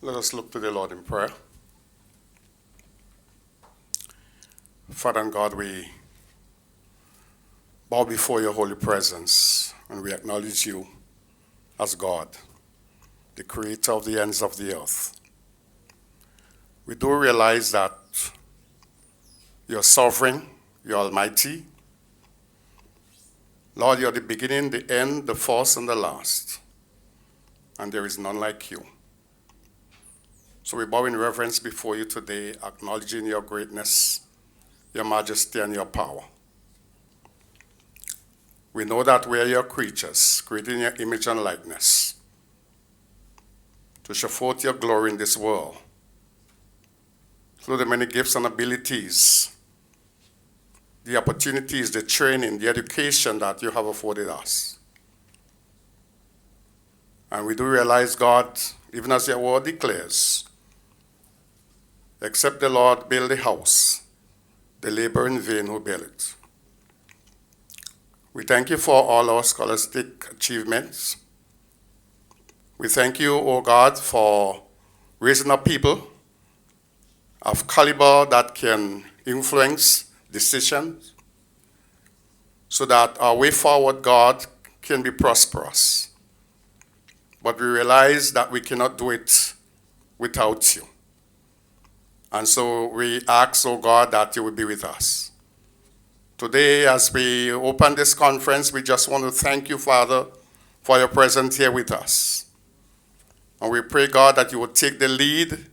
Let us look to the Lord in prayer. Father and God, we bow before your holy presence and we acknowledge you as God, the creator of the ends of the earth. We do realize that you're sovereign, you're almighty. Lord, you're the beginning, the end, the first, and the last. And there is none like you. So we bow in reverence before you today, acknowledging your greatness, your majesty, and your power. We know that we are your creatures, created in your image and likeness, to show forth your glory in this world, through the many gifts and abilities, the opportunities, the training, the education that you have afforded us. And we do realize, God, even as your word declares, except the Lord build a house, they labor in vain who build it. We thank you for all our scholastic achievements. We thank you, O God, for raising up people of caliber that can influence decisions so that our way forward, God, can be prosperous. But we realize that we cannot do it without you. And so we ask, oh God, that you will be with us. Today, as we open this conference, we just want to thank you, Father, for your presence here with us. And we pray, God, that you would take the lead,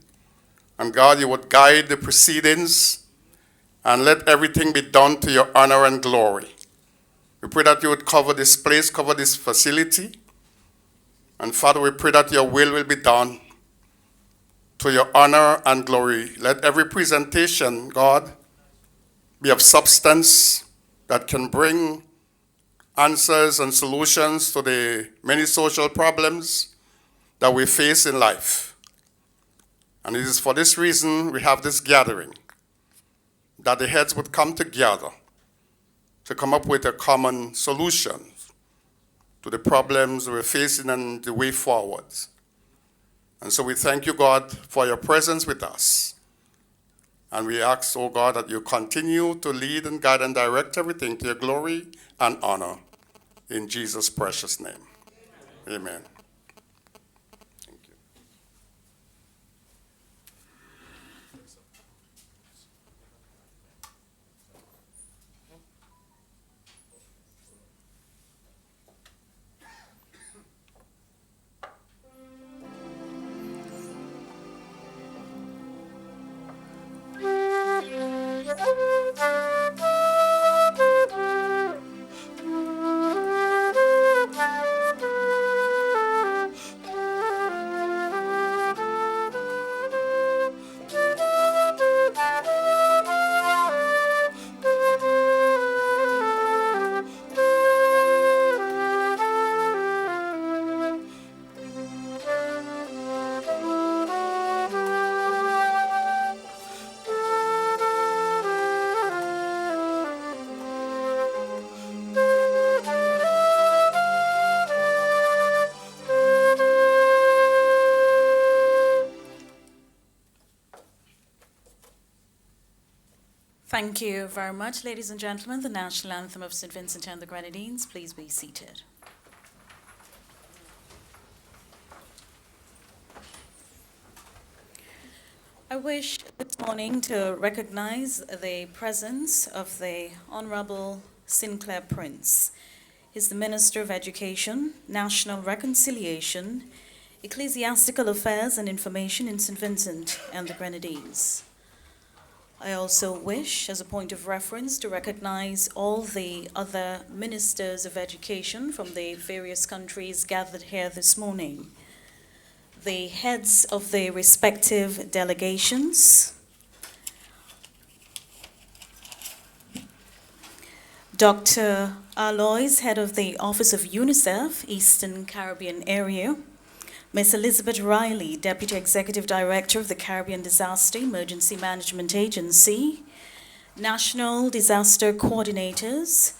and God, you would guide the proceedings, and let everything be done to your honor and glory. We pray that you would cover this place, cover this facility. And Father, we pray that your will be done to your honor and glory. Let every presentation, God, be of substance that can bring answers and solutions to the many social problems that we face in life. And it is for this reason we have this gathering, that the heads would come together to come up with a common solution to the problems we're facing and the way forward. And so we thank you, God, for your presence with us. And we ask, oh God, that you continue to lead and guide and direct everything to your glory and honor. In Jesus' precious name. Amen. Thank you. Thank you very much, ladies and gentlemen. The national anthem of St. Vincent and the Grenadines. Please be seated. I wish this morning to recognize the presence of the Honorable Sinclair Prince. He's the Minister of Education, National Reconciliation, Ecclesiastical Affairs and Information in St. Vincent and the Grenadines. I also wish, as a point of reference, to recognize all the other ministers of education from the various countries gathered here this morning, the heads of the respective delegations, Dr. Alois, head of the Office of UNICEF, Eastern Caribbean Area, Ms. Elizabeth Riley, Deputy Executive Director of the Caribbean Disaster Emergency Management Agency, National Disaster Coordinators,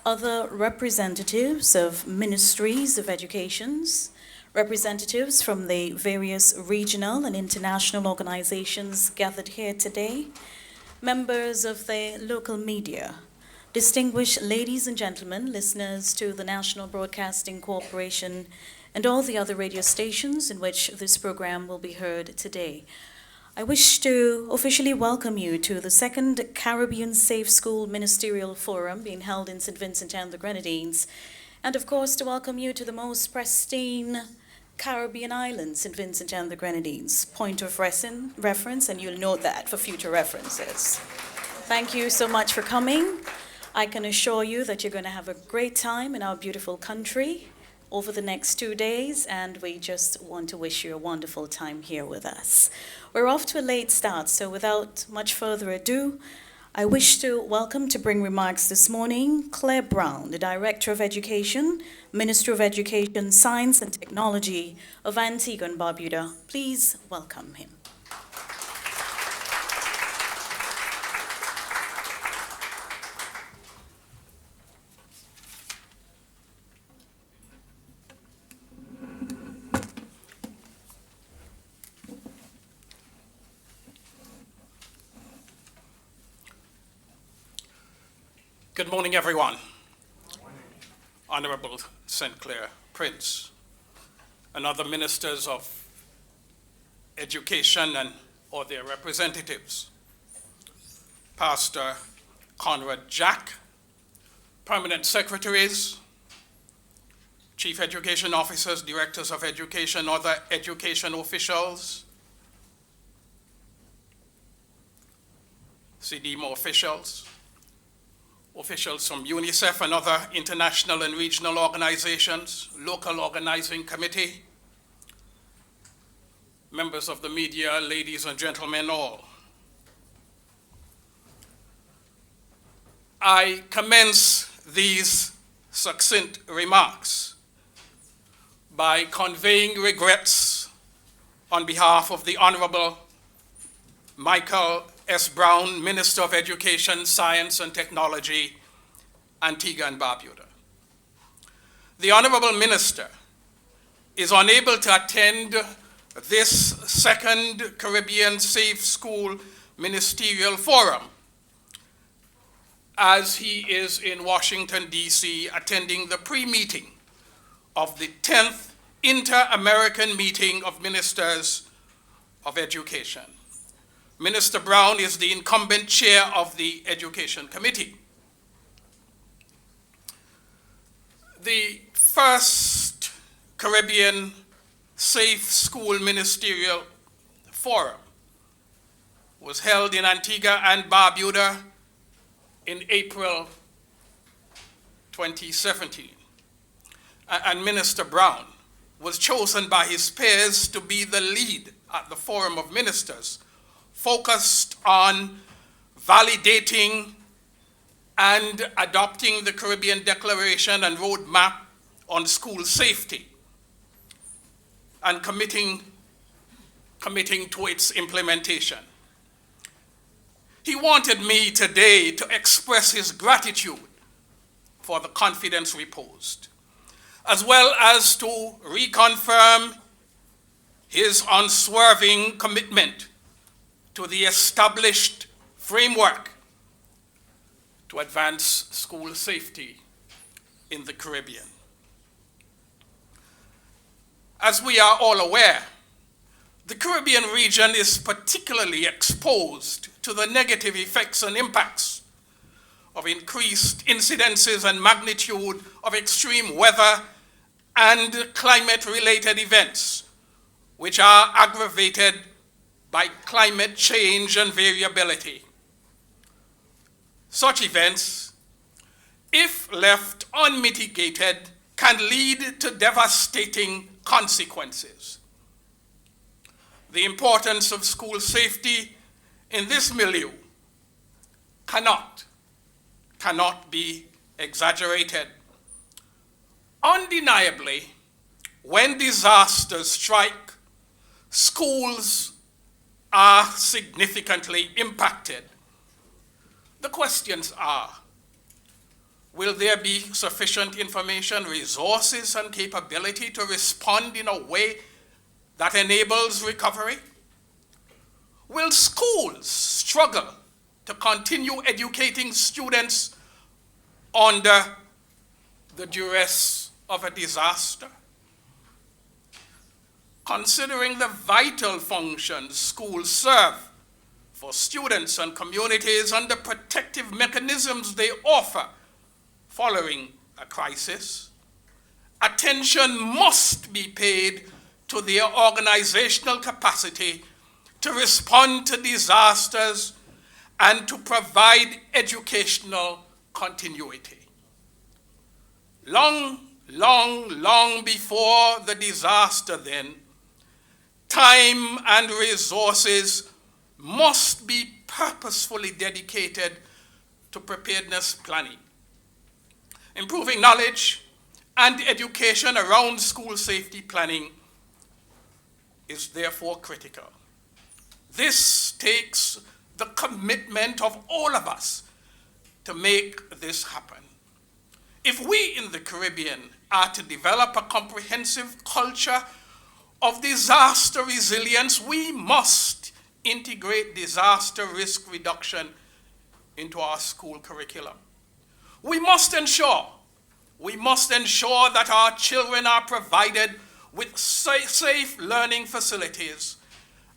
other representatives of ministries of educations, representatives from the various regional and international organizations gathered here today, members of the local media, distinguished ladies and gentlemen, listeners to the National Broadcasting Corporation and all the other radio stations in which this program will be heard today. I wish to officially welcome you to the second Caribbean Safe School Ministerial Forum being held in St. Vincent and the Grenadines, and of course to welcome you to the most pristine Caribbean island, St. Vincent and the Grenadines. Point of reference, and you'll note that for future references. Thank you so much for coming. I can assure you that you're going to have a great time in our beautiful country over the next 2 days, and we just want to wish you a wonderful time here with us. We're off to a late start, so without much further ado, I wish to welcome to bring remarks this morning Claire Brown, the Director of Education, Minister of Education, Science and Technology of Antigua and Barbuda. Please welcome him. Good morning, everyone. Honorable St. Clair Prince and other ministers of education or their representatives, Pastor Conrad Jack, permanent secretaries, chief education officers, directors of education, other education officials, CDMO officials from UNICEF and other international and regional organizations, local organizing committee, members of the media, ladies and gentlemen all. I commence these succinct remarks by conveying regrets on behalf of the Honorable Michael S. Brown, Minister of Education, Science and Technology, Antigua and Barbuda. The Honorable Minister is unable to attend this second Caribbean Safe School Ministerial Forum as he is in Washington, D.C., attending the pre-meeting of the 10th Inter-American Meeting of Ministers of Education. Minister Brown is the incumbent chair of the Education Committee. The first Caribbean Safe School Ministerial Forum was held in Antigua and Barbuda in April 2017. And Minister Brown was chosen by his peers to be the lead at the Forum of Ministers, focused on validating and adopting the Caribbean Declaration and Roadmap on School Safety and committing to its implementation. He wanted me today to express his gratitude for the confidence reposed, as well as to reconfirm his unswerving commitment to the established framework to advance school safety in the Caribbean. As we are all aware, the Caribbean region is particularly exposed to the negative effects and impacts of increased incidences and magnitude of extreme weather and climate-related events, which are aggravated by climate change and variability. Such events, if left unmitigated, can lead to devastating consequences. The importance of school safety in this milieu cannot be exaggerated. Undeniably, when disasters strike, schools are significantly impacted. The questions are, Will there be sufficient information, resources, and capability to respond in a way that enables recovery? Will schools struggle to continue educating students under the duress of a disaster? Considering the vital functions schools serve for students and communities and the protective mechanisms they offer following a crisis, attention must be paid to their organizational capacity to respond to disasters and to provide educational continuity. Long before the disaster then, time and resources must be purposefully dedicated to preparedness planning. Improving knowledge and education around school safety planning is therefore critical. This takes the commitment of all of us to make this happen. If we in the Caribbean are to develop a comprehensive culture of disaster resilience, we must integrate disaster risk reduction into our school curriculum. We must ensure that our children are provided with safe learning facilities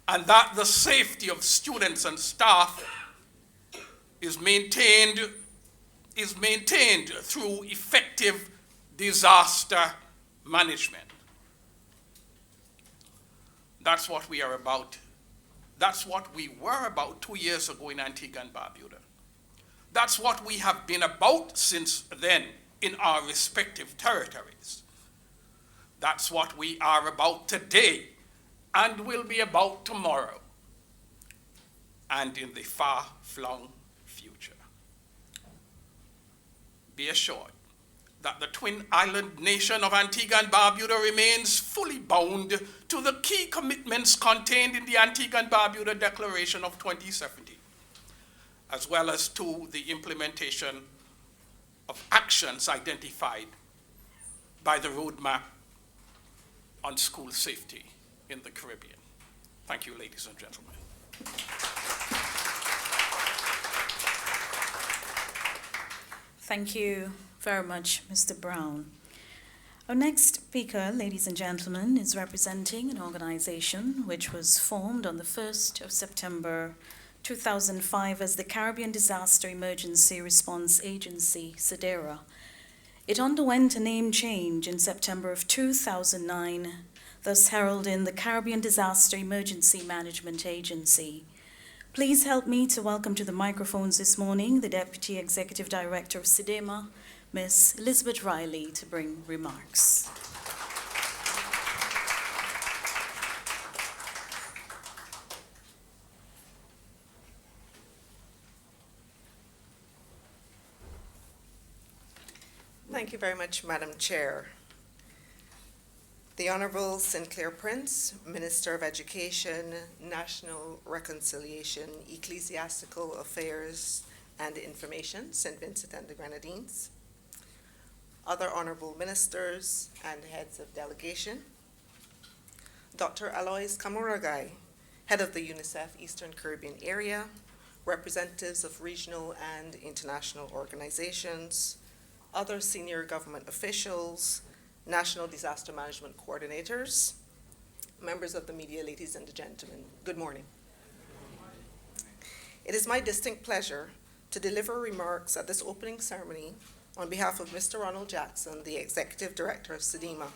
and that the safety of students and staff is maintained through effective disaster management. That's what we are about. That's what we were about 2 years ago in Antigua and Barbuda. That's what we have been about since then in our respective territories. That's what we are about today and will be about tomorrow and in the far-flung future. Be assured that the twin island nation of Antigua and Barbuda remains fully bound to the key commitments contained in the Antigua and Barbuda Declaration of 2017, as well as to the implementation of actions identified by the roadmap on school safety in the Caribbean. Thank you, ladies and gentlemen. Thank you very much, Mr. Brown. Our next speaker, ladies and gentlemen, is representing an organization which was formed on the 1st of September 2005 as the Caribbean Disaster Emergency Response Agency, CDERA. It underwent a name change in September of 2009, thus heralding the Caribbean Disaster Emergency Management Agency. Please help me to welcome to the microphones this morning the Deputy Executive Director of CDEMA, Ms. Elizabeth Riley, to bring remarks. Thank you very much, Madam Chair. The Honorable Sinclair Prince, Minister of Education, National Reconciliation, Ecclesiastical Affairs and Information, St. Vincent and the Grenadines, other honorable ministers and heads of delegation, Dr. Alois Kamuragai, head of the UNICEF Eastern Caribbean Area, representatives of regional and international organizations, other senior government officials, national disaster management coordinators, members of the media, ladies and gentlemen, good morning. It is my distinct pleasure to deliver remarks at this opening ceremony on behalf of Mr. Ronald Jackson, the Executive Director of CDEMA.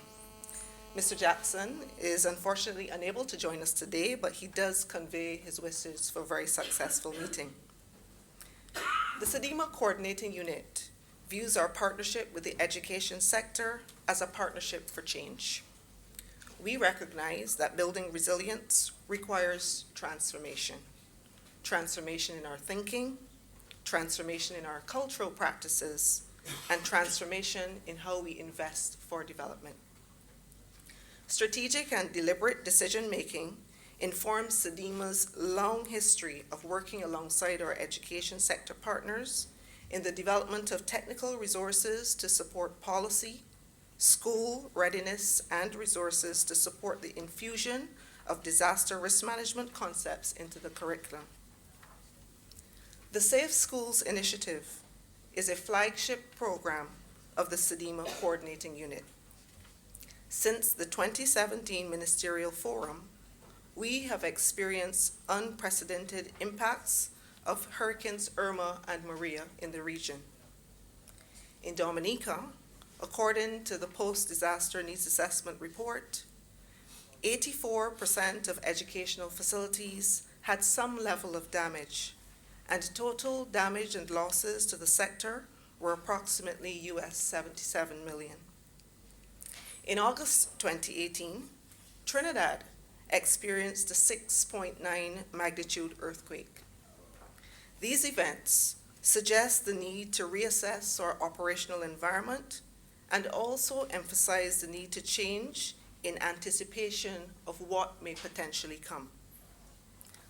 Mr. Jackson is unfortunately unable to join us today, but he does convey his wishes for a very successful meeting. The CDEMA Coordinating Unit views our partnership with the education sector as a partnership for change. We recognize that building resilience requires transformation. Transformation in our thinking, transformation in our cultural practices, and transformation in how we invest for development. Strategic and deliberate decision-making informs CDEMA's long history of working alongside our education sector partners in the development of technical resources to support policy, school readiness, and resources to support the infusion of disaster risk management concepts into the curriculum. The Safe Schools Initiative is a flagship program of the SEDIMA Coordinating Unit. Since the 2017 Ministerial Forum, we have experienced unprecedented impacts of Hurricanes Irma and Maria in the region. In Dominica, according to the Post-Disaster Needs Assessment Report, 84% of educational facilities had some level of damage, and total damage and losses to the sector were approximately US $77 million. In August 2018, Trinidad experienced a 6.9 magnitude earthquake. These events suggest the need to reassess our operational environment and also emphasize the need to change in anticipation of what may potentially come.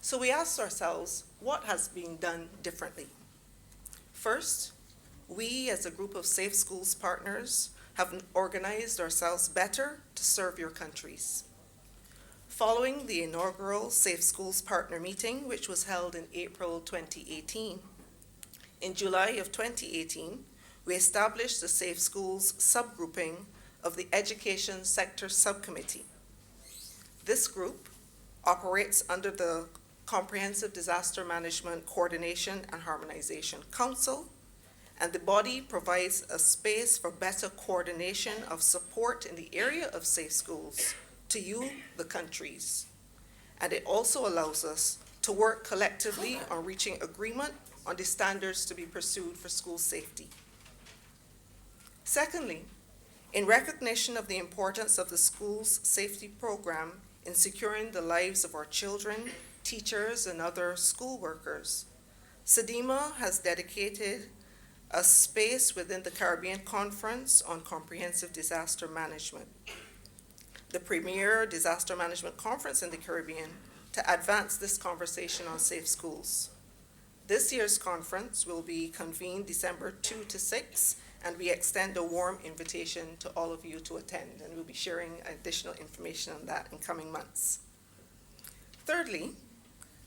So we asked ourselves, what has been done differently? First, we as a group of Safe Schools partners have organized ourselves better to serve your countries. Following the inaugural Safe Schools Partner Meeting, which was held in April 2018, in July of 2018, we established the Safe Schools subgrouping of the Education Sector Subcommittee. This group operates under the Comprehensive Disaster Management Coordination and Harmonization Council, and the body provides a space for better coordination of support in the area of safe schools to you, the countries. And it also allows us to work collectively on reaching agreement on the standards to be pursued for school safety. Secondly, in recognition of the importance of the school's safety program in securing the lives of our children, teachers, and other school workers, SEDIMA has dedicated a space within the Caribbean Conference on Comprehensive Disaster Management, the premier disaster management conference in the Caribbean, to advance this conversation on safe schools. This year's conference will be convened December 2 to 6, and we extend a warm invitation to all of you to attend, and we'll be sharing additional information on that in coming months. Thirdly,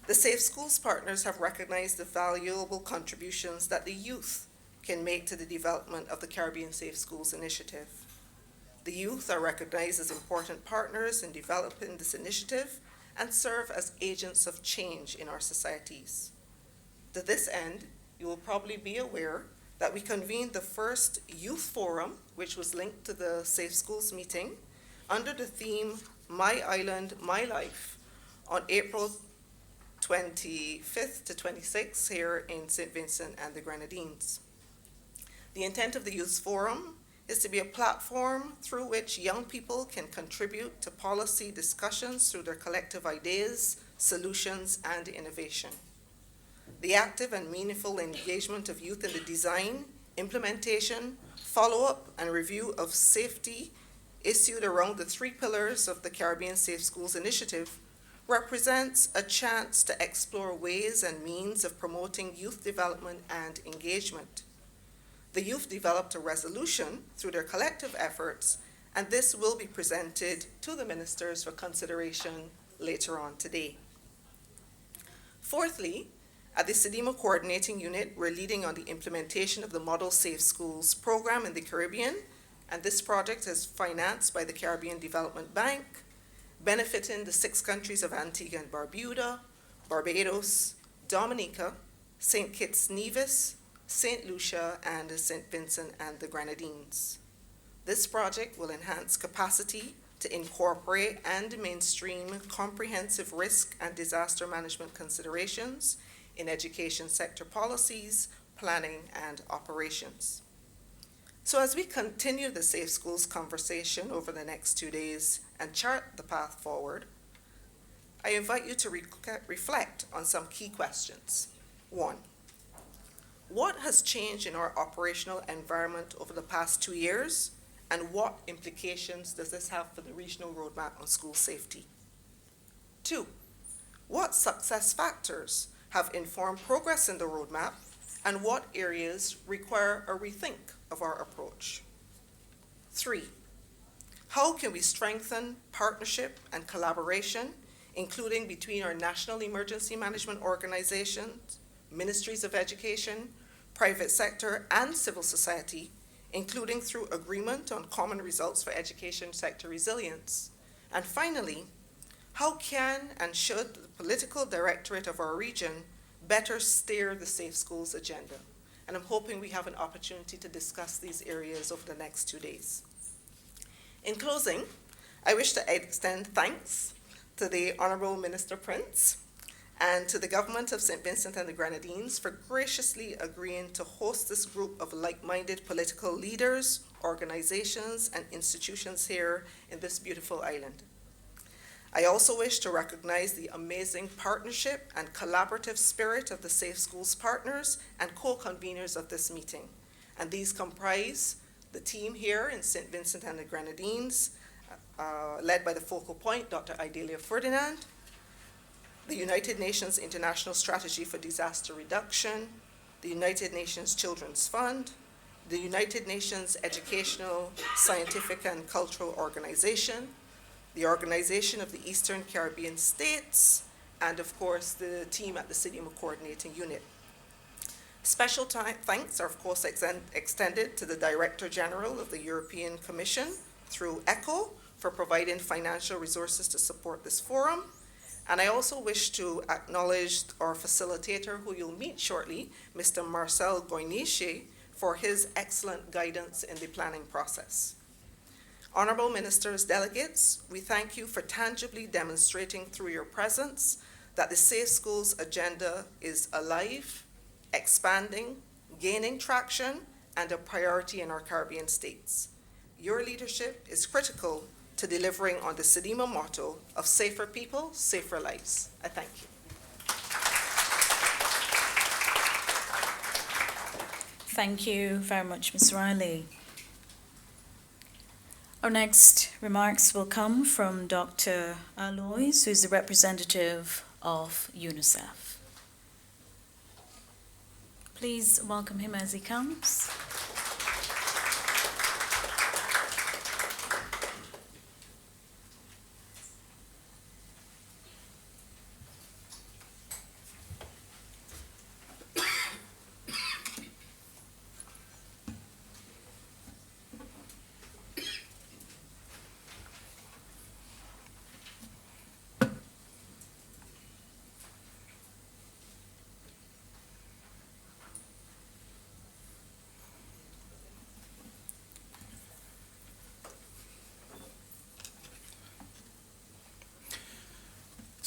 the Safe Schools partners have recognized the valuable contributions that the youth can make to the development of the Caribbean Safe Schools Initiative. The youth are recognized as important partners in developing this initiative and serve as agents of change in our societies. To this end, you will probably be aware that we convened the first youth forum, which was linked to the Safe Schools meeting, under the theme, My Island, My Life, on April 25th to 26th here in St. Vincent and the Grenadines. The intent of the Youth Forum is to be a platform through which young people can contribute to policy discussions through their collective ideas, solutions, and innovation. The active and meaningful engagement of youth in the design, implementation, follow-up, and review of safety issued around the 3 pillars of the Caribbean Safe Schools Initiative represents a chance to explore ways and means of promoting youth development and engagement. The youth developed a resolution through their collective efforts, and this will be presented to the ministers for consideration later on today. Fourthly, at the SEDIMA Coordinating Unit, we're leading on the implementation of the Model Safe Schools program in the Caribbean, and this project is financed by the Caribbean Development Bank, benefiting the 6 countries of Antigua and Barbuda, Barbados, Dominica, St. Kitts Nevis, St. Lucia, and St. Vincent and the Grenadines. This project will enhance capacity to incorporate and mainstream comprehensive risk and disaster management considerations in education sector policies, planning, and operations. So as we continue the Safe Schools conversation over the next 2 days and chart the path forward, I invite you to reflect on some key questions. 1, what has changed in our operational environment over the past 2 years, and what implications does this have for the regional roadmap on school safety? 2, what success factors have informed progress in the roadmap, and what areas require a rethink of our approach? 3, how can we strengthen partnership and collaboration, including between our national emergency management organizations, ministries of education, private sector, and civil society, including through agreement on common results for education sector resilience? And finally, how can and should the political directorate of our region better steer the Safe Schools agenda? And I'm hoping we have an opportunity to discuss these areas over the next 2 days. In closing, I wish to extend thanks to the Honorable Minister Prince and to the government of St. Vincent and the Grenadines for graciously agreeing to host this group of like-minded political leaders, organizations, and institutions here in this beautiful island. I also wish to recognize the amazing partnership and collaborative spirit of the Safe Schools partners and co-conveners of this meeting. And these comprise the team here in St. Vincent and the Grenadines, led by the focal point, Dr. Idalia Ferdinand, the United Nations International Strategy for Disaster Reduction, the United Nations Children's Fund, the United Nations Educational, Scientific, and Cultural Organization, the Organization of the Eastern Caribbean States, and of course the team at the CIDEMA Coordinating Unit. Special thanks are of course extended to the Director General of the European Commission through ECHO for providing financial resources to support this forum. And I also wish to acknowledge our facilitator, who you'll meet shortly, Mr. Marcel Goyniche, for his excellent guidance in the planning process. Honorable Ministers, delegates, we thank you for tangibly demonstrating through your presence that the Safe Schools agenda is alive, expanding, gaining traction, and a priority in our Caribbean states. Your leadership is critical to delivering on the CIDEMA motto of safer people, safer lives. I thank you. Thank you very much, Ms. Riley. Our next remarks will come from Dr. Alois, who is the representative of UNICEF. Please welcome him as he comes.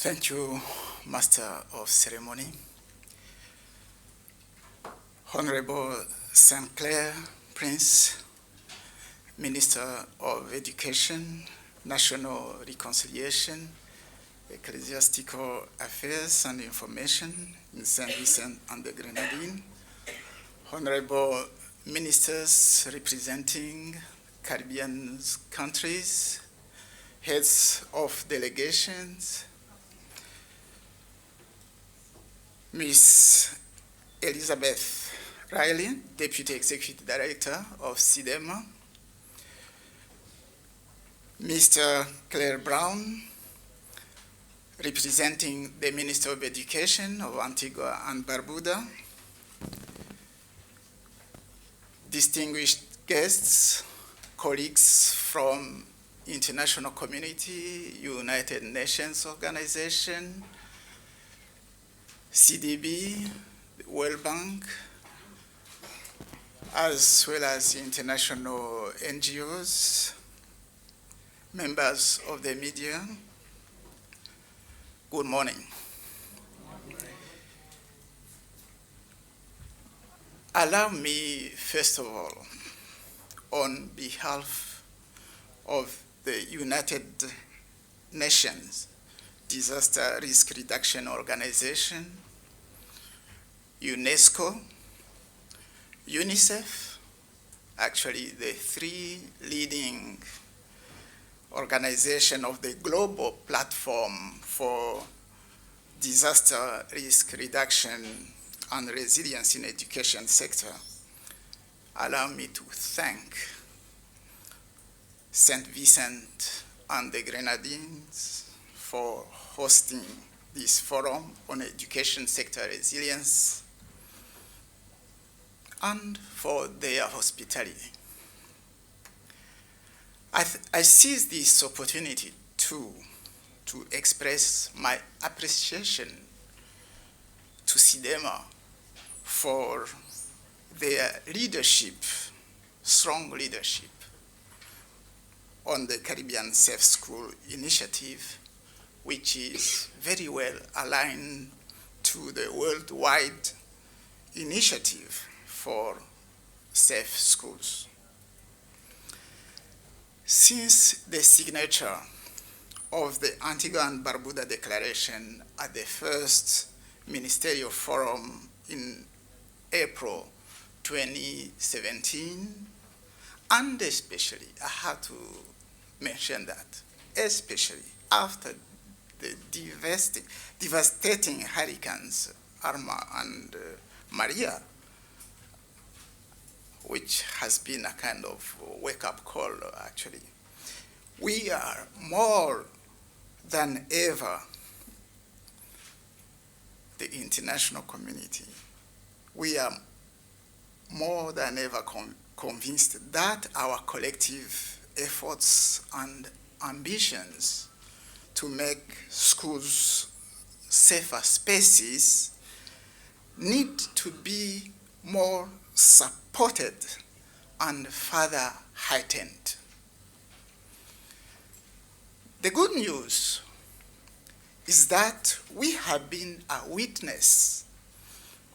Thank you, Master of Ceremony. Honorable St. Clair Prince, Minister of Education, National Reconciliation, Ecclesiastical Affairs and Information in St. Vincent and the Grenadines, Honorable Ministers representing Caribbean countries, heads of delegations, Ms. Elizabeth Riley, Deputy Executive Director of CIDEMA, Mr. Claire Brown, representing the Minister of Education of Antigua and Barbuda, distinguished guests, colleagues from international community, United Nations Organization, CDB, World Bank, as well as international NGOs, members of the media, good morning. Allow me, first of all, on behalf of the United Nations Disaster Risk Reduction Organization, UNESCO, UNICEF, actually the three leading organizations of the global platform for disaster risk reduction and resilience in education sector, allow me to thank St. Vincent and the Grenadines for hosting this forum on education sector resilience and for their hospitality. I seize this opportunity to express my appreciation to SIDEMA for their leadership, strong leadership on the Caribbean Safe School Initiative, which is very well aligned to the worldwide initiative for safe schools. Since the signature of the Antigua and Barbuda Declaration at the first Ministerial Forum in April 2017, and especially, I have to mention that, especially after the devastating hurricanes Irma and Maria, which has been a kind of wake-up call, actually. We are more than ever, the international community, we are more than ever convinced that our collective efforts and ambitions to make schools safer spaces need to be more supported and further heightened. The good news is that we have been a witness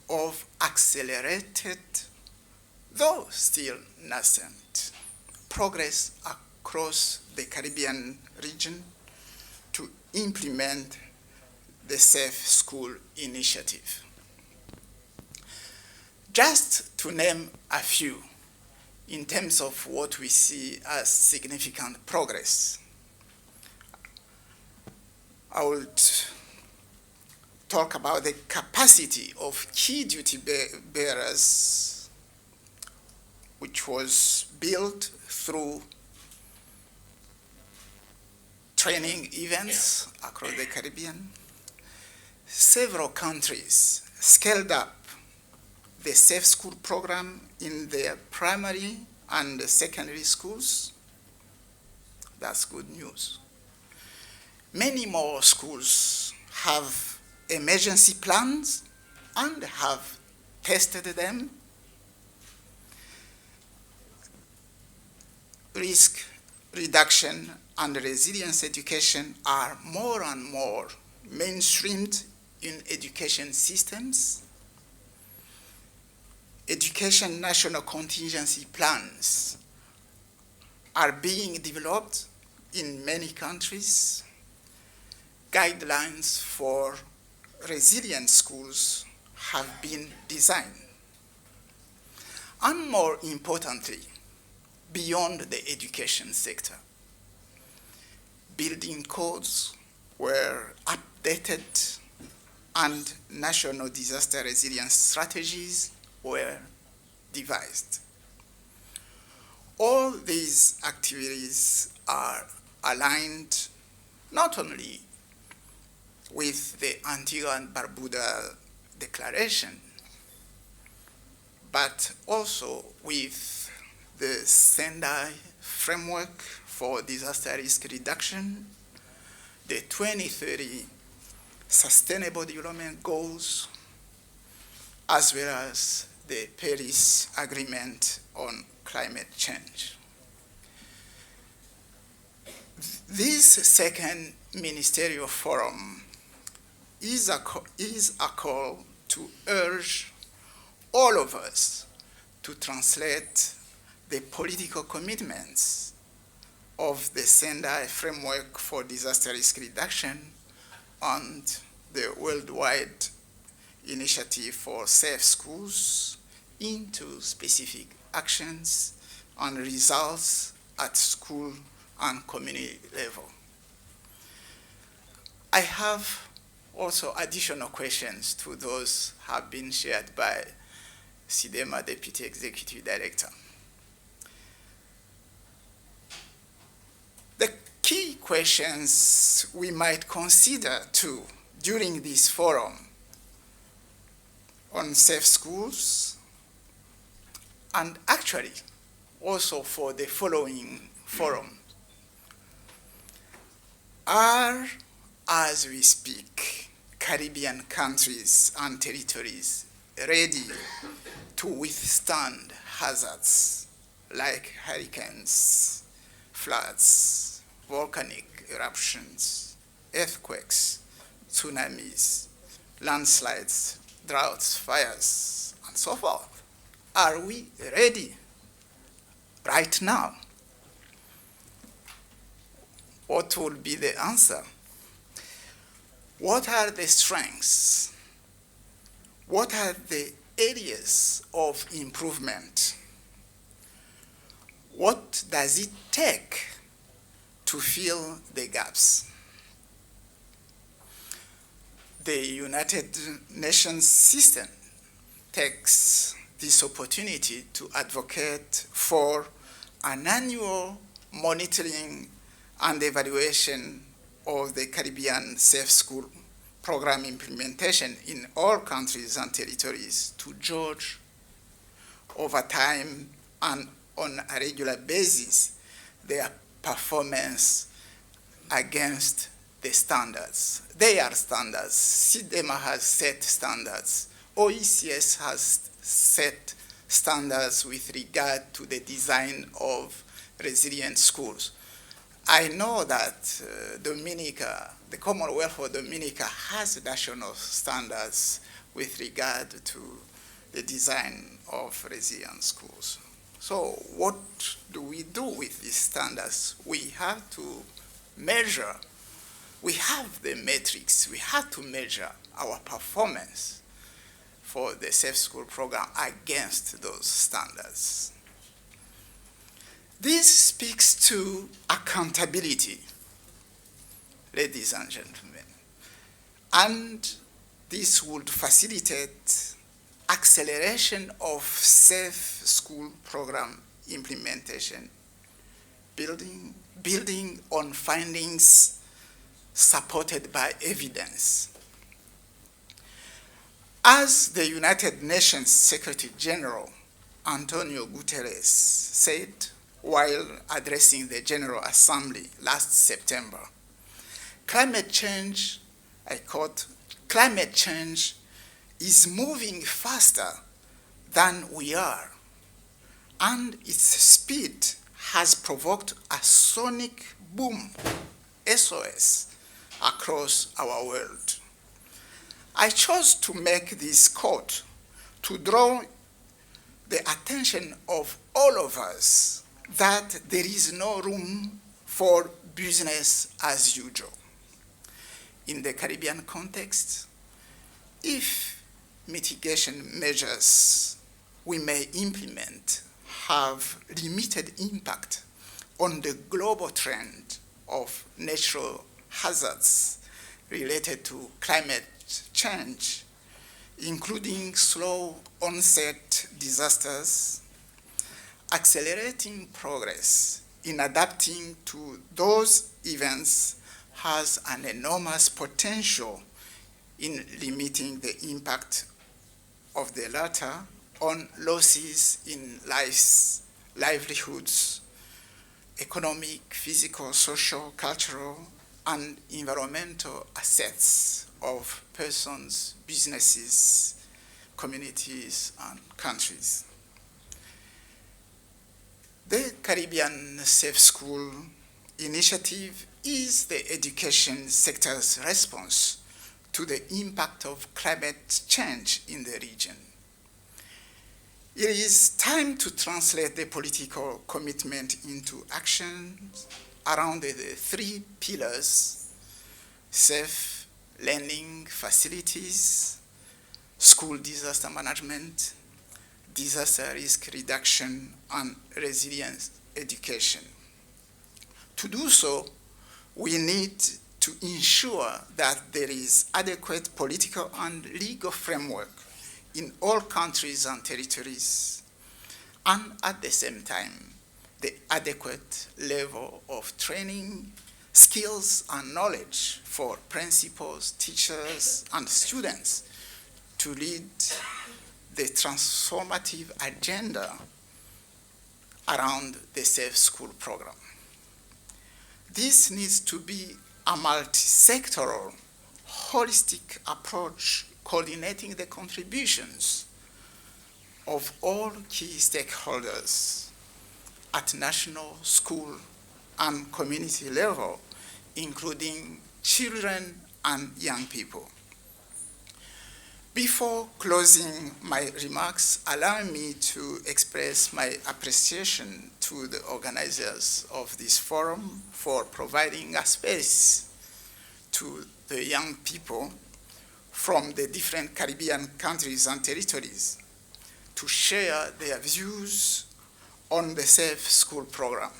of accelerated, though still nascent, progress across the Caribbean region to implement the Safe School Initiative. Just to name a few, in terms of what we see as significant progress, I would talk about the capacity of key duty bearers, which was built through training events across the Caribbean. Several countries scaled up the Safe School program in their primary and secondary schools. That's good news. Many more schools have emergency plans and have tested them. Risk reduction and resilience education are more and more mainstreamed in education systems. Education national contingency plans are being developed in many countries. Guidelines for resilient schools have been designed. And more importantly, beyond the education sector, building codes were updated and national disaster resilience strategies were devised. All these activities are aligned not only with the Antigua and Barbuda Declaration, but also with the Sendai Framework for Disaster Risk Reduction, the 2030 Sustainable Development Goals, as well as the Paris Agreement on Climate Change. This second ministerial forum is a call to urge all of us to translate the political commitments of the Sendai Framework for Disaster Risk Reduction and the worldwide initiative for safe schools into specific actions and results at school and community level. I have also additional questions to those have been shared by SIDEMA Deputy Executive Director. The key questions we might consider too during this forum on safe schools, and actually also for the following forum, are, as we speak, Caribbean countries and territories ready to withstand hazards like hurricanes, floods, volcanic eruptions, earthquakes, tsunamis, landslides, droughts, fires, and so forth? Are we ready right now? What will be the answer? What are the strengths? What are the areas of improvement? What does it take to fill the gaps? The United Nations system takes this opportunity to advocate for an annual monitoring and evaluation of the Caribbean Safe School Program implementation in all countries and territories to judge over time and on a regular basis their performance against the standards. They are standards. SIDEMA has set standards. OECS has set standards with regard to the design of resilient schools. I know that Dominica, the Commonwealth of Dominica, has national standards with regard to the design of resilient schools. So what do we do with these standards? We have to measure. We have the metrics. We have to measure our performance for the Safe School Program against those standards. This speaks to accountability, ladies and gentlemen, and this would facilitate acceleration of Safe School Program implementation, building on findings supported by evidence. As the United Nations Secretary General Antonio Guterres said while addressing the General Assembly last September, climate change, I quote, "Climate change is moving faster than we are, and its speed has provoked a sonic boom, SOS, across our world." I chose to make this quote to draw the attention of all of us that there is no room for business as usual. In the Caribbean context, if mitigation measures we may implement have limited impact on the global trend of natural hazards related to climate change, including slow onset disasters, accelerating progress in adapting to those events has an enormous potential in limiting the impact of the latter on losses in lives, livelihoods, economic, physical, social, cultural, and environmental assets of persons, businesses, communities, and countries. The Caribbean Safe School Initiative is the education sector's response to the impact of climate change in the region. It is time to translate the political commitment into action around the three pillars: safe learning facilities, school disaster management, disaster risk reduction, and resilience education. To do so, we need to ensure that there is adequate political and legal framework in all countries and territories, and at the same time, the adequate level of training, skills, and knowledge for principals, teachers, and students to lead the transformative agenda around the Safe School program. This needs to be a multi-sectoral, holistic approach coordinating the contributions of all key stakeholders at national, school, and community level, including children and young people. Before closing my remarks, allow me to express my appreciation to the organizers of this forum for providing a space to the young people from the different Caribbean countries and territories to share their views on the Safe School program.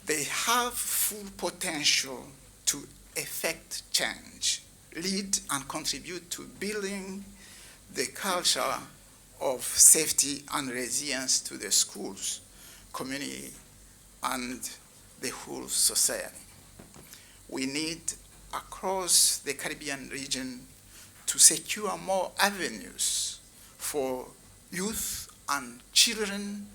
They have full potential to effect change, lead and contribute to building the culture of safety and resilience to the schools, community, and the whole society. We need, across the Caribbean region, to secure more avenues for youth and children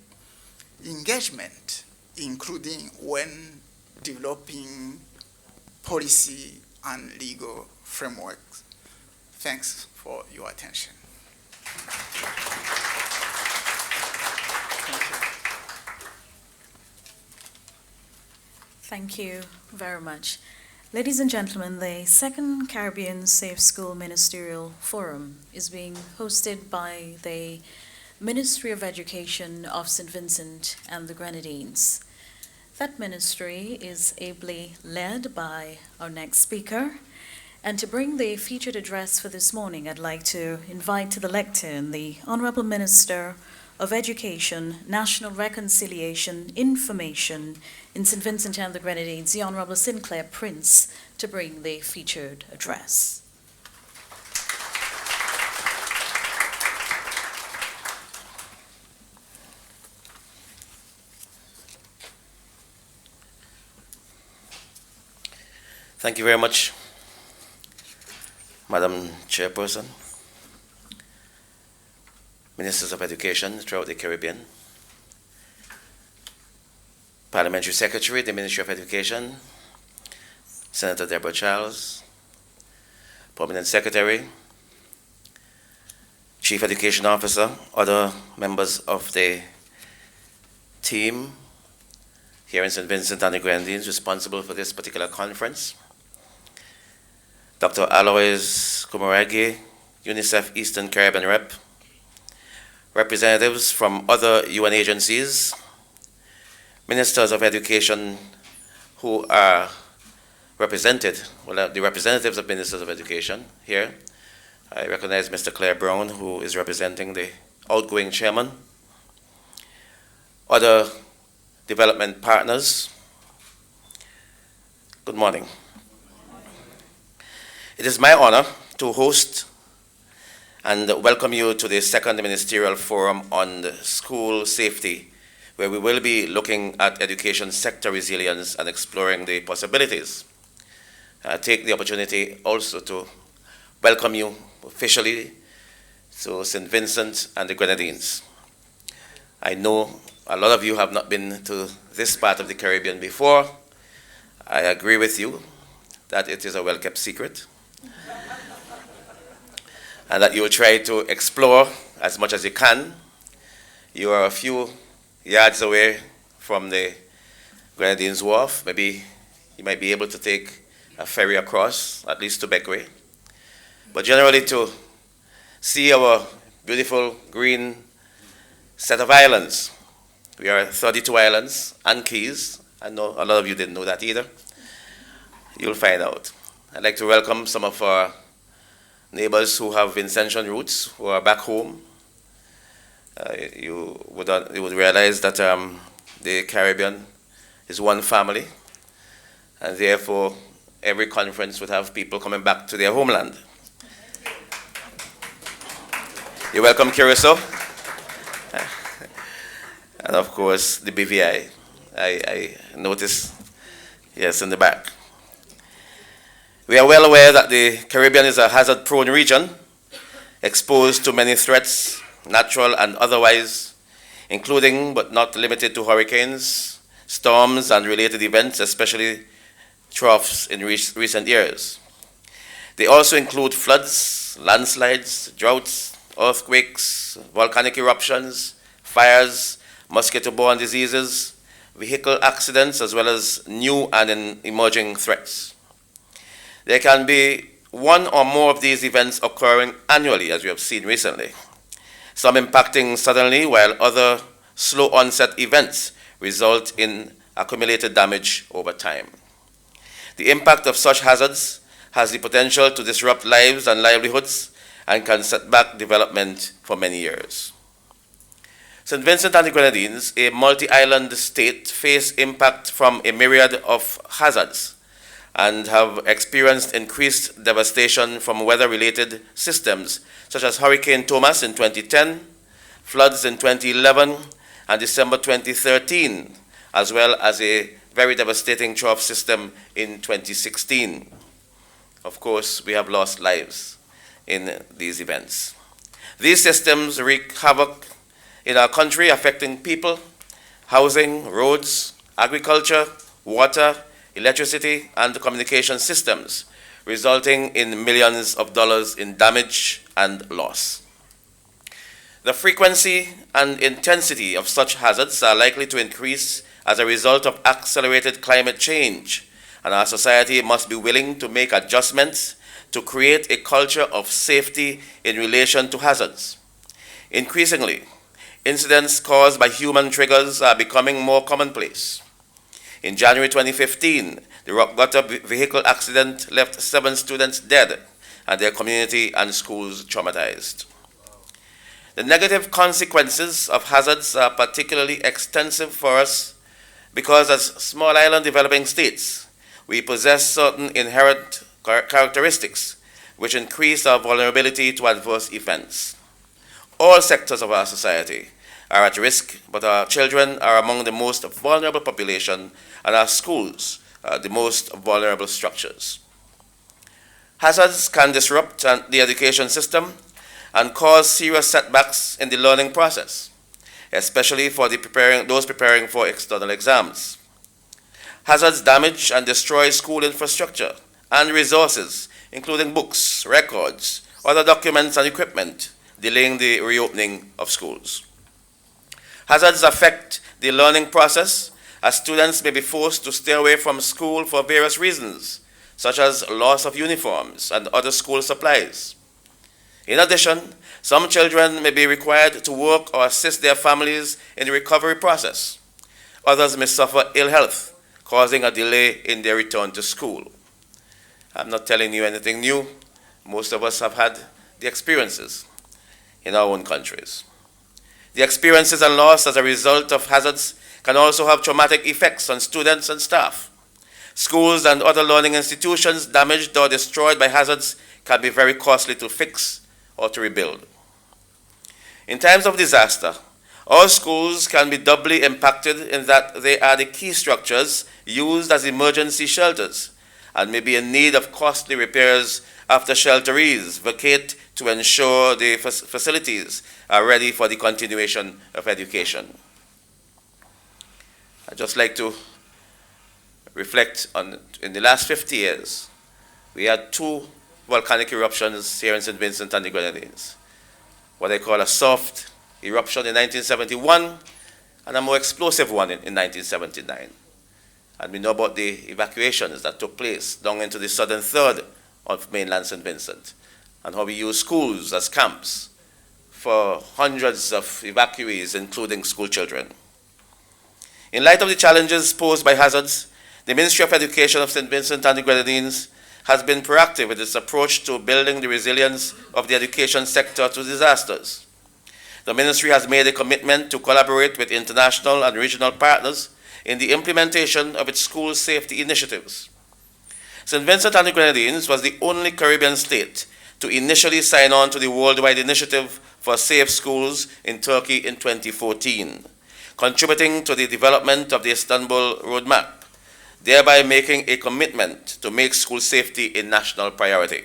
engagement, including when developing policy and legal frameworks. Thanks for your attention. Thank you very much. Ladies and gentlemen, the second Caribbean Safe School Ministerial Forum is being hosted by the Ministry of Education of St. Vincent and the Grenadines. That ministry is ably led by our next speaker. And to bring the featured address for this morning, I'd like to invite to the lectern the Honorable Minister of Education, National Reconciliation, Information in St. Vincent and the Grenadines, the Honorable Sinclair Prince, to bring the featured address. Thank you very much, Madam Chairperson, Ministers of Education throughout the Caribbean, Parliamentary Secretary, the Ministry of Education, Senator Deborah Charles, Permanent Secretary, Chief Education Officer, other members of the team here in St. Vincent and the Grenadines responsible for this particular conference, Dr. Alois Kumaragi, UNICEF Eastern Caribbean Rep, representatives from other UN agencies, ministers of education who are represented, well, the representatives of ministers of education here. I recognize Mr. Claire Brown, who is representing the outgoing chairman, other development partners. Good morning. It is my honor to host and welcome you to the second ministerial forum on school safety, where we will be looking at education sector resilience and exploring the possibilities. I take the opportunity also to welcome you officially to St. Vincent and the Grenadines. I know a lot of you have not been to this part of the Caribbean before. I agree with you that it is a well-kept secret, and that you will try to explore as much as you can. You are a few yards away from the Grenadines Wharf. Maybe you might be able to take a ferry across, at least to Beckway. But generally to see our beautiful green set of islands. We are 32 islands and keys. I know a lot of you didn't know that either. You'll find out. I'd like to welcome some of our neighbors who have Vincentian roots, who are back home. You would realize that the Caribbean is one family, and therefore every conference would have people coming back to their homeland. You're welcome, Curacao. And of course, the BVI. I noticed, yes, in the back. We are well aware that the Caribbean is a hazard-prone region, exposed to many threats, natural and otherwise, including but not limited to hurricanes, storms, and related events, especially troughs in recent years. They also include floods, landslides, droughts, earthquakes, volcanic eruptions, fires, mosquito-borne diseases, vehicle accidents, as well as new and emerging threats. There can be one or more of these events occurring annually, as we have seen recently, some impacting suddenly, while other slow onset events result in accumulated damage over time. The impact of such hazards has the potential to disrupt lives and livelihoods and can set back development for many years. St. Vincent and the Grenadines, a multi-island state, face impact from a myriad of hazards and have experienced increased devastation from weather-related systems such as Hurricane Thomas in 2010, floods in 2011, and December 2013, as well as a very devastating trough system in 2016. Of course, we have lost lives in these events. These systems wreak havoc in our country, affecting people, housing, roads, agriculture, water, electricity, and communication systems, resulting in millions of dollars in damage and loss. The frequency and intensity of such hazards are likely to increase as a result of accelerated climate change, and our society must be willing to make adjustments to create a culture of safety in relation to hazards. Increasingly, incidents caused by human triggers are becoming more commonplace. In January 2015, the rock gutter vehicle accident left 7 students dead and their community and schools traumatized. The negative consequences of hazards are particularly extensive for us because as small island developing states, we possess certain inherent characteristics which increase our vulnerability to adverse events. All sectors of our society are at risk, but our children are among the most vulnerable population, and our schools are the most vulnerable structures. Hazards can disrupt the education system and cause serious setbacks in the learning process, especially for those preparing for external exams. Hazards damage and destroy school infrastructure and resources, including books, records, other documents, and equipment, delaying the reopening of schools. Hazards affect the learning process, as students may be forced to stay away from school for various reasons, such as loss of uniforms and other school supplies. In addition, some children may be required to work or assist their families in the recovery process. Others may suffer ill health, causing a delay in their return to school. I'm not telling you anything new. Most of us have had the experiences in our own countries. The experiences and loss as a result of hazards can also have traumatic effects on students and staff. Schools and other learning institutions damaged or destroyed by hazards can be very costly to fix or to rebuild. In times of disaster, all schools can be doubly impacted in that they are the key structures used as emergency shelters and may be in need of costly repairs after shelterees vacate to ensure the facilities are ready for the continuation of education. I'd just like to reflect on, in the last 50 years, we had 2 volcanic eruptions here in St. Vincent and the Grenadines. What I call a soft eruption in 1971 and a more explosive one in 1979. And we know about the evacuations that took place down into the southern third of mainland St. Vincent, and how we use schools as camps for hundreds of evacuees, including school children. In light of the challenges posed by hazards, the Ministry of Education of St. Vincent and the Grenadines has been proactive with its approach to building the resilience of the education sector to disasters. The ministry has made a commitment to collaborate with international and regional partners in the implementation of its school safety initiatives. St. Vincent and the Grenadines was the only Caribbean state to initially sign on to the worldwide initiative for safe schools in Turkey in 2014, contributing to the development of the Istanbul Roadmap, thereby making a commitment to make school safety a national priority.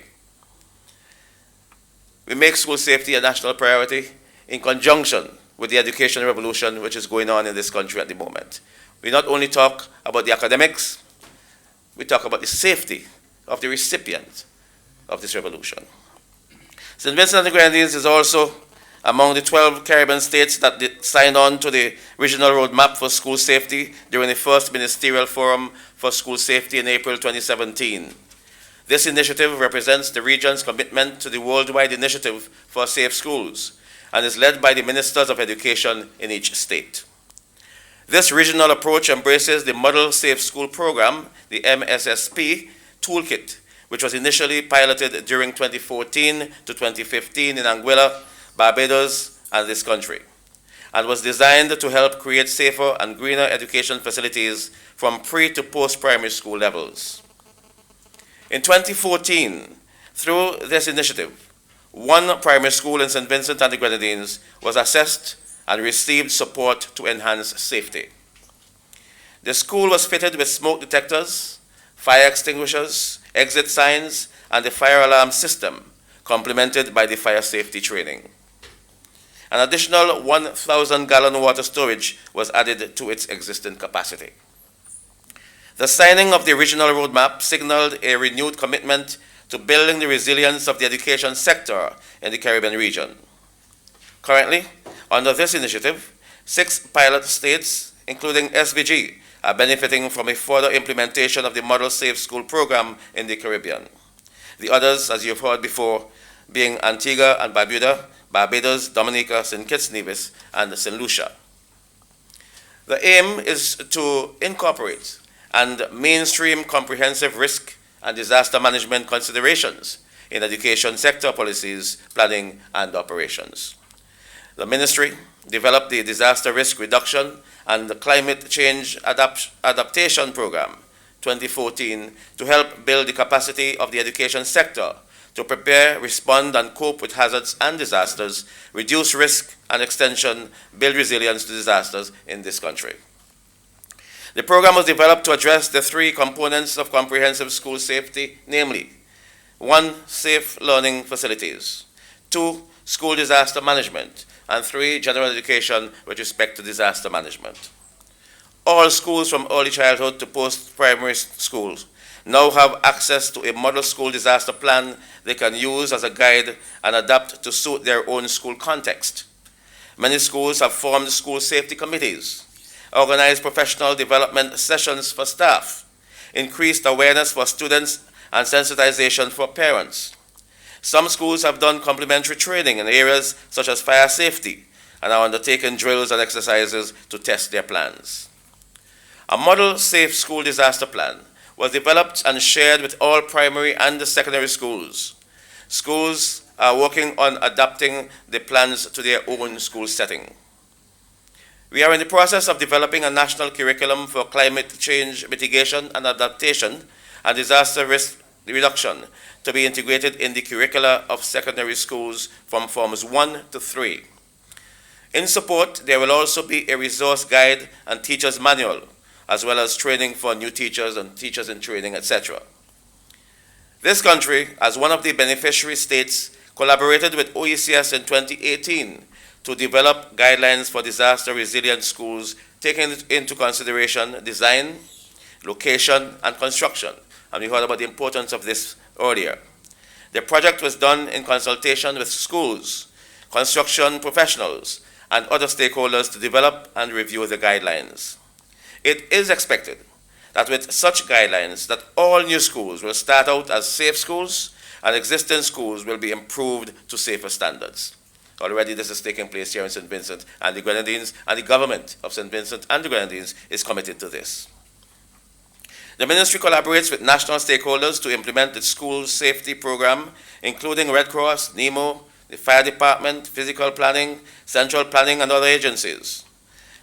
We make school safety a national priority in conjunction with the education revolution which is going on in this country at the moment. We not only talk about the academics, we talk about the safety of the recipient of this revolution. St. Vincent and the Grenadines is also among the 12 Caribbean states that signed on to the Regional Roadmap for School Safety during the first Ministerial Forum for School Safety in April 2017. This initiative represents the region's commitment to the worldwide initiative for safe schools and is led by the Ministers of Education in each state. This regional approach embraces the Model Safe School Program, the MSSP Toolkit, which was initially piloted during 2014 to 2015 in Anguilla, Barbados, and this country, and was designed to help create safer and greener education facilities from pre to post-primary school levels. In 2014, through this initiative, one primary school in St. Vincent and the Grenadines was assessed and received support to enhance safety. The school was fitted with smoke detectors, fire extinguishers, exit signs, and a fire alarm system, complemented by the fire safety training. An additional 1,000-gallon water storage was added to its existing capacity. The signing of the regional roadmap signaled a renewed commitment to building the resilience of the education sector in the Caribbean region. Currently, under this initiative, 6 pilot states, including SVG, are benefiting from a further implementation of the Model Safe School Program in the Caribbean. The others, as you've heard before, being Antigua and Barbuda, Barbados, Dominica, St. Kitts Nevis, and St. Lucia. The aim is to incorporate and mainstream comprehensive risk and disaster management considerations in education sector policies, planning, and operations. The ministry developed the Disaster Risk Reduction and the Climate Change Adaptation Program 2014 to help build the capacity of the education sector to prepare, respond, and cope with hazards and disasters, reduce risk and extension, build resilience to disasters in this country. The program was developed to address the 3 components of comprehensive school safety, namely, 1, safe learning facilities, 2, school disaster management, and 3, general education with respect to disaster management. All schools from early childhood to post-primary schools now have access to a model school disaster plan they can use as a guide and adapt to suit their own school context. Many schools have formed school safety committees, organized professional development sessions for staff, increased awareness for students, and sensitization for parents. Some schools have done complementary training in areas such as fire safety and are undertaking drills and exercises to test their plans. A model safe school disaster plan was developed and shared with all primary and secondary schools. Schools are working on adapting the plans to their own school setting. We are in the process of developing a national curriculum for climate change mitigation and adaptation and disaster risk reduction to be integrated in the curricula of secondary schools from forms 1 to 3. In support, there will also be a resource guide and teacher's manual, as well as training for new teachers and teachers in training, etc. This country, as one of the beneficiary states, collaborated with OECS in 2018 to develop guidelines for disaster resilient schools, taking into consideration design, location, and construction. And we heard about the importance of this earlier. The project was done in consultation with schools, construction professionals, and other stakeholders to develop and review the guidelines. It is expected that with such guidelines that all new schools will start out as safe schools and existing schools will be improved to safer standards. Already this is taking place here in St. Vincent and the Grenadines, and the government of St. Vincent and the Grenadines is committed to this. The ministry collaborates with national stakeholders to implement the school safety program, including Red Cross, NEMO, the fire department, physical planning, central planning, and other agencies.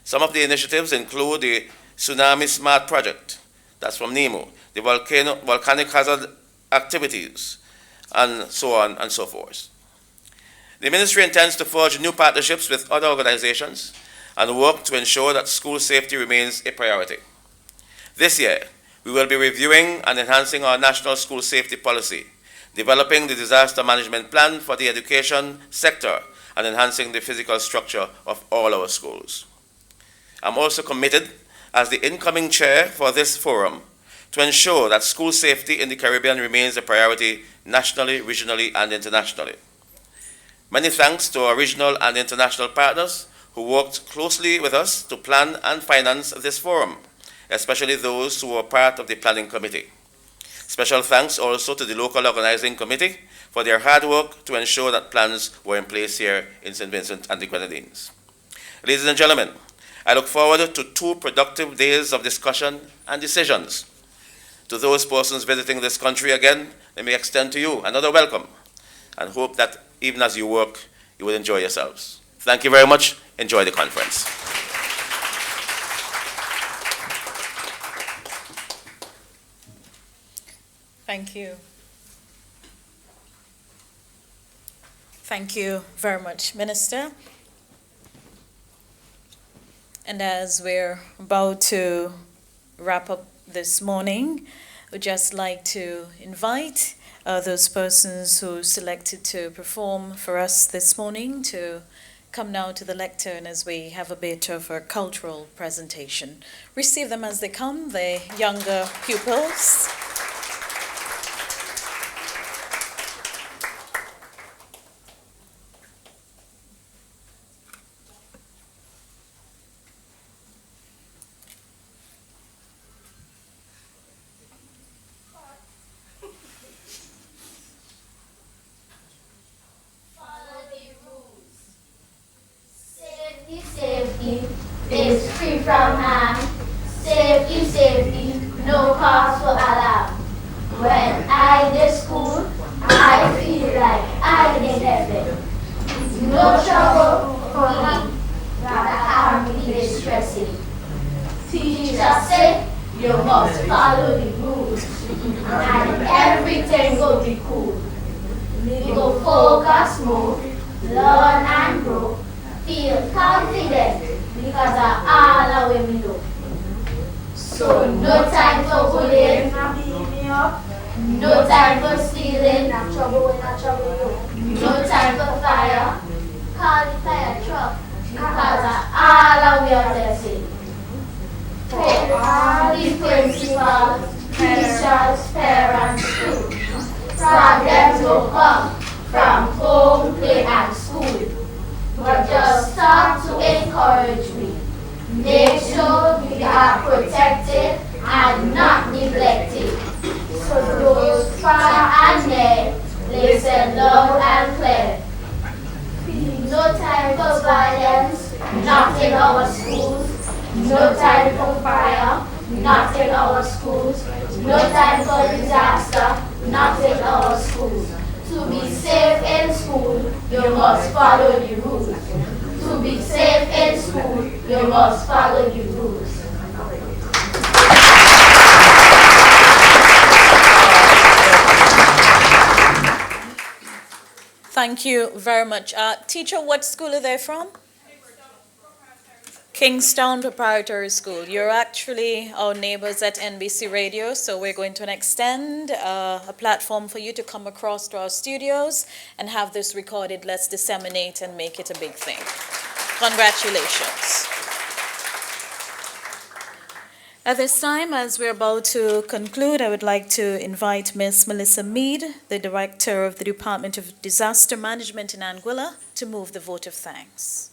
Some of the initiatives include the Tsunami Smart Project, that's from NEMO, the volcanic hazard activities, and so on and so forth. The ministry intends to forge new partnerships with other organizations and work to ensure that school safety remains a priority. This year, we will be reviewing and enhancing our national school safety policy, developing the disaster management plan for the education sector, and enhancing the physical structure of all our schools. I'm also committed, as the incoming chair for this forum, to ensure that school safety in the Caribbean remains a priority nationally, regionally, and internationally. Many thanks to our regional and international partners who worked closely with us to plan and finance this forum, especially those who were part of the planning committee. Special thanks also to the local organizing committee for their hard work to ensure that plans were in place here in St. Vincent and the Grenadines. Ladies and gentlemen, I look forward to 2 productive days of discussion and decisions. To those persons visiting this country again, let me extend to you another welcome and hope that even as you work, you will enjoy yourselves. Thank you very much. Enjoy the conference. Thank you. Thank you very much, Minister. And as we're about to wrap up this morning, we'd just like to invite those persons who selected to perform for us this morning to come now to the lectern as we have a bit of a cultural presentation. Receive them as they come, the younger pupils. Safety is free from harm. Safety, safety, no cause for alarm. When I did school, I feel like I did heaven. No trouble for me, rather harm me distressing. Teacher say you must follow the rules, and everything will be cool. We go focus more, learn and grow. Feel confident because of all our women know. So no time for bullying, no time for stealing, no time for fire. Call the fire truck because of all our blessings. For all the principals, teachers, parents too. Problems will come from home, play and school. But just start to encourage me. Make sure we are protected and not neglected. So those far and near, listen loud and clear. No time for violence, not in our schools. No time for fire, not in our schools. No time for disaster, not in our schools. To be safe in school, you must follow the rules. To be safe in school, you must follow the rules. Thank you very much. Teacher, what school are they from? Kingstown Preparatory School. You're actually our neighbors at NBC Radio, so we're going to extend a platform for you to come across to our studios and have this recorded. Let's disseminate and make it a big thing. Congratulations. At this time, as we're about to conclude, I would like to invite Ms. Melissa Mead, the Director of the Department of Disaster Management in Anguilla, to move the vote of thanks.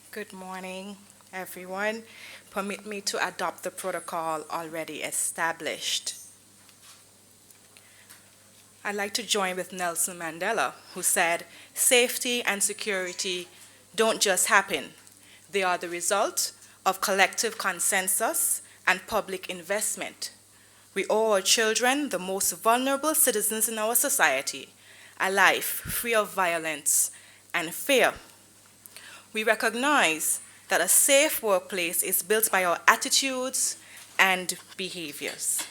Good morning, everyone. Permit me to adopt the protocol already established. I'd like to join with Nelson Mandela, who said, "Safety and security don't just happen. They are the result of collective consensus and public investment. We owe our children, the most vulnerable citizens in our society, a life free of violence and fear. We recognize that a safe workplace is built by our attitudes and behaviors.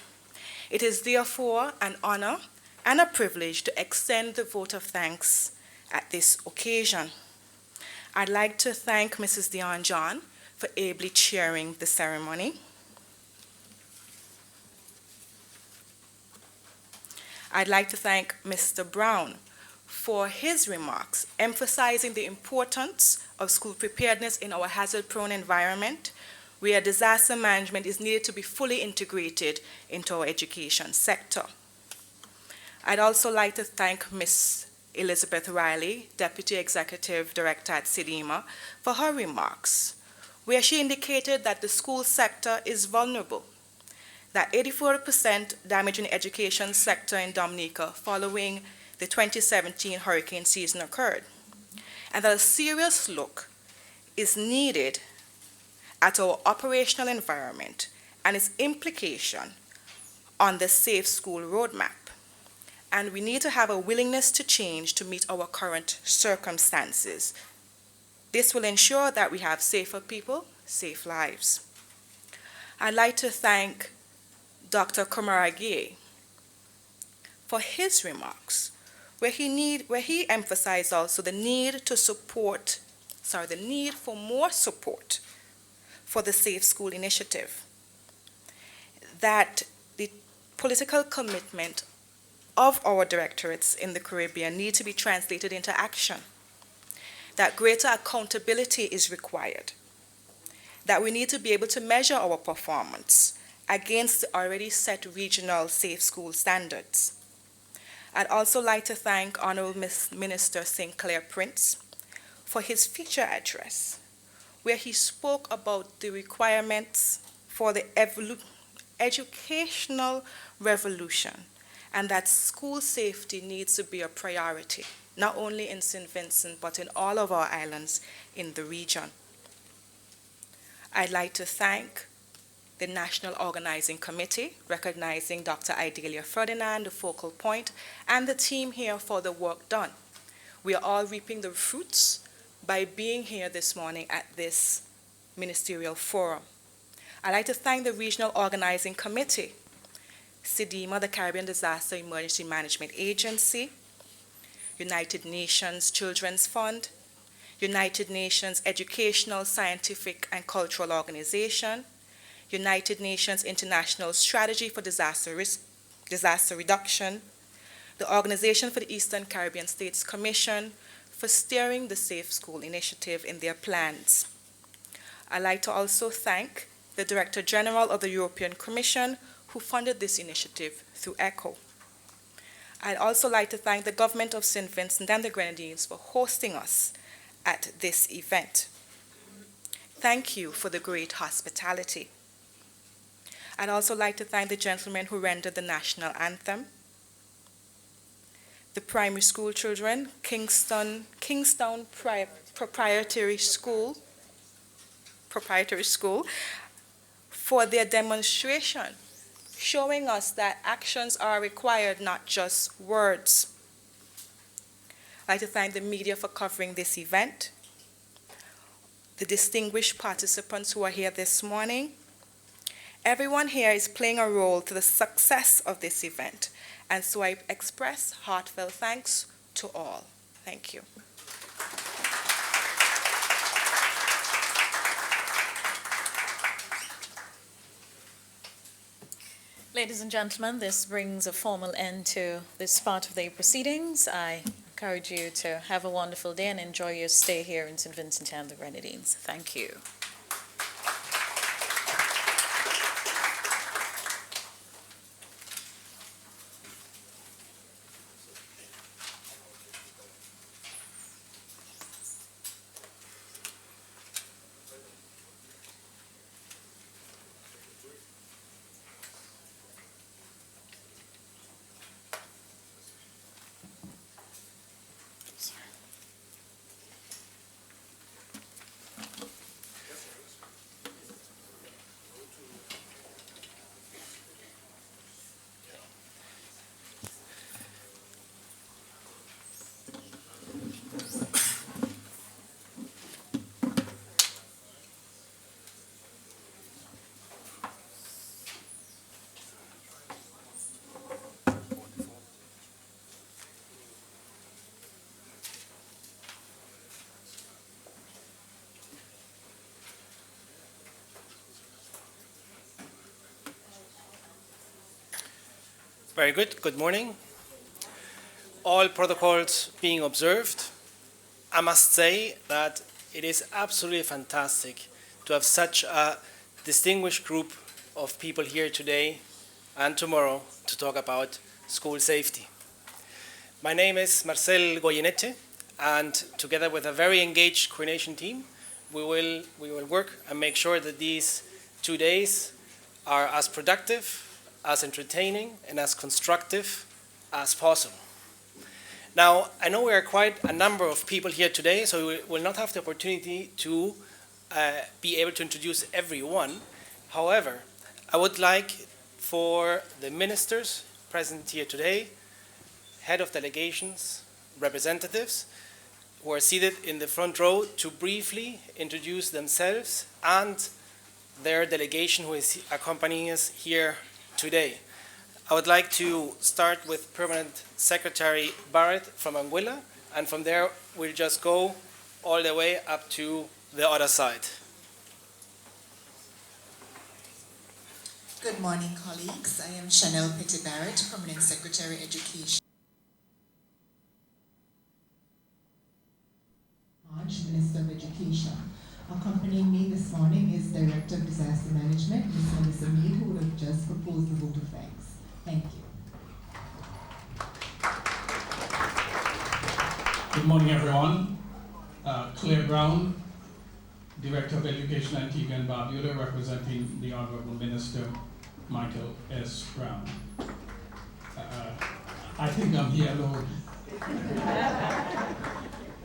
It is therefore an honor and a privilege to extend the vote of thanks at this occasion. I'd like to thank Mrs. Dion John for ably chairing the ceremony. I'd like to thank Mr. Brown for his remarks, emphasizing the importance of school preparedness in our hazard-prone environment, where disaster management is needed to be fully integrated into our education sector. I'd also like to thank Ms. Elizabeth Riley, Deputy Executive Director at CDEMA, for her remarks, where she indicated that the school sector is vulnerable, that 84% damage in the education sector in Dominica following the 2017 hurricane season occurred, and that a serious look is needed at our operational environment and its implication on the Safe School Roadmap. And we need to have a willingness to change to meet our current circumstances. This will ensure that we have safer people, safe lives. I'd like to thank Dr. Komaragie for his remarks, where he emphasized also the need for more support for the Safe School Initiative, that the political commitment of our directorates in the Caribbean need to be translated into action, that greater accountability is required, that we need to be able to measure our performance against the already set regional safe school standards. I'd also like to thank Honorable Minister Sinclair Prince for his feature address, where he spoke about the requirements for the educational revolution, and that school safety needs to be a priority, not only in St. Vincent, but in all of our islands in the region. I'd like to thank the National Organizing Committee, recognizing Dr. Idalia Ferdinand, the focal point, and the team here for the work done. We are all reaping the fruits by being here this morning at this ministerial forum. I'd like to thank the Regional Organizing Committee, CDEMA, the Caribbean Disaster Emergency Management Agency, United Nations Children's Fund, United Nations Educational, Scientific, and Cultural Organization, United Nations International Strategy for Disaster Reduction, the Organization for the Eastern Caribbean States Commission for steering the Safe School Initiative in their plans. I'd like to also thank the Director General of the European Commission, who funded this initiative through ECHO. I'd also like to thank the government of St. Vincent and the Grenadines for hosting us at this event. Thank you for the great hospitality. I'd also like to thank the gentlemen who rendered the national anthem, the primary school children, Kingstown Proprietary School, for their demonstration, showing us that actions are required, not just words. I'd like to thank the media for covering this event, the distinguished participants who are here this morning. Everyone here is playing a role to the success of this event, and so I express heartfelt thanks to all. Thank you. Ladies and gentlemen, this brings a formal end to this part of the proceedings. I encourage you to have a wonderful day and enjoy your stay here in St. Vincent and the Grenadines. Thank you. Very good. Good morning. All protocols being observed, I must say that it is absolutely fantastic to have such a distinguished group of people here today and tomorrow to talk about school safety. My name is Marcel Goyenete, and together with a very engaged coordination team, we will work and make sure that these 2 days are as productive, as entertaining, and as constructive as possible. Now, I know we are quite a number of people here today, so we will not have the opportunity to be able to introduce everyone. However, I would like for the ministers present here today, head of delegations, representatives, who are seated in the front row, to briefly introduce themselves and their delegation who is accompanying us here today. I would like to start with Permanent Secretary Barrett from Anguilla, and from there we'll just go all the way up to the other side. Good morning, colleagues. I am Chanel Petty Barrett, Permanent Secretary Education. Minister of Education. Accompanying me this morning is Director of Disaster Management, Ms. Melissa Mead, who would have just proposed the vote of thanks. Thank you. Good morning, everyone. Claire Brown, Director of Education, Antigua and Barbuda, representing the Honorable Minister Michael S. Brown. I think I'm here alone.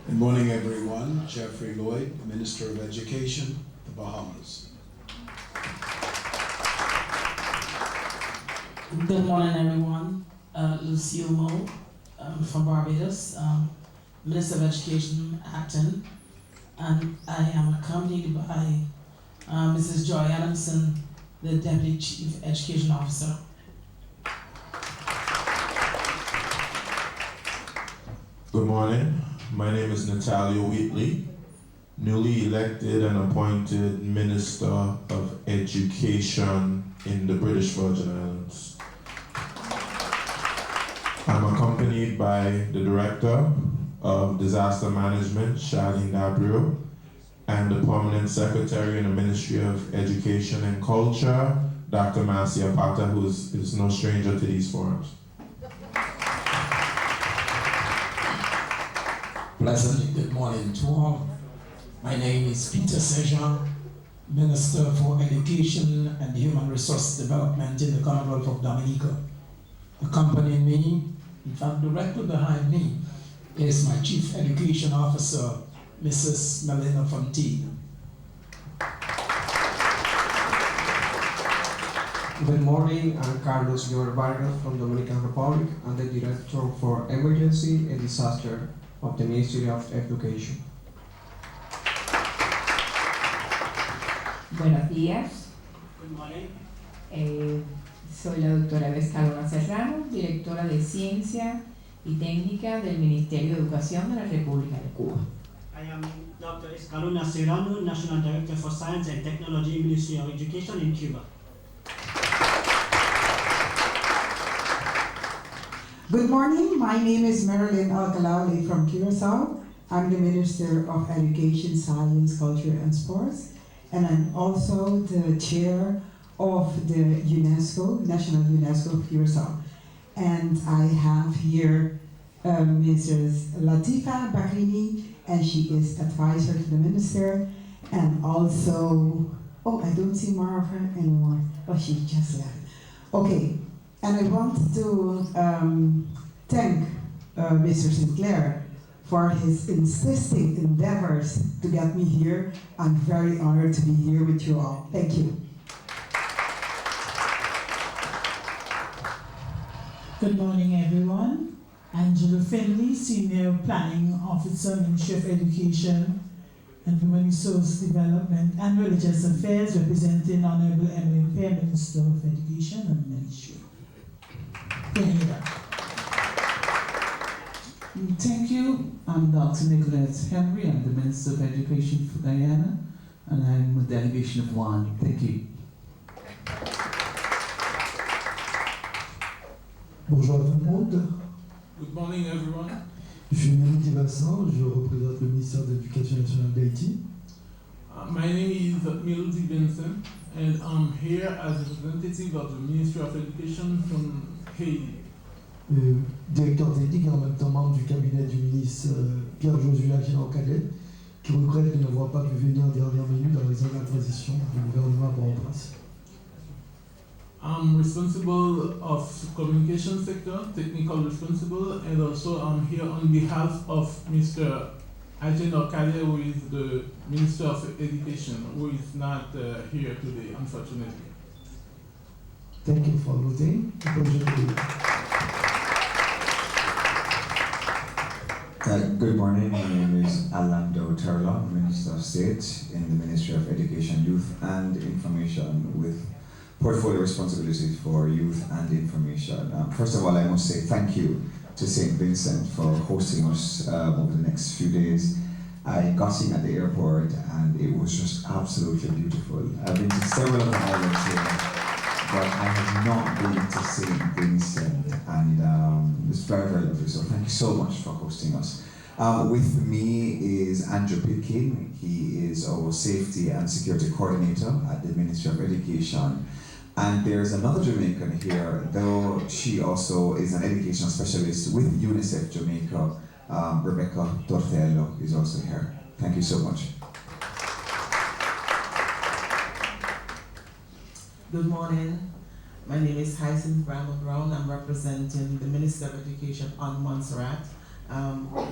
Good morning, everyone. Jeffrey Lloyd, Minister of Education, the Bahamas. Good morning, everyone. Lucille Moe from Barbados, Minister of Education, Acton, and I am accompanied by Mrs. Joy Adamson, the Deputy Chief Education Officer. Good morning. My name is Natalia Wheatley, newly elected and appointed Minister of Education in the British Virgin Islands. I'm accompanied by the Director of Disaster Management, Charlene Gabriel, and the Permanent Secretary in the Ministry of Education and Culture, Dr. Marcia Pata, who is no stranger to these forums. Pleasant good morning to all. My name is Peter Sejean, Minister for Education and Human Resource Development in the Commonwealth of Dominica. Accompanying me, in fact directly behind me, is my Chief Education Officer, Mrs. Melina Fontaine. Good morning, I'm Carlos Yorbarga from Dominican Republic. I'm the Director for Emergency and Disaster of the Ministry of Education. Buenos días. Good morning. Soy la doctora Escalona Serrano, directora de Ciencia y Técnica del Ministerio de Educación de la República de Cuba. I am Dr. Escalona Serrano, National Director for Science and Technology, Ministry of Education in Cuba. Good morning, my name is Marilyn Alcalauli from Curacao. I'm the Minister of Education, Science, Culture and Sports, and I'm also the Chair of the UNESCO, National UNESCO of Curacao. And I have here Mrs. Latifa Bakrini, and she is advisor to the Minister, and also, oh, I don't see more of her anymore. Oh, she just left. Okay. And I want to thank Mr. Sinclair for his insisting endeavors to get me here. I'm very honored to be here with you all. Thank you. Good morning, everyone. Angela Finley, Senior Planning Officer, Ministry of Education and Human Resource Development and Religious Affairs, representing Honorable Emily Fair, Minister of Education and Ministry. Thank you. I'm Dr. Nicolette Henry. I'm the Minister of Education for Guyana, and I'm a delegation of one. Thank you. Bonjour à tout le monde. Good morning, everyone. Je suis Mélodie Vincent, je représente le ministère de l'Éducation nationale d'Haïti. My name is Melody Vincent, and I'm here as a representative of the Ministry of Education from Haiti. Directeur technique et en même temps membre du cabinet du ministre Pierre-Josué Akina-Okadet, qui regrette de n'avoir pas pu venir en dernière minute dans les heures de la transition que le gouvernement a en place. I'm responsible of communication sector, technical responsible, and also I'm here on behalf of Mr. Ajay Okade, who is the Minister of Education, who is not here today, unfortunately. Thank you for voting. Good morning, my name is Alando Terla, Minister of State in the Ministry of Education, Youth and Information with portfolio responsibilities for youth and information. First of all, I must say thank you to St. Vincent for hosting us over the next few days. I got in at the airport and it was just absolutely beautiful. I've been to several of the islands here, but I have not been to St. Vincent, and it's very, very lovely. So thank you so much for hosting us. With me is Andrew Pitkin. He is our Safety and Security Coordinator at the Ministry of Education. And there's another Jamaican here, though she also is an education specialist with UNICEF Jamaica. Rebecca Tortello is also here. Thank you so much. Good morning. My name is Hyacinth Brown. I'm representing the Minister of Education on Montserrat,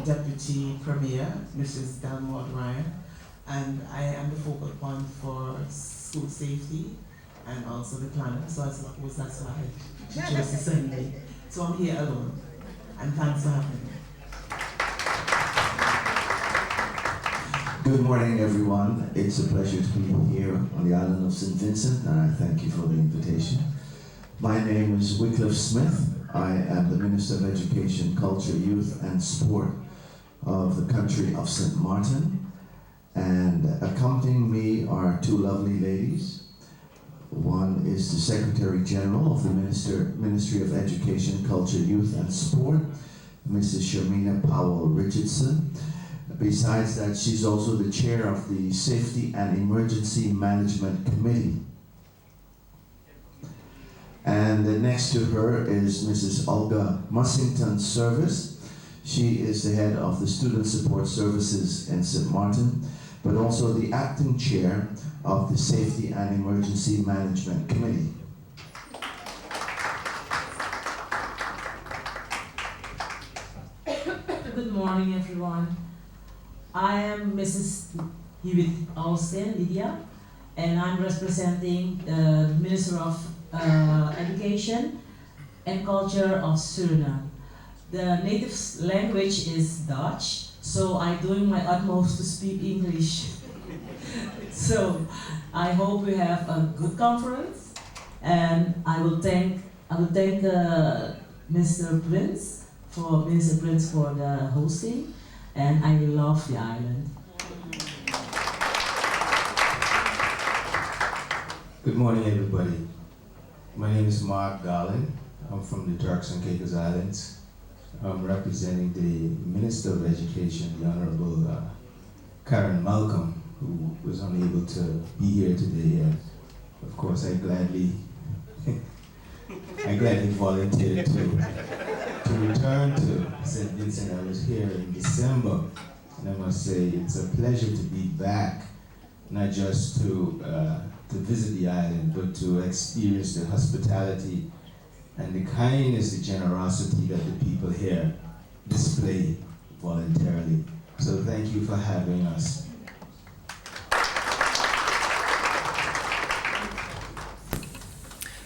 Deputy Premier, Mrs. Dalmore Ryan, and I am the focal point for school safety and also the planning, so that's why she chose to send me. So I'm here alone, and thanks for having me. Good morning, everyone. It's a pleasure to be here on the island of St. Vincent, and I thank you for the invitation. My name is Wycliffe Smith. I am the Minister of Education, Culture, Youth, and Sport of the country of St. Martin. And accompanying me are two lovely ladies. One is the Secretary General of the Ministry of Education, Culture, Youth, and Sport, Mrs. Sharmina Powell Richardson. Besides that, she's also the chair of the Safety and Emergency Management Committee. And next to her is Mrs. Olga Mussington Service. She is the head of the Student Support Services in St. Martin, but also the acting chair of the Safety and Emergency Management Committee. Good morning, everyone. I am Mrs. Hewitt Alston, Lydia, and I'm representing the Minister of Education and Culture of Suriname. The native language is Dutch, so I'm doing my utmost to speak English. So I hope we have a good conference, and I will thank Minister Prince for the hosting, and I love the island. Good morning, everybody. My name is Mark Garland. I'm from the Turks and Caicos Islands. I'm representing the Minister of Education, the Honorable Karen Malcolm, who was unable to be here today. Of course, I gladly volunteered to return to St. Vincent. I was here in December, and I must say it's a pleasure to be back, not just to visit the island, but to experience the hospitality and the kindness, the generosity that the people here display voluntarily. So thank you for having us.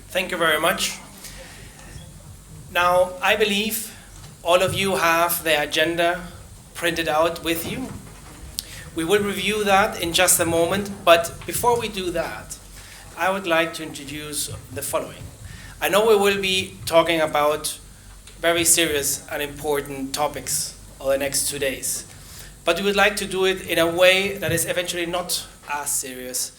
Thank you very much. Now, I believe all of you have the agenda printed out with you. We will review that in just a moment, but before we do that, I would like to introduce the following. I know we will be talking about very serious and important topics over the next 2 days, but we would like to do it in a way that is eventually not as serious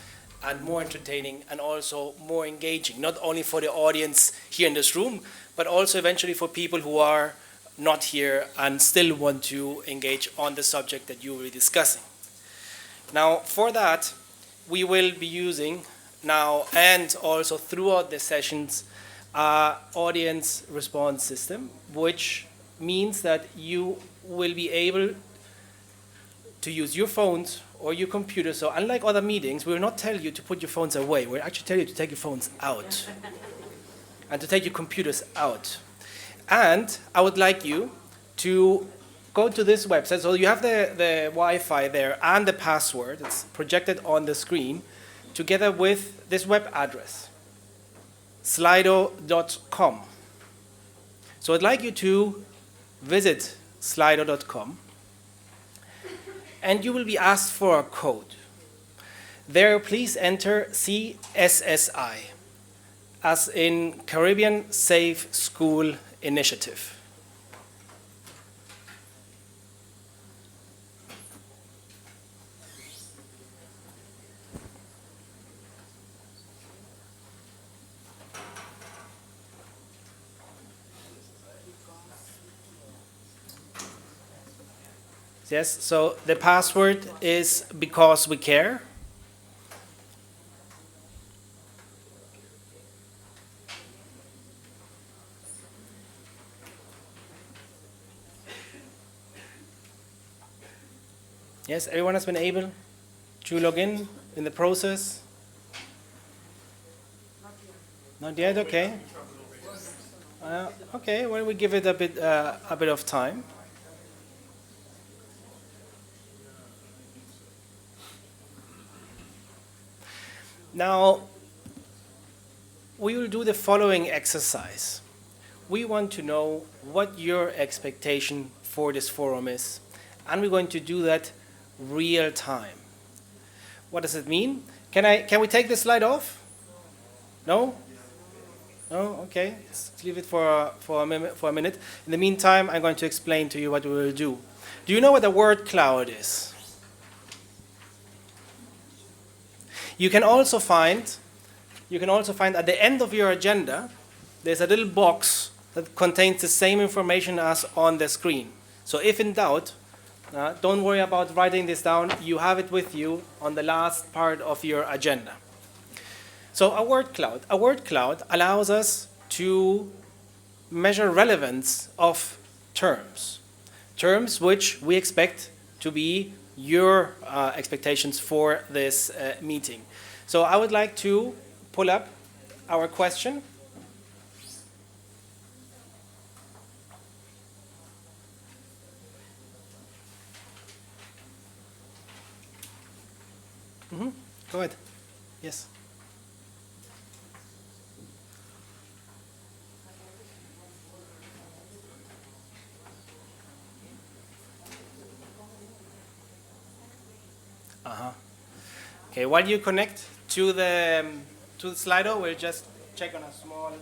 and more entertaining and also more engaging, not only for the audience here in this room, but also eventually for people who are not here and still want to engage on the subject that you will be discussing. Now, for that, we will be using now and also throughout the sessions audience response system, which means that you will be able to use your phones or your computer. So unlike other meetings, we will not tell you to put your phones away. We'll actually tell you to take your phones out and to take your computers out. And I would like you to go to this website. So you have the Wi-Fi there and the password. It's projected on the screen together with this web address, slido.com. So I'd like you to visit slido.com, and you will be asked for a code. There, please enter CSSI, as in Caribbean Safe School Initiative. Yes, so the password is because we care. Yes, everyone has been able to log in the process? Not yet, okay. Okay, well, we give it a bit of time. Now, we will do the following exercise. We want to know what your expectation for this forum is, and we're going to do that real time. What does it mean? Can we take the slide off? No? No? Okay. Let's leave it for a minute. In the meantime, I'm going to explain to you what we will do. Do you know what a word cloud is? You can also find at the end of your agenda, there's a little box that contains the same information as on the screen. So if in doubt, don't worry about writing this down. You have it with you on the last part of your agenda. So a word cloud allows us to measure relevance of terms which we expect to be your expectations for this meeting. So I would like to pull up our question. Go ahead. Yes. Okay, while you connect to the Slido, we'll just check on a small.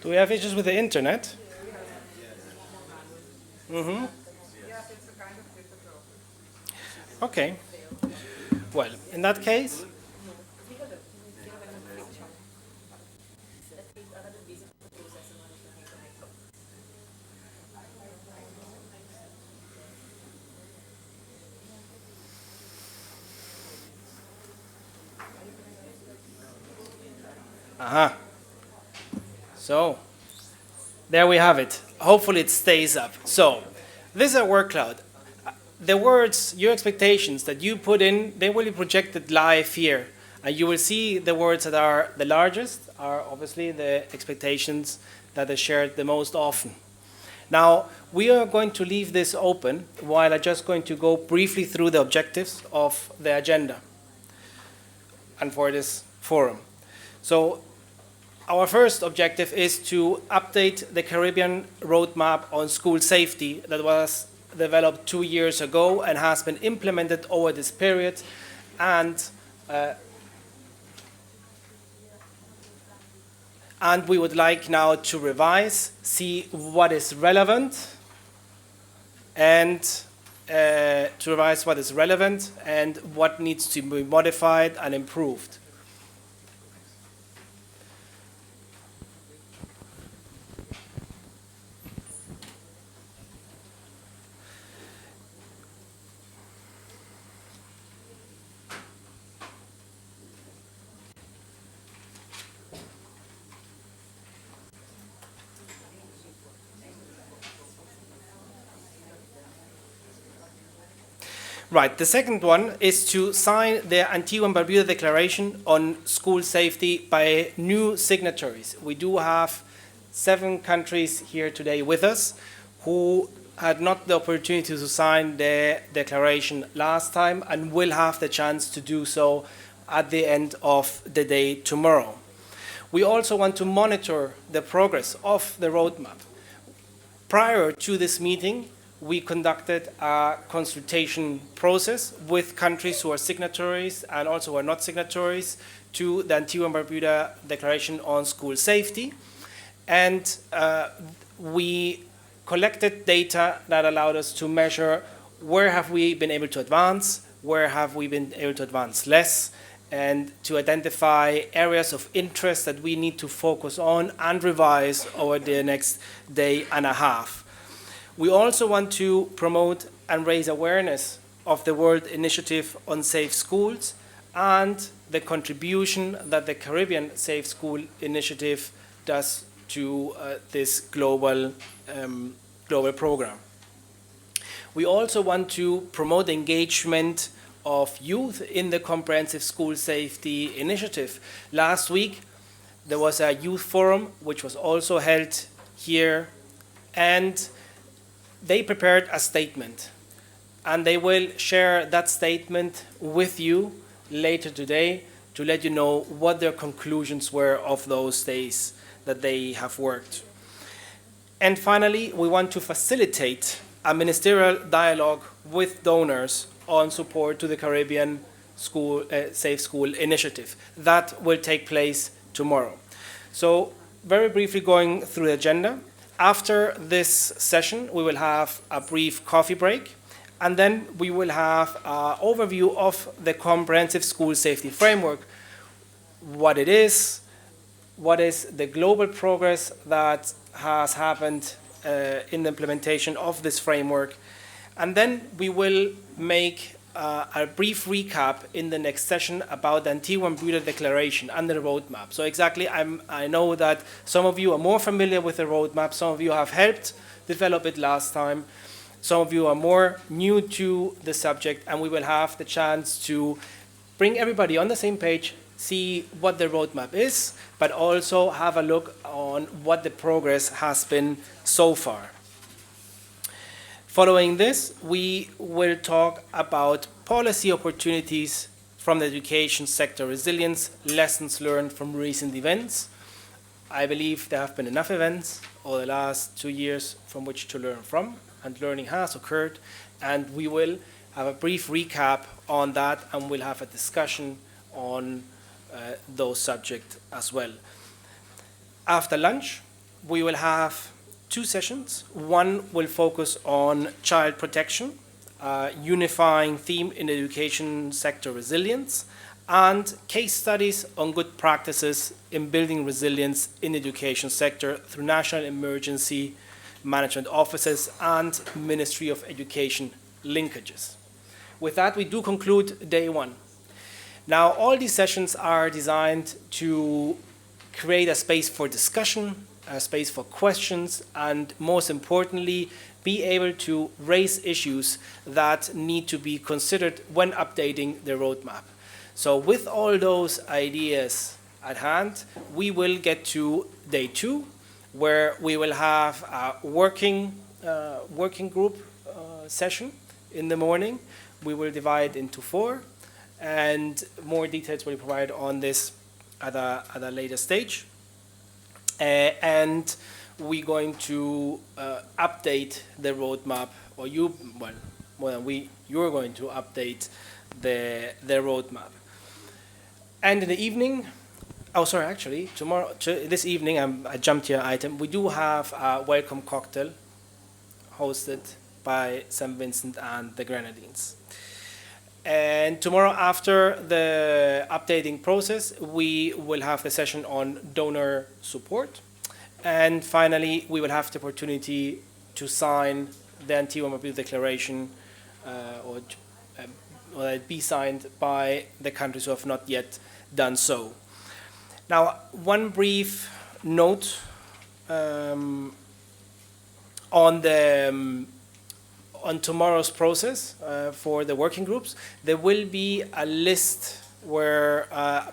Do we have issues with the internet? Okay. Well, in that case, so there we have it. hopefully it stays up. So, this is a word cloud. The words, your expectations that you put in, they will be projected live here. And you will see the words that are the largest are obviously the expectations that are shared the most often. Now, we are going to leave this open while I'm just going to go briefly through the objectives of the agenda and for this forum. So, our first objective is to update the Caribbean roadmap on school safety that was developed 2 years ago and has been implemented over this period, and we would like now to revise, see what is relevant, and what needs to be modified and improved. Right, the second one is to sign the Antigua and Barbuda Declaration on School Safety by new signatories. We do have 7 countries here today with us who had not the opportunity to sign the declaration last time and will have the chance to do so at the end of the day tomorrow. We also want to monitor the progress of the roadmap. Prior to this meeting, we conducted a consultation process with countries who are signatories and also who are not signatories to the Antigua and Barbuda Declaration on School Safety. And we collected data that allowed us to measure where have we been able to advance, where have we been able to advance less, and to identify areas of interest that we need to focus on and revise over the next day and a half. We also want to promote and raise awareness of the World Initiative on Safe Schools and the contribution that the Caribbean Safe School Initiative does to this global program. We also want to promote engagement of youth in the Comprehensive School Safety Initiative. Last week, there was a youth forum which was also held here, and they prepared a statement, and they will share that statement with you later today to let you know what their conclusions were of those days that they have worked. And finally, we want to facilitate a ministerial dialogue with donors on support to the Caribbean Safe School Initiative. That will take place tomorrow. So, very briefly going through the agenda. After this session, we will have a brief coffee break, and then we will have an overview of the Comprehensive School Safety Framework, what it is, what is the global progress that has happened in the implementation of this framework, and then we will make a brief recap in the next session about the Antigua and Barbuda Declaration and the roadmap. So exactly, I know that some of you are more familiar with the roadmap, some of you have helped develop it last time, some of you are more new to the subject, and we will have the chance to bring everybody on the same page, see what the roadmap is, but also have a look on what the progress has been so far. Following this, we will talk about policy opportunities from the education sector resilience, lessons learned from recent events. I believe there have been enough events over the last 2 years from which to learn from, and learning has occurred, and we will have a brief recap on that, and we'll have a discussion on those subjects as well. After lunch, we will have 2 sessions. One will focus on child protection, unifying theme in education sector resilience, and case studies on good practices in building resilience in education sector through National Emergency Management Offices and Ministry of Education linkages. With that, we do conclude day 1. Now, all these sessions are designed to create a space for discussion, space for questions, and most importantly, be able to raise issues that need to be considered when updating the roadmap. So with all those ideas at hand, we will get to day 2, where we will have a working group session in the morning. We will divide into 4, and more details will be provided on this at a later stage. And we're going to update the roadmap, or you're going to update the roadmap. And in the evening, this evening, I jumped your item, we do have a welcome cocktail hosted by St. Vincent and the Grenadines. And tomorrow, after the updating process, we will have the session on donor support. And finally, we will have the opportunity to sign the Antigua Barbuda Declaration, or be signed by the countries who have not yet done so. Now, one brief note on tomorrow's process for the working groups. There will be a list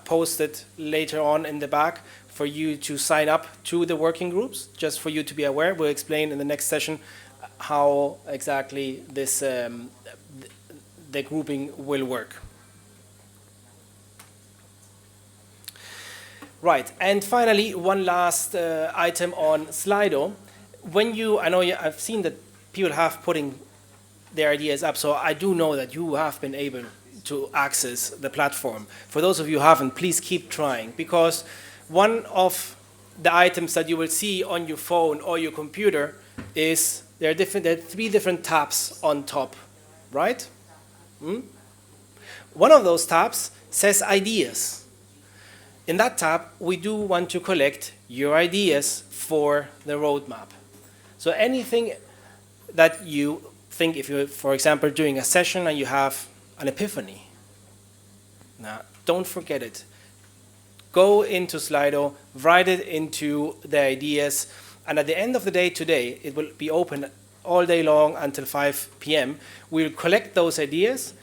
posted later on in the back for you to sign up to the working groups, just for you to be aware. We'll explain in the next session how exactly this the grouping will work. Right, and finally, one last item on Slido. I've seen that people have putting their ideas up, so I do know that you have been able to access the platform. For those of you who haven't, please keep trying, because one of the items that you will see on your phone or your computer is there are 3 different tabs on top, right? One of those tabs says ideas. In that tab, we do want to collect your ideas for the roadmap. So anything that you think, if you're, for example, doing a session and you have an epiphany, now don't forget it. Go into Slido, write it into the ideas, and at the end of the day today, it will be open all day long until 5 p.m. We'll collect those ideas,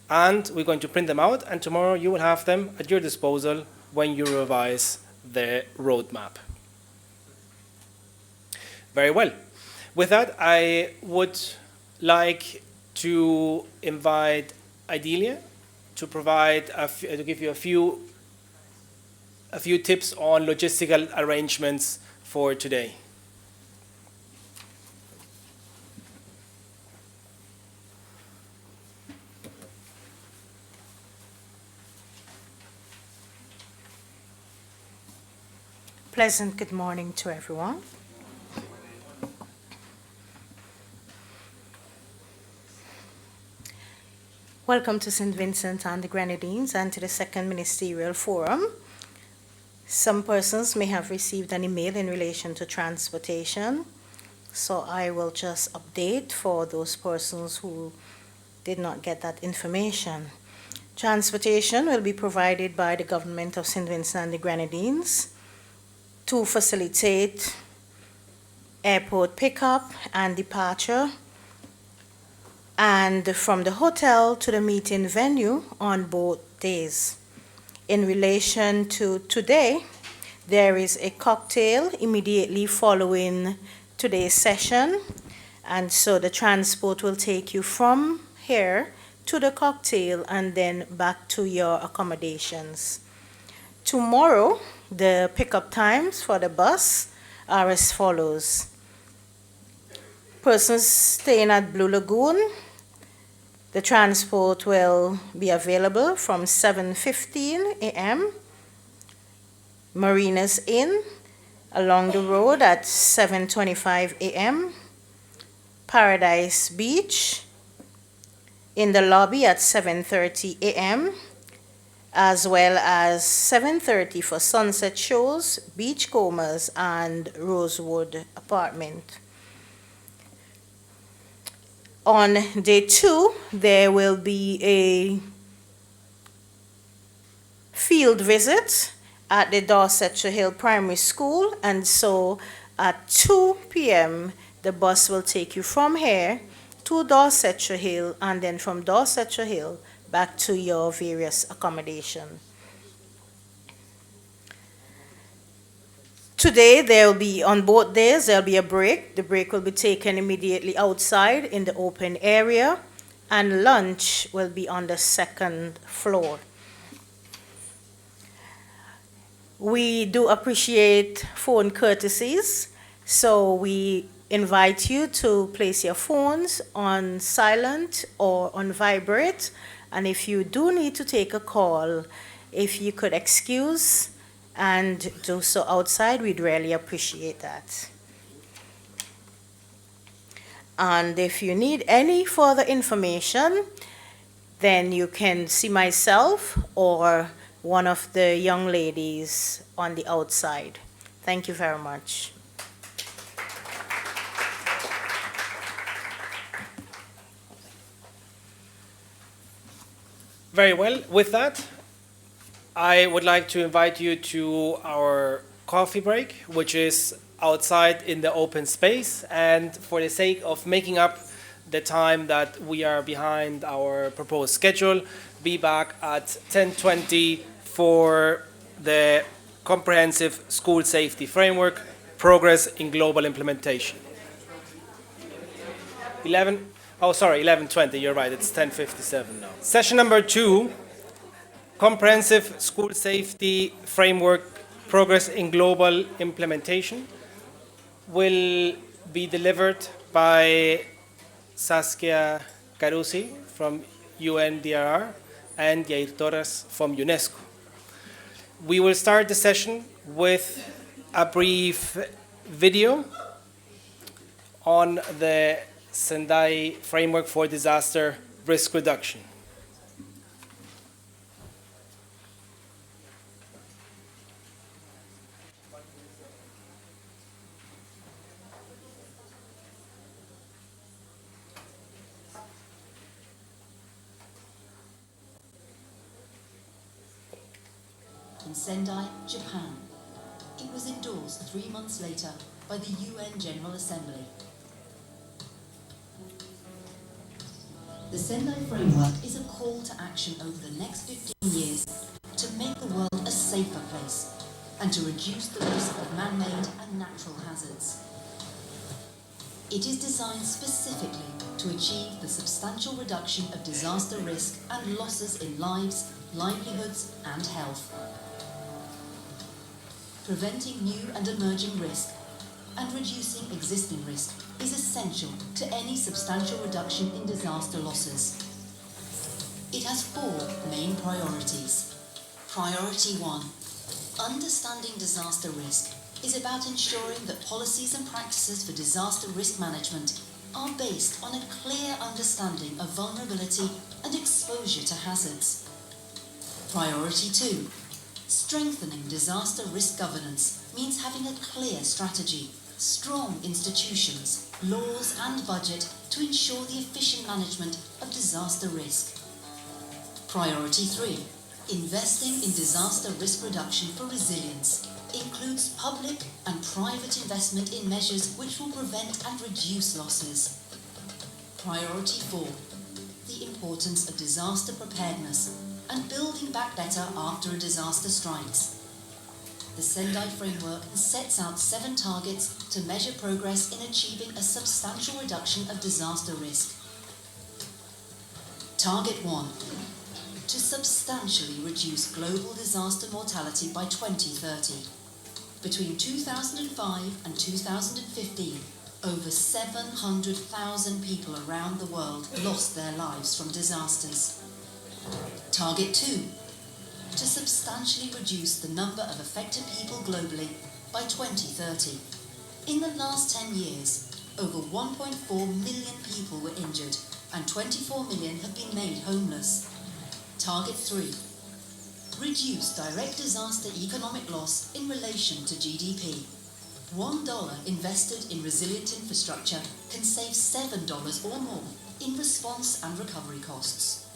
and we're going to print them out, and tomorrow you will have them at your disposal when you revise the roadmap. Very well. With that, I would like to invite Idilia to provide to give you a few tips on logistical arrangements for today. Pleasant good morning to everyone. Welcome to St. Vincent and the Grenadines and to the Second Ministerial Forum. Some persons may have received an email in relation to transportation, so I will just update for those persons who did not get that information. Transportation will be provided by the government of St. Vincent and the Grenadines to facilitate airport pickup and departure, and from the hotel to the meeting venue on both days. In relation to today, there is a cocktail immediately following today's session, and so the transport will take you from here to the cocktail and then back to your accommodations. Tomorrow, the pickup times for the bus are as follows. Persons staying at Blue Lagoon, the transport will be available from 7:15 a.m. Marinas Inn along the road at 7:25 a.m. Paradise Beach in the lobby at 7:30 a.m. as well as 7:30 for sunset shows, Beachcombers, and Rosewood Apartment. On day 2, there will be a field visit at the Dorsetshire Hill Primary School, and so At 2 p.m., the bus will take you from here to Dorsetshire Hill, and then from Dorsetshire Hill back to your various accommodation. Today, there will be, on both days, there will be a break. The break will be taken immediately outside in the open area, and lunch will be on the second floor. We do appreciate phone courtesies, so we invite you to place your phones on silent or on vibrate, and if you do need to take a call, if you could excuse and do so outside, we'd really appreciate that. And if you need any further information, then you can see myself or one of the young ladies on the outside. Thank you very much. Very well. With that, I would like to invite you to our coffee break, which is outside in the open space. And for the sake of making up the time that we are behind our proposed schedule, be back at 10:20 for the Comprehensive School Safety Framework, Progress in Global Implementation. 11:20, you're right, it's 10:57 now. Session number 2, Comprehensive School Safety Framework, Progress in Global Implementation, will be delivered by Saskia Carusi from UNDRR and Yair Torres from UNESCO. We will start the session with a brief video on the Sendai Framework for Disaster Risk Reduction. In Sendai, Japan. It was endorsed 3 months later by the UN General Assembly. The Sendai Framework is a call to action over the next 15 years to make the world a safer place and to reduce the risk of man-made and natural hazards. It is designed specifically to achieve the substantial reduction of disaster risk and losses in lives, livelihoods, and health. Preventing new and emerging risk and reducing existing risk is essential to any substantial reduction in disaster losses. It has 4 main priorities. Priority 1. Understanding disaster risk is about ensuring that policies and practices for disaster risk management are based on a clear understanding of vulnerability and exposure to hazards. Priority 2. Strengthening disaster risk governance means having a clear strategy, strong institutions, laws and budget to ensure the efficient management of disaster risk. Priority 3. Investing in disaster risk reduction for resilience includes public and private investment in measures which will prevent and reduce losses. Priority 4. The importance of disaster preparedness and building back better after a disaster strikes. The Sendai Framework sets out 7 targets to measure progress in achieving a substantial reduction of disaster risk. Target 1. To substantially reduce global disaster mortality by 2030. Between 2005 and 2015, over 700,000 people around the world lost their lives from disasters. Target 2. To substantially reduce the number of affected people globally by 2030. In the last 10 years, over 1.4 million people were injured and 24 million have been made homeless. Target 3. Reduce direct disaster economic loss in relation to GDP. $1 invested in resilient infrastructure can save $7 or more in response and recovery costs.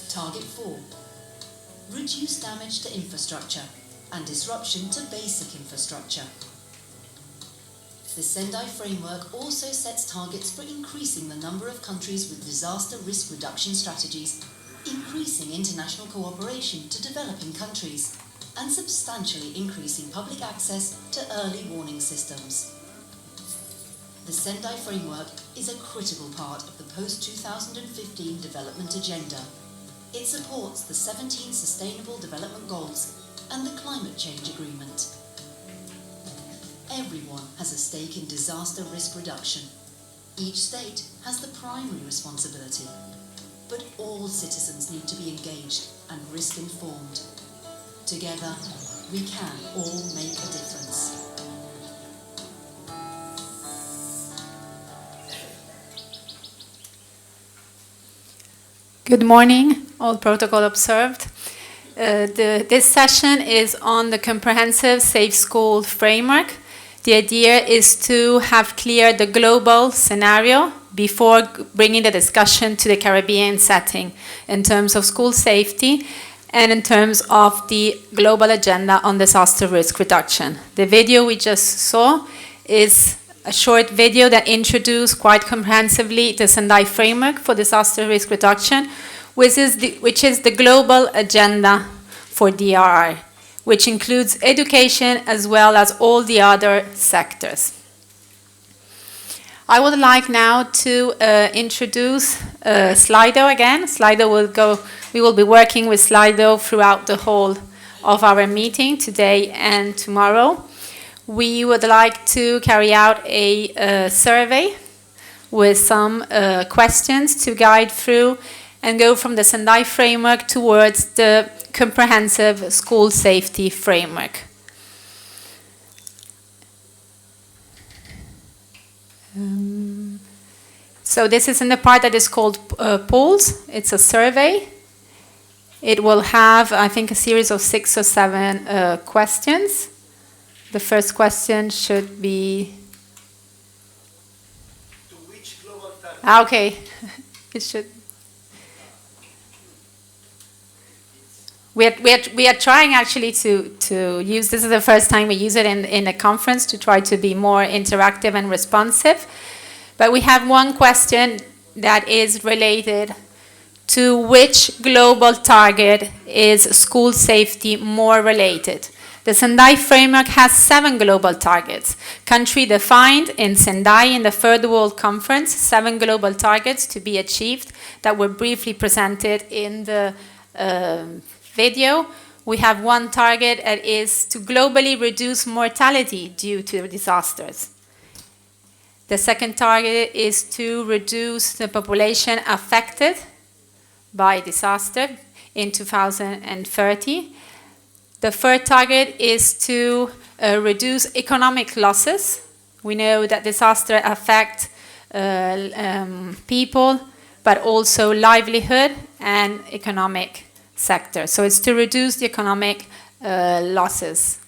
Target 4. Reduce damage to infrastructure and disruption to basic infrastructure. The Sendai framework also sets targets for increasing the number of countries with disaster risk reduction strategies, increasing international cooperation to developing countries, and substantially increasing public access to early warning systems. The Sendai framework is a critical part of the post-2015 development agenda. It supports the 17 Sustainable Development Goals and the Climate Change Agreement. Everyone has a stake in disaster risk reduction. Each state has the primary responsibility, but all citizens need to be engaged and risk informed. Together, we can all make a difference. Good morning, all protocol observed. This session is on the comprehensive Safe School framework. The idea is to have clear the global scenario before bringing the discussion to the Caribbean setting in terms of school safety and in terms of the global agenda on disaster risk reduction. The video we just saw is a short video that introduced quite comprehensively the Sendai framework for disaster risk reduction, which is the global agenda for DRR, which includes education as well as all the other sectors. I would like now to introduce Slido again. We will be working with Slido throughout the whole of our meeting today and tomorrow. We would like to carry out a survey with some questions to guide through and go from the Sendai framework towards the comprehensive school safety framework. So this is in the part that is called polls. It's a survey. It will have, I think, a series of 6 or 7 questions. The first question should be... To which global target? Okay. It should... We are trying actually to use, this is the first time we use it in a conference to try to be more interactive and responsive. But we have one question that is related to which global target is school safety more related. The Sendai framework has 7 global targets, country defined in Sendai in the Third World Conference, 7 global targets to be achieved that were briefly presented in the video. We have one target that is to globally reduce mortality due to disasters. The second target is to reduce the population affected by disaster in 2030. The third target is to reduce economic losses. We know that disaster affect people, but also livelihood and economic sector. So it's to reduce the economic losses.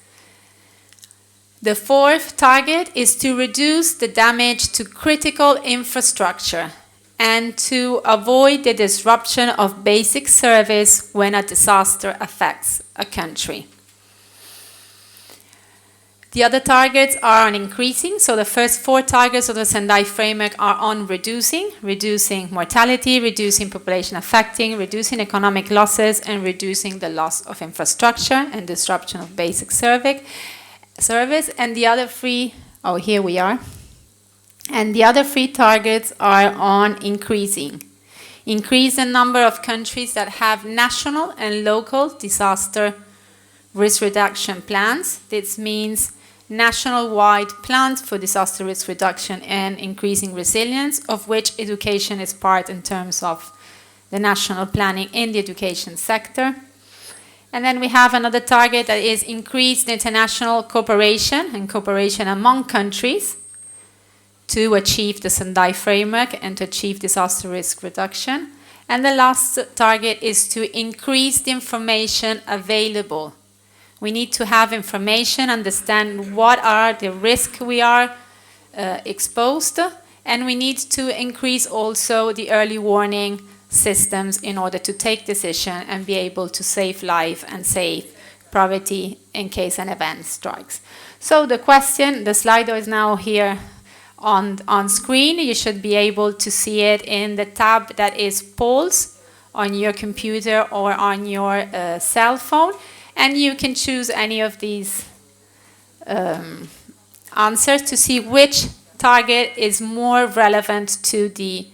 The fourth target is to reduce the damage to critical infrastructure and to avoid the disruption of basic service when a disaster affects a country. The other targets are on increasing, so the first 4 targets of the Sendai framework are on reducing mortality, reducing population affecting, reducing economic losses, and reducing the loss of infrastructure and disruption of basic service. And the other 3, here we are. And the other 3 targets are on increasing. Increase the number of countries that have national and local disaster risk reduction plans. This means national-wide plans for disaster risk reduction and increasing resilience, of which education is part in terms of the national planning in the education sector. And then we have another target that is increased international cooperation and cooperation among countries to achieve the Sendai framework and to achieve disaster risk reduction. And the last target is to increase the information available. We need to have information, understand what are the risks we are exposed to, and we need to increase also the early warning systems in order to take decision and be able to save life and save poverty in case an event strikes. So the question, the Slido is now here on screen. You should be able to see it in the tab that is polls on your computer or on your cell phone. And you can choose any of these answers to see which target is more relevant to the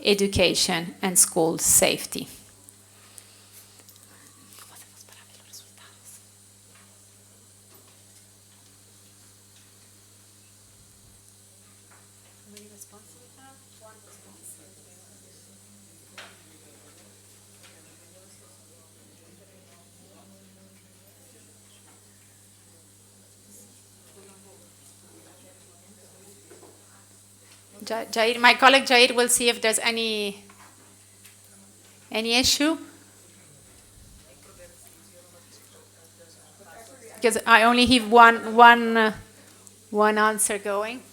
education and school safety. Jair, my colleague Jair will see if there's any issue. Because I only have one answer going.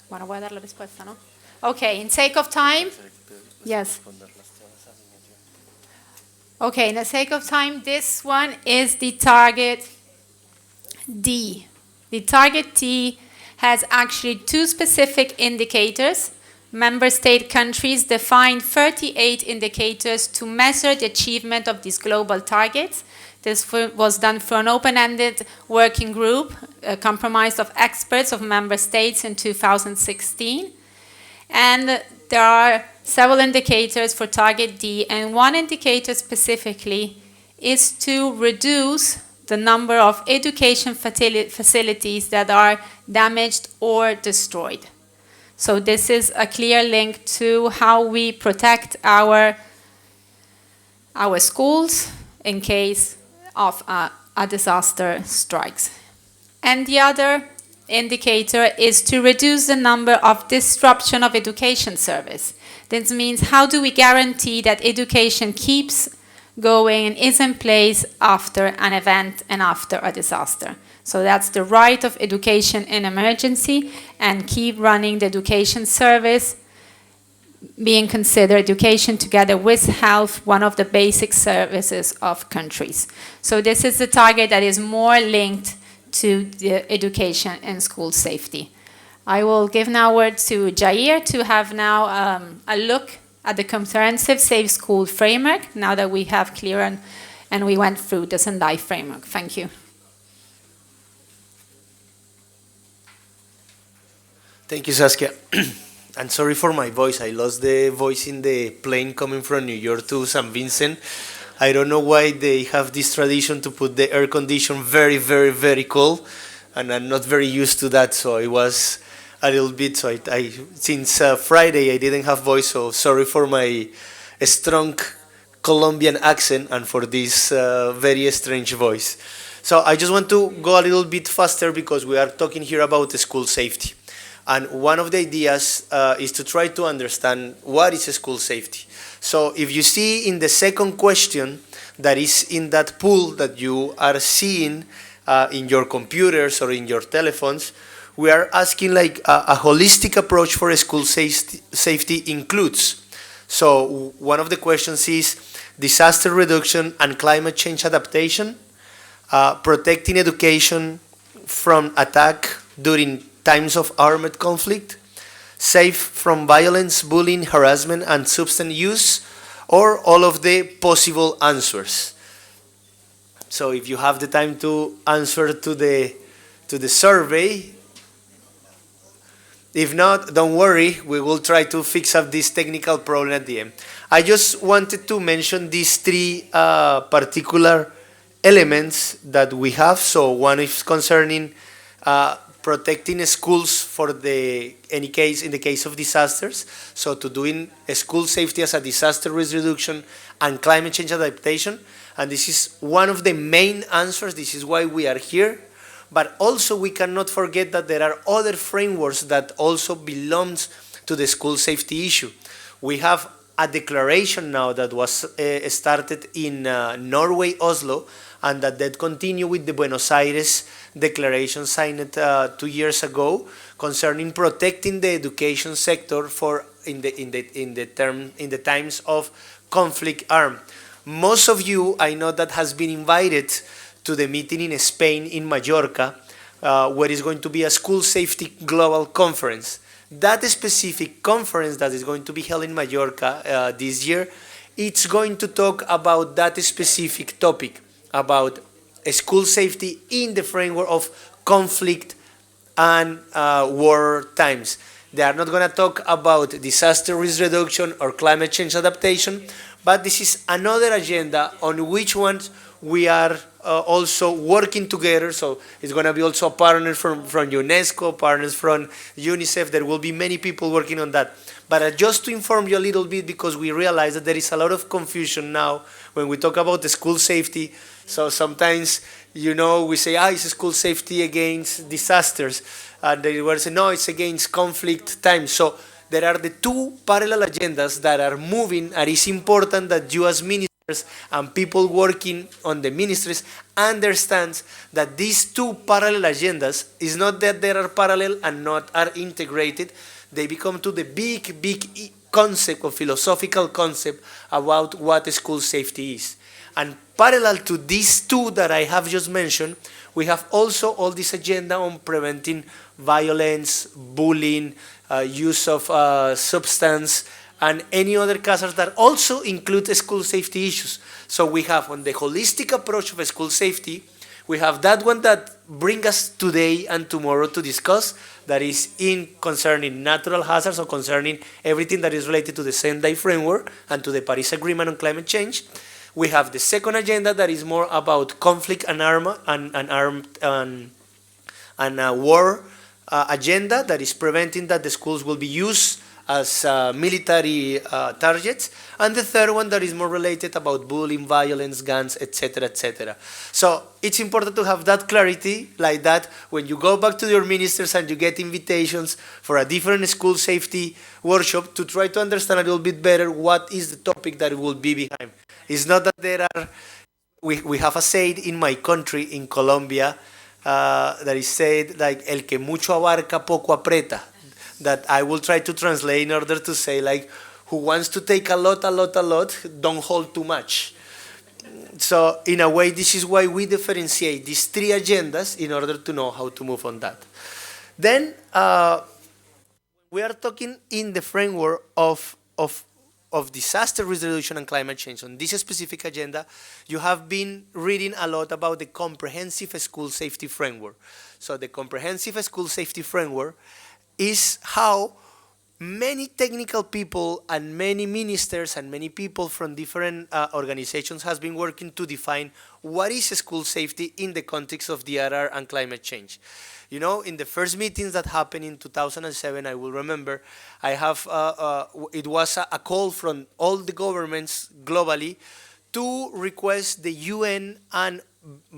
Bueno, voy a dar la respuesta, ¿no? Okay, in sake of time. Yes. Okay, in the sake of time, this one is the target D. The target D has actually two specific indicators. Member state countries defined 38 indicators to measure the achievement of these global targets. This was done through an open-ended working group comprised of experts of member states in 2016. And there are several indicators for target D, and one indicator specifically is to reduce the number of education facilities that are damaged or destroyed. So this is a clear link to how we protect our schools in case of a disaster strikes. And the other indicator is to reduce the number of disruption of education service. This means how do we guarantee that education keeps going and is in place after an event and after a disaster. So that's the right of education in emergency and keep running the education service, being considered education together with health, one of the basic services of countries. So this is the target that is more linked to the education and school safety. I will give now word to Jair to have now a look at the comprehensive Safe School framework, now that we have clear and we went through the Sendai framework. Thank you. Thank you, Saskia. And sorry for my voice. I lost the voice in the plane coming from New York to St. Vincent. I don't know why they have this tradition to put the air condition very, very, very cold, and I'm not very used to that, so it was a little bit, so since Friday I didn't have voice, so sorry for my strong Colombian accent and for this very strange voice. So I just want to go a little bit faster because we are talking here about the school safety. And one of the ideas is to try to understand what is school safety. So if you see in the second question that is in that pool that you are seeing in your computers or in your telephones, we are asking like a holistic approach for school safety includes. So one of the questions is disaster reduction and climate change adaptation, protecting education from attack during times of armed conflict, safe from violence, bullying, harassment, and substance use, or all of the possible answers. So if you have the time to answer to the survey, if not, don't worry, we will try to fix up this technical problem at the end. I just wanted to mention these three particular elements that we have. So one is concerning protecting schools for in the case of disasters. So to doing school safety as a disaster risk reduction and climate change adaptation. And this is one of the main answers. This is why we are here. But also we cannot forget that there are other frameworks that also belongs to the school safety issue. We have a declaration now that was started in Norway, Oslo, and that continue with the Buenos Aires declaration signed 2 years ago concerning protecting the education sector in the times of conflict arm. Most of you, I know, that has been invited to the meeting in Spain, in Mallorca, where is going to be a school safety global conference. That specific conference that is going to be held in Mallorca this year, it's going to talk about that specific topic, about school safety in the framework of conflict and war times. They are not going to talk about disaster risk reduction or climate change adaptation, but this is another agenda on which ones we are also working together. So it's going to be also a partner from UNESCO, partners from UNICEF. There will be many people working on that. But just to inform you a little bit, because we realize that there is a lot of confusion now when we talk about the school safety. So sometimes, we say, it's school safety against disasters. And they were saying, no, it's against conflict time. So there are the two parallel agendas that are moving, and it's important that you as ministers and people working on the ministries understands that these two parallel agendas is not that they are parallel and not are integrated. They become to the big concept or philosophical concept about what school safety is. And parallel to these two that I have just mentioned, we have also all this agenda on preventing violence, bullying, use of substance, and any other hazards that also include school safety issues. So we have on the holistic approach of school safety, we have that one that brings us today and tomorrow to discuss, that is in concerning natural hazards or concerning everything that is related to the Sendai framework and to the Paris Agreement on climate change. We have the second agenda that is more about conflict and war agenda that is preventing that the schools will be used as military targets, and the third one that is more related about bullying, violence, guns, etc., etc. So it's important to have that clarity, like that when you go back to your ministers and you get invitations for a different school safety workshop, to try to understand a little bit better what is the topic that will be behind. It's not that we have a saying in my country, in Colombia, that is said like, el que mucho abarca poco aprieta, that I will try to translate in order to say, like, who wants to take a lot, don't hold too much. So in a way, this is why we differentiate these three agendas in order to know how to move on that. Then we are talking in the framework of disaster risk reduction and climate change. On this specific agenda, you have been reading a lot about the comprehensive school safety framework. So the comprehensive school safety framework is how many technical people and many ministers and many people from different organizations has been working to define what is school safety in the context of DRR and climate change. In the first meetings that happened in 2007, I will remember, it was a call from all the governments globally to request the UN and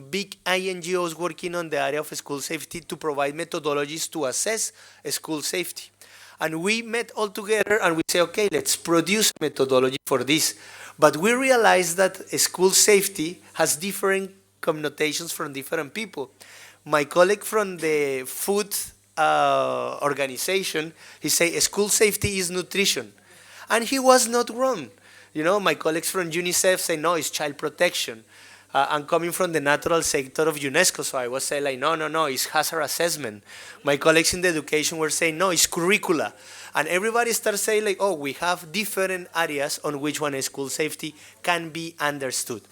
big NGOs working on the area of school safety to provide methodologies to assess school safety. And we met all together and we say, okay, let's produce a methodology for this. But we realized that school safety has different connotations from different people. My colleague from the food organization, he said school safety is nutrition. And he was not wrong. My colleagues from UNICEF say, no, it's child protection. I'm coming from the natural sector of UNESCO, so I was saying, like, no, it's hazard assessment. My colleagues in the education were saying, no, it's curricula. And everybody starts saying, like, oh, we have different areas on which one school safety can be understood.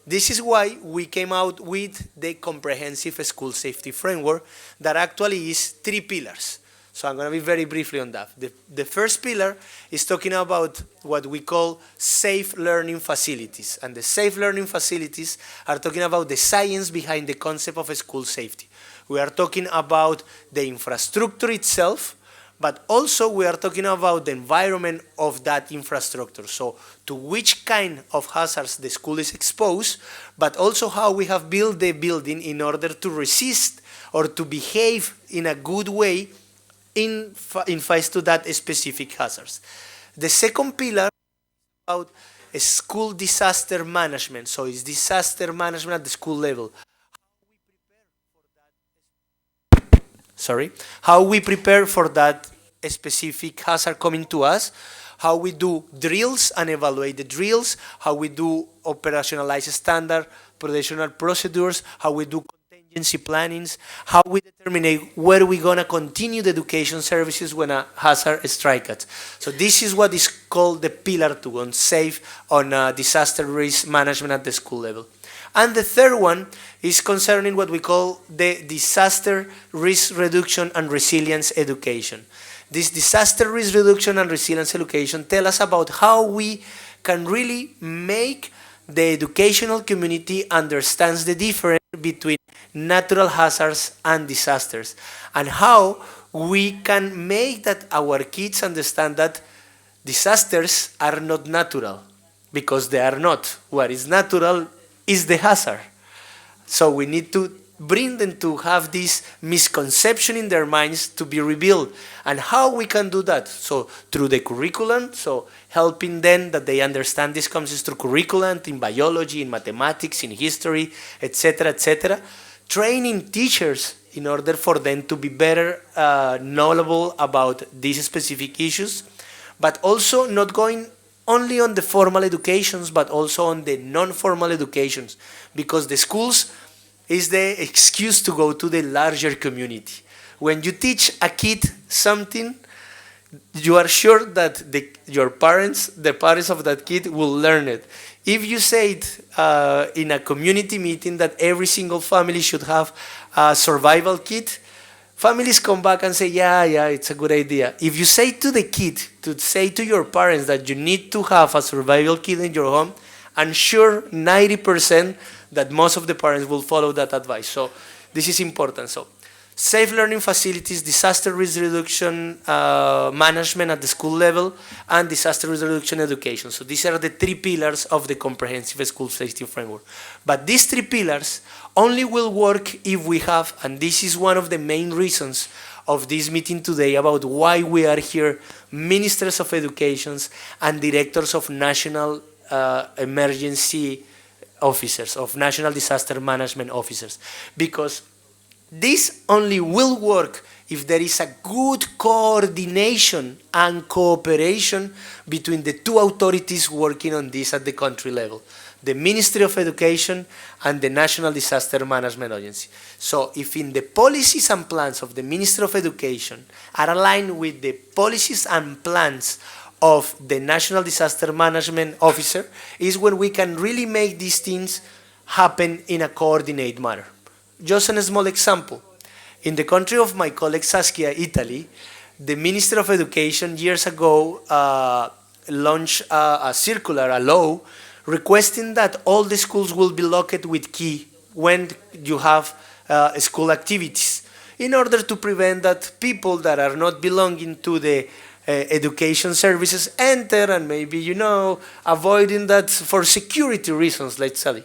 This is why we came out with the comprehensive school safety framework that actually is 3 pillars. So I'm going to be very briefly on that. The first pillar is talking about what we call safe learning facilities. And the safe learning facilities are talking about the science behind the concept of school safety. We are talking about the infrastructure itself, but also we are talking about the environment of that infrastructure. So to which kind of hazards the school is exposed, but also how we have built the building in order to resist or to behave in a good way in face to that specific hazards. The second pillar is about school disaster management. So it's disaster management at the school level. How we prepare for that specific hazard coming to us, how we do drills and evaluate the drills, how we do operationalize standard operational procedures, how we do contingency plannings, how we determine where we're going to continue the education services when a hazard strikes. So this is what is called the Pillar 2 on disaster risk management at the school level. And the third one is concerning what we call the disaster risk reduction and resilience education. This disaster risk reduction and resilience education tell us about how we can really make the educational community understands the difference between natural hazards and disasters, and how we can make that our kids understand that disasters are not natural, because they are not. What is natural is the hazard. So we need to bring them to have this misconception in their minds to be revealed. And how we can do that? So through the curriculum, so helping them that they understand these concepts through curriculum, in biology, in mathematics, in history, etc., etc. Training teachers in order for them to be better knowledgeable about these specific issues, but also not going only on the formal educations, but also on the non-formal educations, because the schools is the excuse to go to the larger community. When you teach a kid something, you are sure that the parents of that kid will learn it. If you say it in a community meeting that every single family should have a survival kit, families come back and say, yeah, it's a good idea. If you say to the kid, to say to your parents that you need to have a survival kit in your home, I'm sure 90% that most of the parents will follow that advice. So this is important. So safe learning facilities, disaster risk reduction management at the school level, and disaster risk reduction education. So these are the three pillars of the comprehensive school safety framework. But these three pillars only will work if we have, and this is one of the main reasons of this meeting today about why we are here, ministers of education and directors of national emergency officers, of national disaster management officers, because this only will work if there is a good coordination and cooperation between the two authorities working on this at the country level, the Ministry of Education and the National Disaster Management Agency. So if in the policies and plans of the Ministry of Education are aligned with the policies and plans of the National Disaster Management Officer, is when we can really make these things happen in a coordinated manner. Just a small example. In the country of my colleague Saskia, Italy, the Minister of Education years ago launched a circular, a law, requesting that all the schools will be locked with key when you have school activities, in order to prevent that people that are not belonging to the education services enter, and maybe, avoiding that for security reasons, let's say.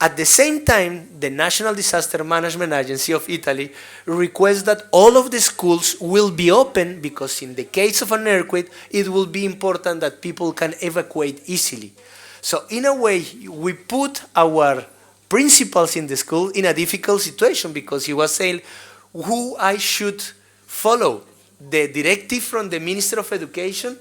At the same time, the National Disaster Management Agency of Italy requests that all of the schools will be open, because in the case of an earthquake, it will be important that people can evacuate easily. So in a way, we put our principals in the school in a difficult situation, because he was saying who I should follow, the directive from the Minister of Education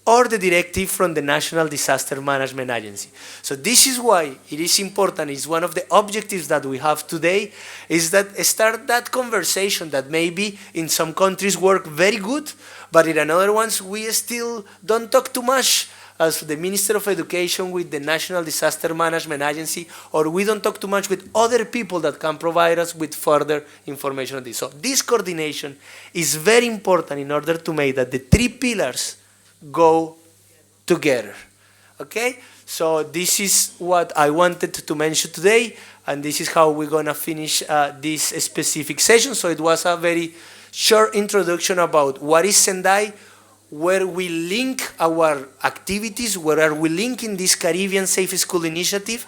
or the directive from the National Disaster Management Agency. So this is why it is important. It's one of the objectives that we have today, is that start that conversation that maybe in some countries work very good, but in other ones we still don't talk too much as the Minister of Education with the National Disaster Management Agency, or we don't talk too much with other people that can provide us with further information on this. So this coordination is very important in order to make that the three pillars go together. Okay? So this is what I wanted to mention today, and this is how we're going to finish this specific session. So it was a very short introduction about what is Sendai, where we link our activities, where are we linking this Caribbean Safe School Initiative,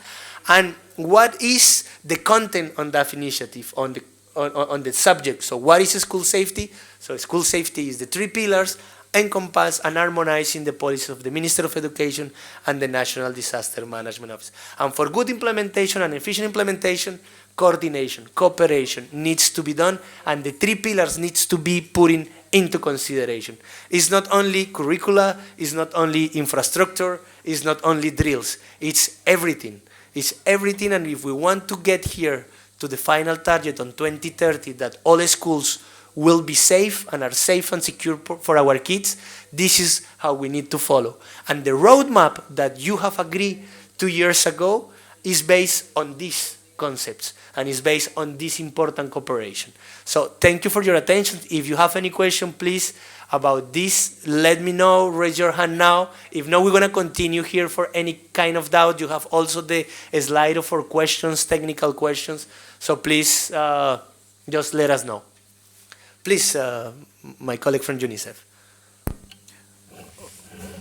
and what is the content on that initiative, on the subject. So what is school safety? So school safety is the three pillars, encompass and harmonize in the policies of the Minister of Education and the National Disaster Management Office. And for good implementation and efficient implementation, coordination, cooperation needs to be done, and the three pillars needs to be put in into consideration. It's not only curricula, it's not only infrastructure, it's not only drills, it's everything. It's everything, and if we want to get here to the final target on 2030 that all schools will be safe and are safe and secure for our kids, this is how we need to follow. And the roadmap that you have agreed 2 years ago is based on these concepts and is based on this important cooperation. So thank you for your attention. If you have any question, please, about this, let me know, raise your hand now. If not, we're gonna continue here for any kind of doubt. You have also the slide for questions, technical questions. So please, just let us know. Please, my colleague from UNICEF.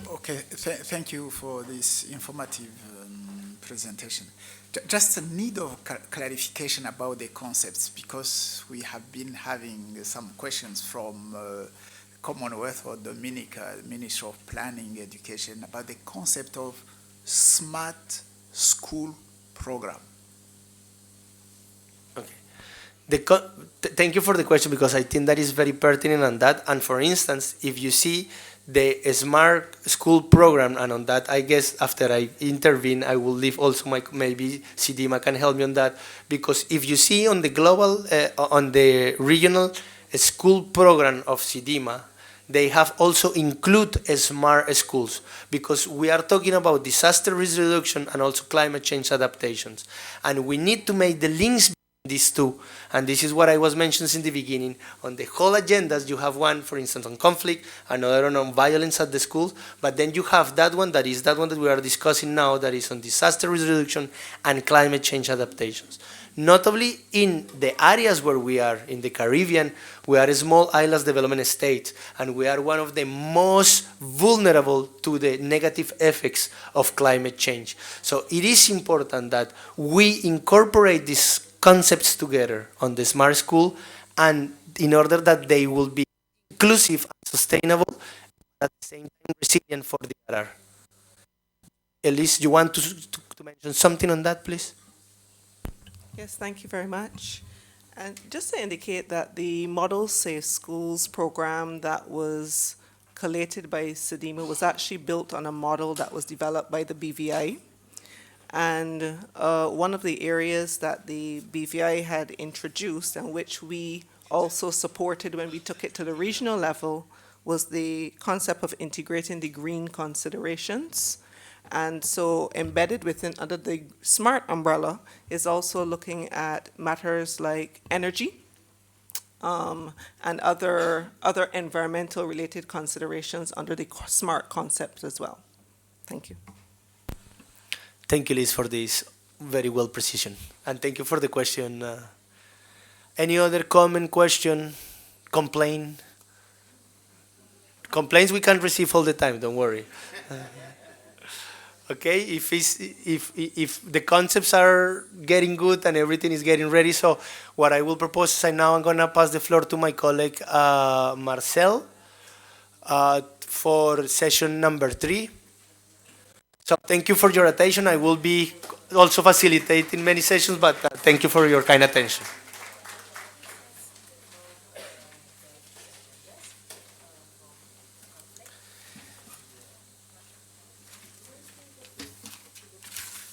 Okay, thank you for this informative presentation. Just a need of clarification about the concepts, because we have been having some questions from Commonwealth or Dominica, Ministry of Planning Education, about the concept of smart school program. Thank you for the question, because I think that is very pertinent on that. And for instance, if you see the Smart School program, and on that, I guess after I intervene, I will leave also maybe Sidima can help me on that, because if you see on the global, on the regional school program of Sidima, they have also include smart schools, because we are talking about disaster risk reduction and also climate change adaptations. And we need to make the links between these two. And this is what I was mentioning in the beginning. On the whole agendas, you have one, for instance, on conflict, another on violence at the schools, but then you have that one that we are discussing now, that is on disaster risk reduction and climate change adaptations. Notably in the areas where we are, in the Caribbean, we are a small islands development state, and we are one of the most vulnerable to the negative effects of climate change. So it is important that we incorporate these concepts together on the smart school, and in order that they will be inclusive and sustainable, at the same time resilient for the other. Elise, you want to mention something on that, please? Yes, thank you very much. And just to indicate that the Model Safe Schools program that was collated by Sedima was actually built on a model that was developed by the BVI. And one of the areas that the BVI had introduced, and which we also supported when we took it to the regional level, was the concept of integrating the green considerations. And so embedded within under the SMART umbrella is also looking at matters like energy and other environmental related considerations under the SMART concept as well. Thank you. Thank you, Liz, for this very well precision. And thank you for the question. Any other comment, question, complaint? Complaints we can receive all the time, don't worry. Okay, if the concepts are getting good and everything is getting ready, so what I will propose is I'm gonna pass the floor to my colleague Marcel for session number 3. So thank you for your attention. I will be also facilitating many sessions, but thank you for your kind attention.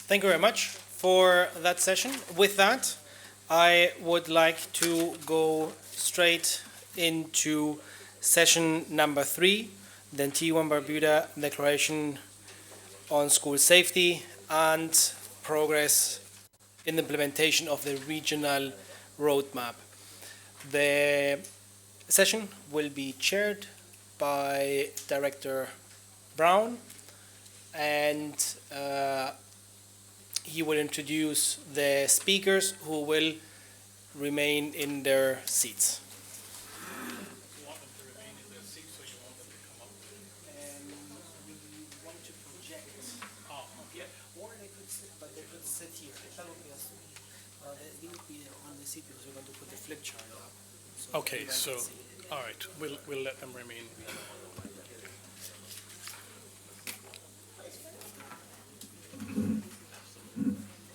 Thank you very much for that session. With that, I would like to go straight into session number 3, the Antigua and Barbuda Declaration on School Safety and Progress in the implementation of the regional roadmap. The session will be chaired by Director Brown, and he will introduce the speakers who will remain in their seats. Okay, so, all right, we'll let them remain.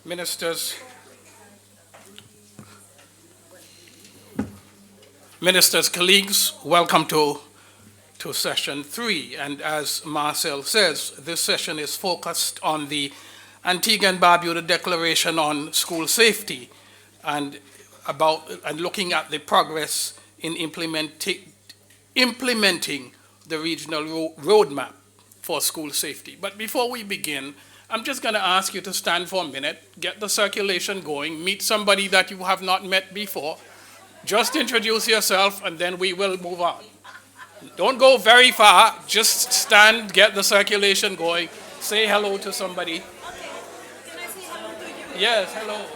Ministers, Ministers, colleagues, welcome to session 3. And as Marcel says, this session is focused on the Antigua and Barbuda Declaration on School Safety and looking at the progress in implementing the regional roadmap for school safety. But before we begin, I'm just going to ask you to stand for a minute, get the circulation going, meet somebody that you have not met before. Just introduce yourself, and then we will move on. Don't go very far. Just stand, get the circulation going. Say hello to somebody. Yes, hello.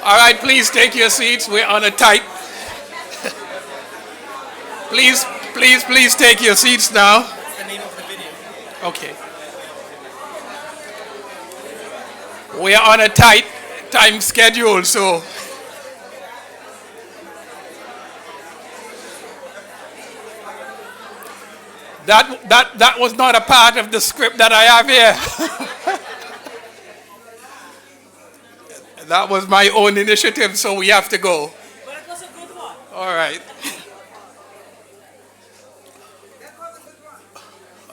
All right, please take your seats. We're on a tight. Please take your seats now. What's the name of the video? Okay. We are on a tight time schedule, so that was not a part of the script that I have here. That was my own initiative, so we have to go. But it was a good one. All right.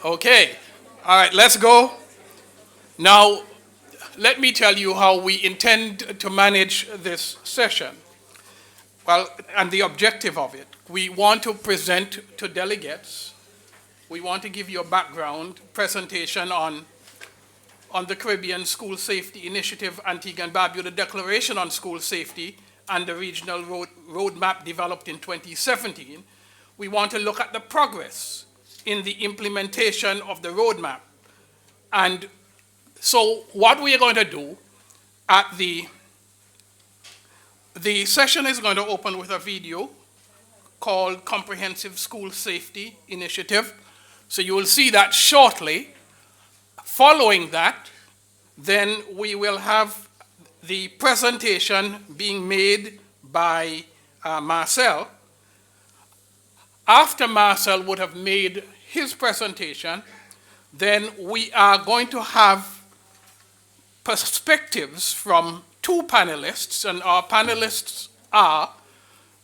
Okay. All right, let's go. Now, let me tell you how we intend to manage this session. Well, and the objective of it. We want to present to delegates. We want to give you a background presentation on the Caribbean School Safety Initiative, Antigua and Barbuda Declaration on School Safety, and the regional roadmap developed in 2017. We want to look at the progress in the implementation of the roadmap. And so what we are going to do at the session is going to open with a video called Comprehensive School Safety Initiative. So you will see that shortly. Following that, then we will have the presentation being made by Marcel. After Marcel would have made his presentation, then we are going to have perspectives from two panelists, and our panelists are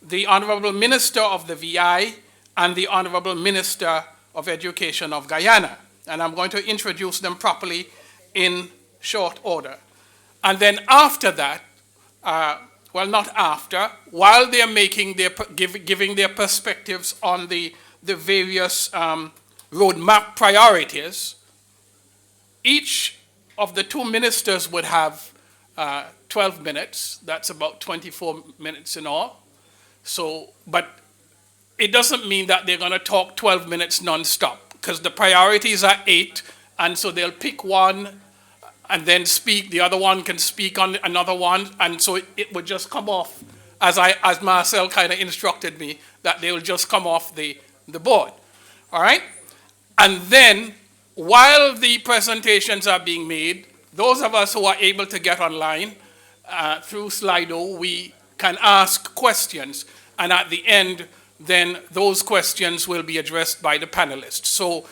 the Honorable Minister of the VI and the Honorable Minister of Education of Guyana. And I'm going to introduce them properly in short order. And then after that, well, not after, while they're making their, giving their perspectives on the various roadmap priorities, each of the two ministers would have 12 minutes. That's about 24 minutes in all. So, but it doesn't mean that they're going to talk 12 minutes nonstop, because the priorities are 8, and so they'll pick one and then speak. The other one can speak on another one, and so it would just come off, as Marcel kind of instructed me, that they will just come off the board. All right? And then, while the presentations are being made, those of us who are able to get online through Slido, we can ask questions, and at the end, then those questions will be addressed by the panelists. So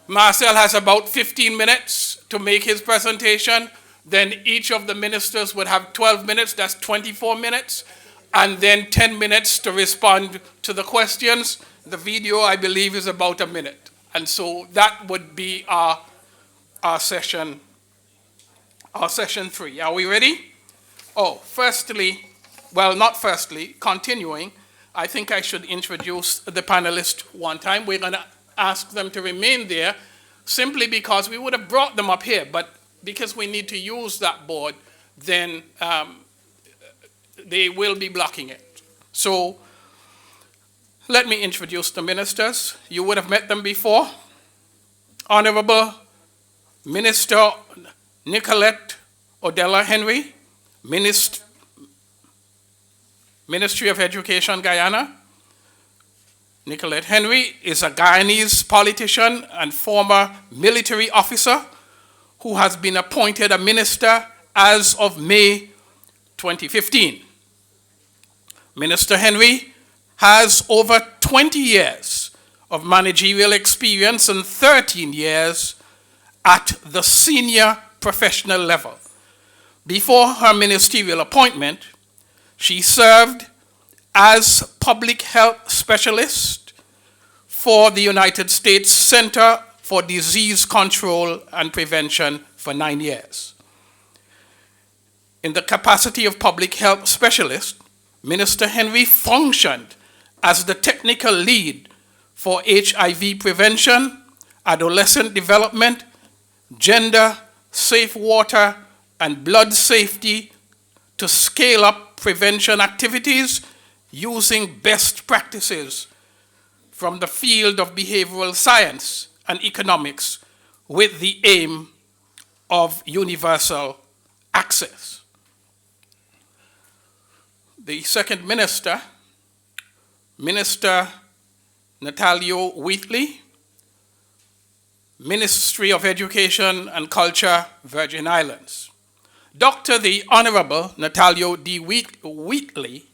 Marcel has about 15 minutes to make his presentation. Then each of the ministers would have 12 minutes, that's 24 minutes, and then 10 minutes to respond to the questions. The video, I believe, is about a minute. And so that would be our session 3. Are we ready? Oh, continuing, I think I should introduce the panelists one time. We're going to ask them to remain there simply because we would have brought them up here, but because we need to use that board, then they will be blocking it. So let me introduce the ministers. You would have met them before. Honorable Minister Nicolette Odella Henry, Ministry of Education, Guyana. Nicolette Henry is a Guyanese politician and former military officer who has been appointed a minister as of May 2015. Minister Henry has over 20 years of managerial experience and 13 years at the senior professional level. Before her ministerial appointment, she served as public health specialist for the United States Center for Disease Control and Prevention for 9 years. In the capacity of public health specialist, Minister Henry functioned as the technical lead for HIV prevention, adolescent development, gender, safe water, and blood safety to scale up prevention activities using best practices from the field of behavioral science and economics with the aim of universal access. The second minister, Minister Natalio Wheatley, Ministry of Education and Culture, Virgin Islands. Dr. the Honorable Natalio D. Wheatley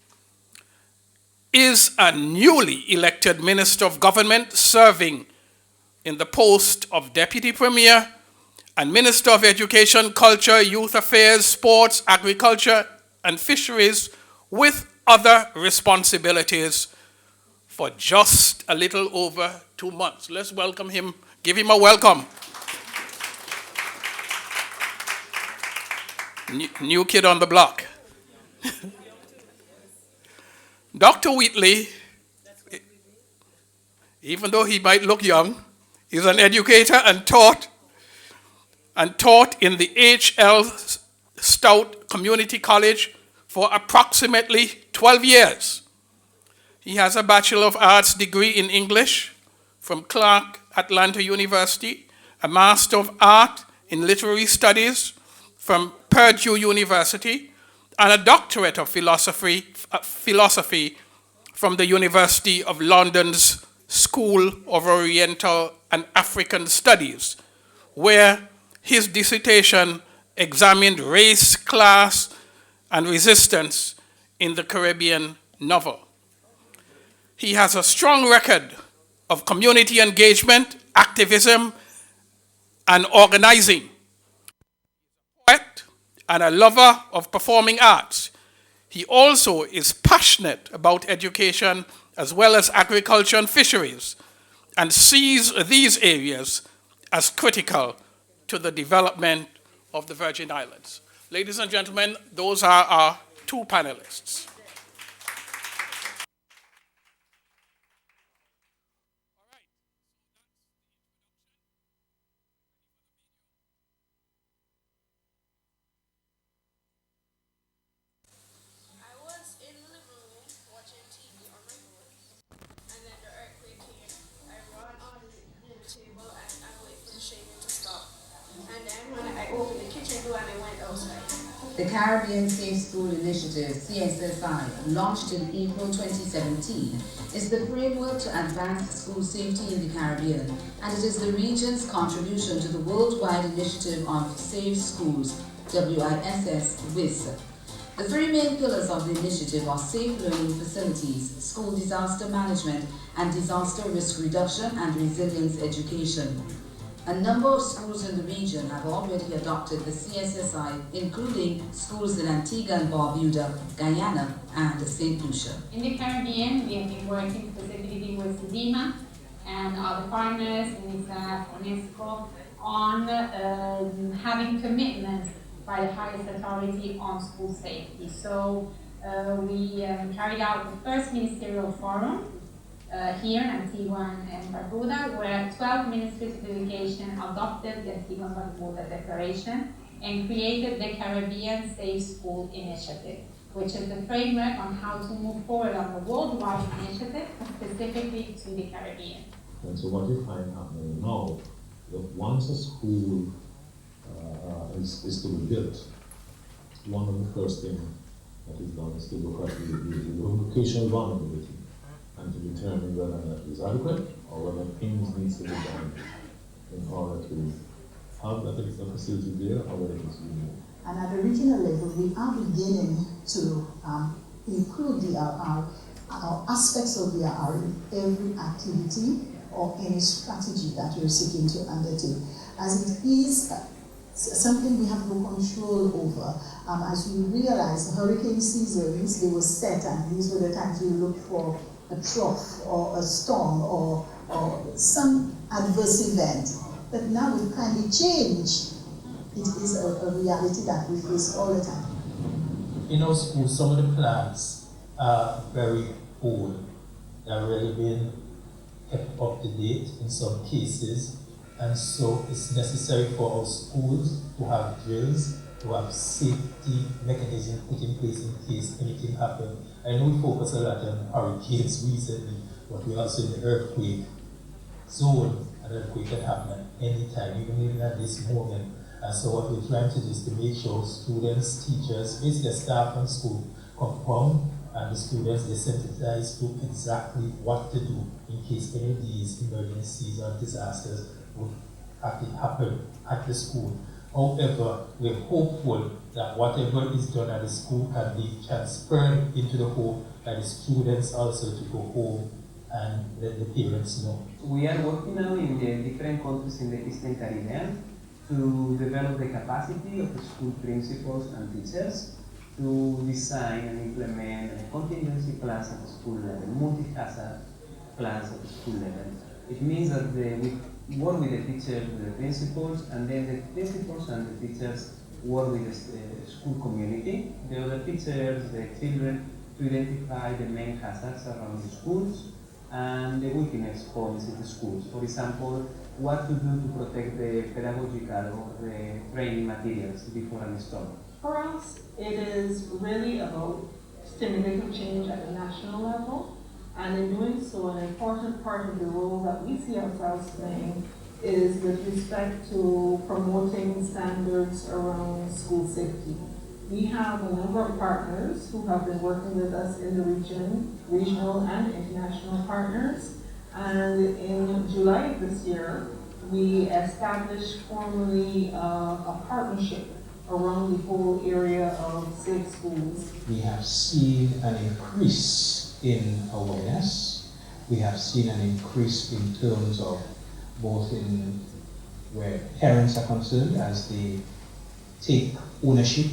is a newly elected Minister of Government serving in the post of Deputy Premier and Minister of Education, Culture, Youth Affairs, Sports, Agriculture, and Fisheries, with other responsibilities for just a little over 2 months. Let's welcome him, give him a welcome. New kid on the block. Dr. Wheatley, even though he might look young, is an educator and taught in the H.L. Stout Community College for approximately 12 years. He has a Bachelor of Arts degree in English from Clark Atlanta University, a Master of Art in Literary Studies from Purdue University, and a Doctorate of Philosophy from the University of London's School of Oriental and African Studies, where his dissertation examined race, class, and resistance in the Caribbean novel. He has a strong record of community engagement, activism, and organizing. Poet and a lover of performing arts, he also is passionate about education as well as agriculture and fisheries, and sees these areas as critical to the development of the Virgin Islands. Ladies and gentlemen, those are our two panelists. The Caribbean Safe School Initiative, CSSI, launched in April 2017, is the framework to advance school safety in the Caribbean, and it is the region's contribution to the worldwide initiative on Safe Schools, WISS. The three main pillars of the initiative are safe learning facilities, school disaster management, and disaster risk reduction and resilience education. A number of schools in the region have already adopted the CSSI, including schools in Antigua and Barbuda, Guyana, and St. Lucia. In the Caribbean, we have been working specifically with SEDIMA and other partners, UNICEF, UNESCO, on having commitment by the highest authority on school safety. So we carried out the first ministerial forum here in Antigua and Barbuda, where 12 ministries of education adopted the Antigua and Barbuda Declaration and created the Caribbean Safe School Initiative, which is the framework on how to move forward on the worldwide initiative, specifically to the Caribbean. And so what you find happening now, that once a school is to be built, one of the first things that is done is to look at the vocational vulnerability and to determine whether that is adequate or whether things needs to be done in order to have that facility there or whether it is removed. And at the regional level, we are beginning to include our aspects of the IR in every activity or any strategy that we're seeking to undertake, as it is something we have no control over. As we realize, the hurricane seasons, they were set, and these were the times we looked for a trough or a storm or some adverse event. But now with climate change, it is a reality that we face all the time. In our school, some of the plants are very old. They're really being kept up to date in some cases, and so it's necessary for our schools to have drills, to have safety mechanisms put in place in case anything happens. I know we focus a lot on hurricanes recently, but we're also in the earthquake zone. An earthquake can happen at any time, even at this moment. And so what we're trying to do is to make sure students, teachers, basically staff and school compound, and the students, they sensitize to exactly what to do in case any of these emergencies or disasters would actually happen at the school. However, we're hopeful that whatever is done at the school can be transferred into the home, and the students also to go home and let the parents know. We are working now in the different countries in the Eastern Caribbean to develop the capacity of the school principals and teachers to design and implement contingency plans at the school level, multi-hazard plans at the school level. It means that we work with the teachers, with the principals, and then the principals and the teachers work with the school community, the other teachers, the children, to identify the main hazards around the schools and the weakness points in the schools. For example, what to do to protect the pedagogical or the training materials before a storm. For us, it is really about stimulating change at the national level, and in doing so, an important part of the role that we see ourselves playing is with respect to promoting standards around school safety. We have a number of partners who have been working with us in the region, regional and international partners, and in July of this year, we established formally a partnership around the whole area of safe schools. We have seen an increase in awareness. We have seen an increase in terms of both in where parents are concerned as they take ownership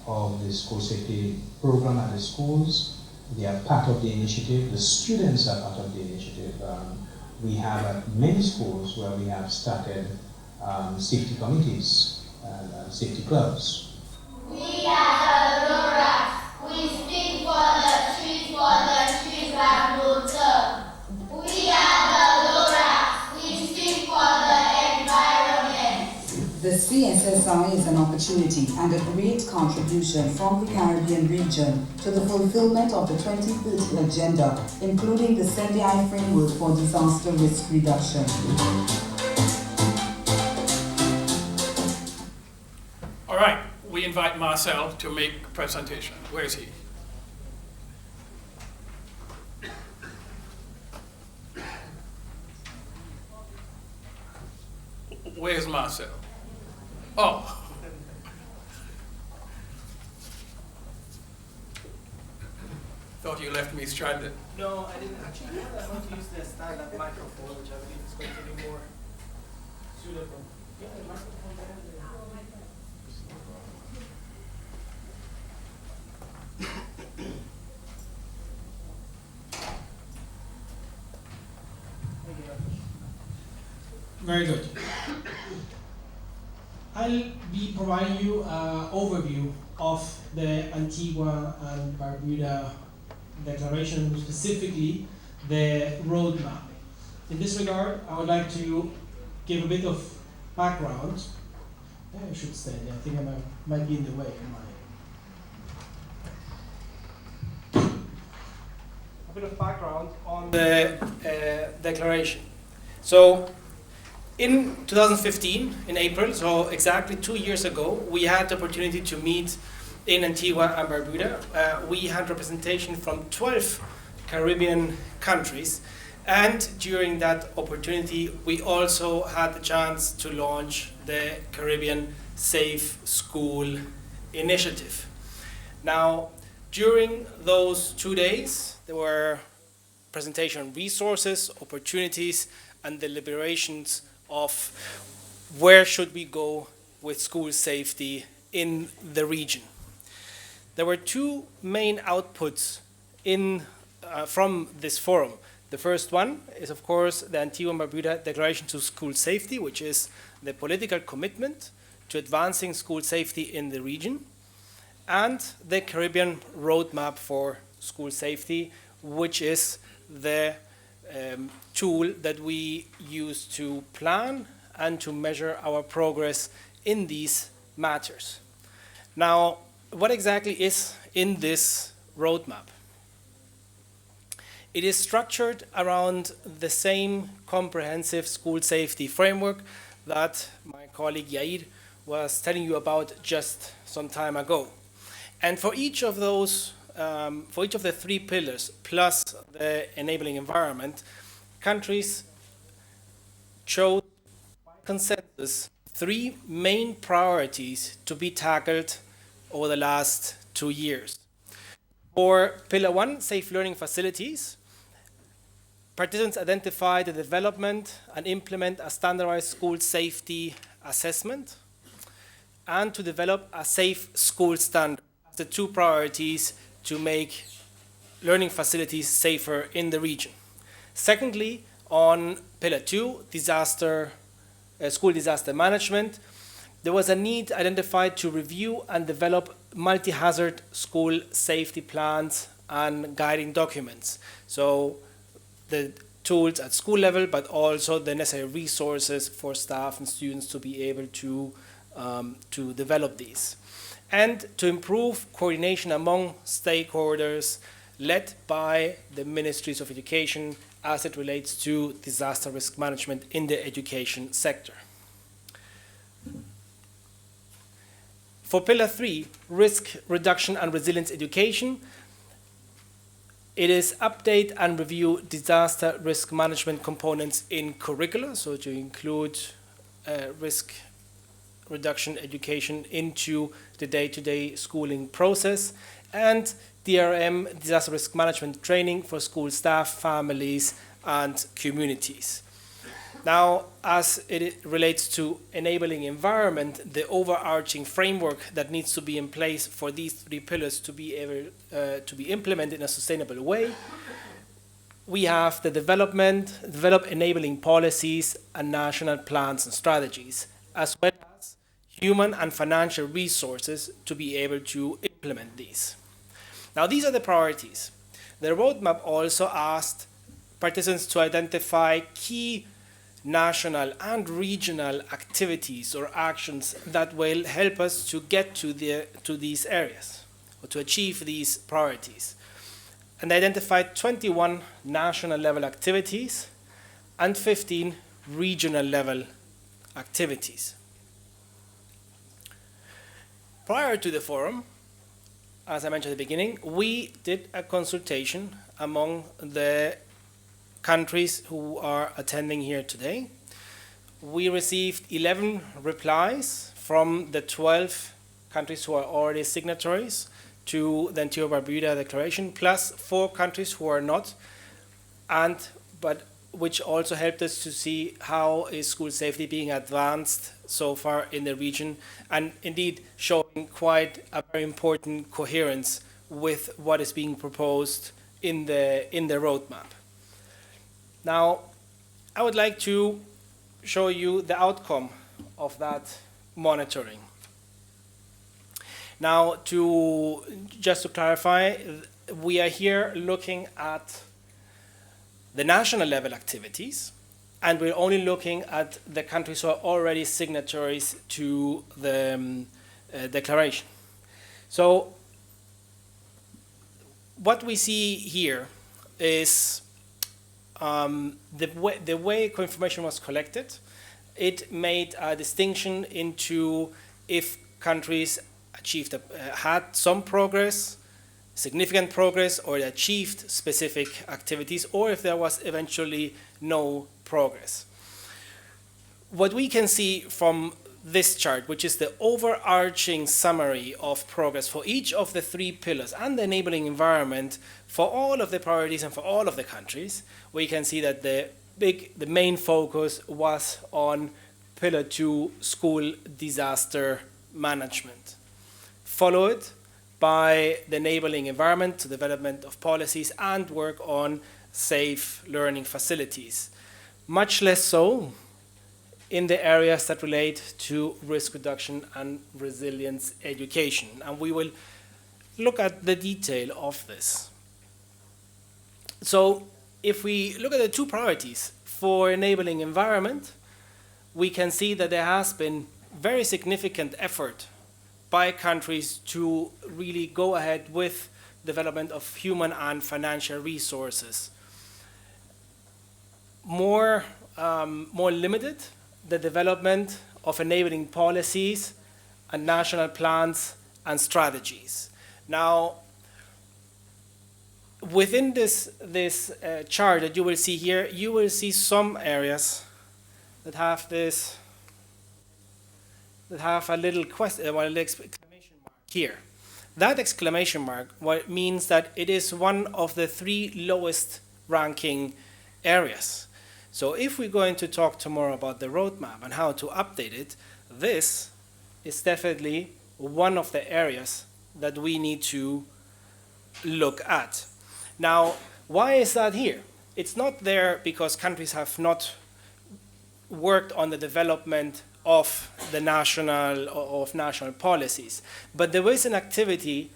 of the school safety program at the schools. They are part of the initiative. The students are part of the initiative. We have at many schools where we have started safety committees and safety clubs. We are the Loras. We speak for the trees have no term. We are the Loras. We speak for the environment. The CSSI is an opportunity and a great contribution from the Caribbean region to the fulfillment of the 2030 agenda, including the CENDI framework for disaster risk reduction. All right, we invite Marcel to make a presentation. Where is he? Where's Marcel? Oh. Thought you left me stranded. No, I didn't actually. I want to use the stand-up microphone, which I believe is going to be more suitable. Yeah, the microphone there. Very good. I'll be providing you an overview of the Antigua and Barbuda Declaration, specifically the roadmap. In this regard, I would like to give a bit of background. I should stay there. I think I might be in the way. A bit of background on the declaration. So, in 2015, in April, so exactly 2 years ago, we had the opportunity to meet in Antigua and Barbuda. We had representation from 12 Caribbean countries, and during that opportunity, we also had the chance to launch the Caribbean Safe School Initiative. Now, during those 2 days, there were presentation on resources, opportunities, and deliberations of where should we go with school safety in the region. There were two main outputs from this forum. The first one is, of course, the Antigua and Barbuda Declaration to School Safety, which is the political commitment to advancing school safety in the region, and the Caribbean Roadmap for School Safety, which is the tool that we use to plan and to measure our progress in these matters. Now, what exactly is in this roadmap? It is structured around the same comprehensive school safety framework that my colleague Yair was telling you about just some time ago. And for each of those, for each of the 3 pillars, plus the enabling environment, countries chose by consensus 3 main priorities to be tackled over the last 2 years. For Pillar 1, safe learning facilities, participants identified the development and implement a standardized school safety assessment and to develop a safe school standard. The 2 priorities to make learning facilities safer in the region. Secondly, on Pillar 2, school disaster management, there was a need identified to review and develop multi-hazard school safety plans and guiding documents. So the tools at school level, but also the necessary resources for staff and students to be able to develop these. And to improve coordination among stakeholders led by the Ministries of Education as it relates to disaster risk management in the education sector. For Pillar 3, risk reduction and resilience education, it is update and review disaster risk management components in curricula, so to include risk reduction education into the day-to-day schooling process, and DRM, disaster risk management training for school staff, families, and communities. Now, as it relates to enabling environment, the overarching framework that needs to be in place for these 3 pillars to be able to be implemented in a sustainable way, we have the develop enabling policies and national plans and strategies, as well as human and financial resources to be able to implement these. Now, these are the priorities. The roadmap also asked participants to identify key national and regional activities or actions that will help us to get to these areas or to achieve these priorities. And identified 21 national level activities and 15 regional level activities. Prior to the forum, as I mentioned at the beginning, we did a consultation among the countries who are attending here today. We received 11 replies from the 12 countries who are already signatories to the Antigua Barbuda Declaration, plus 4 countries who are not, but which also helped us to see how is school safety being advanced so far in the region, and indeed showing quite a very important coherence with what is being proposed in the roadmap. Now, I would like to show you the outcome of that monitoring. Now, just to clarify, we are here looking at the national level activities, and we're only looking at the countries who are already signatories to the declaration. So what we see here is the way information was collected. It made a distinction into if countries achieved had some progress, significant progress, or achieved specific activities, or if there was eventually no progress. What we can see from this chart, which is the overarching summary of progress for each of the three pillars and the enabling environment for all of the priorities and for all of the countries, we can see that the main focus was on Pillar 2, school disaster management, followed by the enabling environment, the development of policies, and work on safe learning facilities. Much less so in the areas that relate to risk reduction and resilience education. And we will look at the detail of this. So if we look at the two priorities for enabling environment, we can see that there has been very significant effort by countries to really go ahead with development of human and financial resources. More limited, the development of enabling policies and national plans and strategies. Now, within this chart that you will see here, you will see some areas that have this, that have a little exclamation mark here. That exclamation mark means that it is one of the three lowest ranking areas. So if we're going to talk tomorrow about the roadmap and how to update it, this is definitely one of the areas that we need to look at. Now, why is that here? It's not there because countries have not worked on the development of the national policies, but there is an activity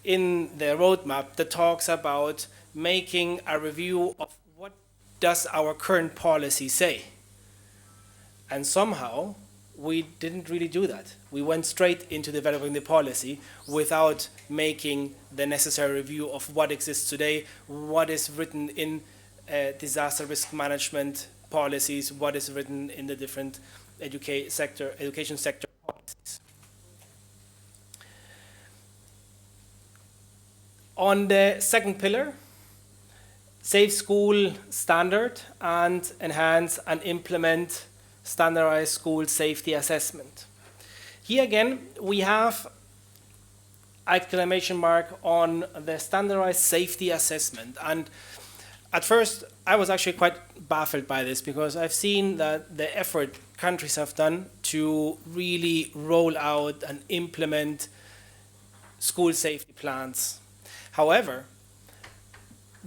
in the roadmap that talks about making a review of what does our current policy say. And somehow we didn't really do that. We went straight into developing the policy without making the necessary review of what exists today, what is written in disaster risk management policies, what is written in the different education sector policies. On the second pillar, safe school standard and enhance and implement standardized school safety assessment. Here again, we have exclamation mark on the standardized safety assessment. And at first, I was actually quite baffled by this because I've seen that the effort countries have done to really roll out and implement school safety plans. However,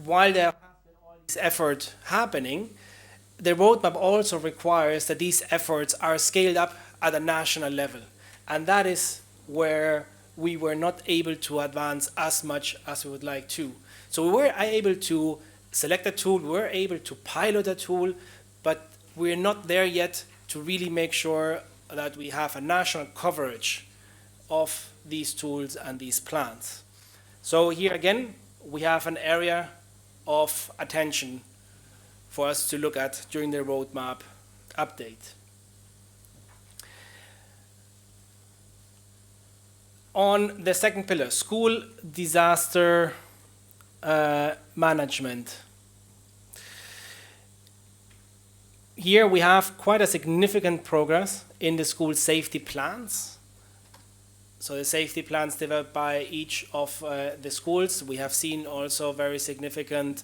while there have been all this effort happening, the roadmap also requires that these efforts are scaled up at a national level. And that is where we were not able to advance as much as we would like to. So we were able to select a tool, we were able to pilot a tool, but we're not there yet to really make sure that we have a national coverage of these tools and these plans. So here again, we have an area of attention for us to look at during the roadmap update. On the second pillar, school disaster management. Here we have quite a significant progress in the school safety plans. So the safety plans developed by each of the schools. We have seen also very significant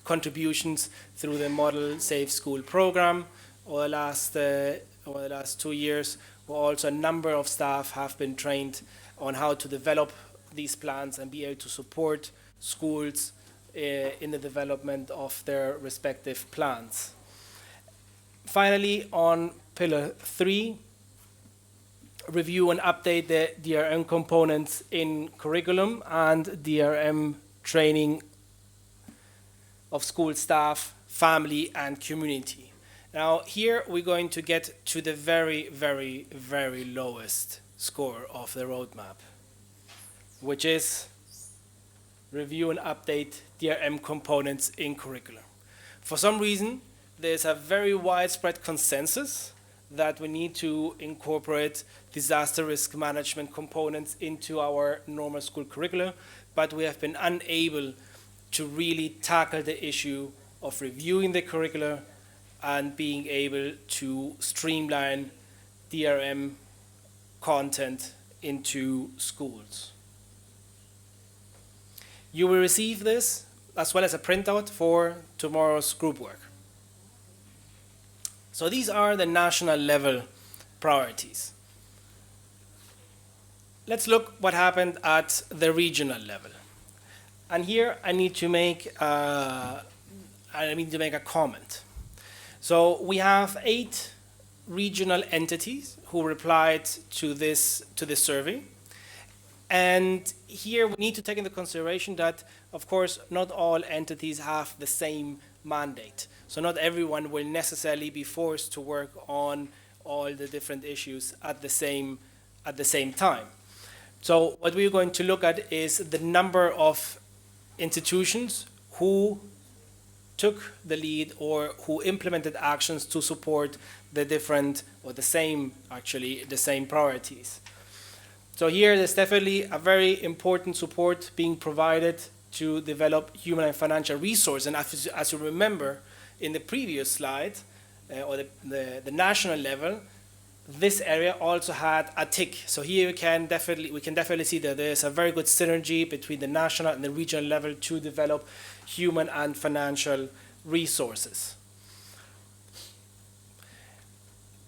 contributions through the Model Safe School program over the last 2 years. Also, a number of staff have been trained on how to develop these plans and be able to support schools in the development of their respective plans. Finally, on Pillar 3, review and update the DRM components in curriculum and DRM training of school staff, family, and community. Now, here we're going to get to the very, very, very lowest score of the roadmap, which is review and update DRM components in curriculum. For some reason, there's a very widespread consensus that we need to incorporate disaster risk management components into our normal school curricula, but we have been unable to really tackle the issue of reviewing the curricula and being able to streamline DRM content into schools. You will receive this as well as a printout for tomorrow's group work. So these are the national level priorities. Let's look what happened at the regional level. And here I need to make a comment. So we have 8 regional entities who replied to this survey. And here we need to take into consideration that, of course, not all entities have the same mandate. So not everyone will necessarily be forced to work on all the different issues at the same time. So what we're going to look at is the number of institutions who took the lead or who implemented actions to support the different, or the same priorities. So here there's definitely a very important support being provided to develop human and financial resource. And as you remember in the previous slide, or the national level, this area also had a tick. So here we can definitely see that there's a very good synergy between the national and the regional level to develop human and financial resources.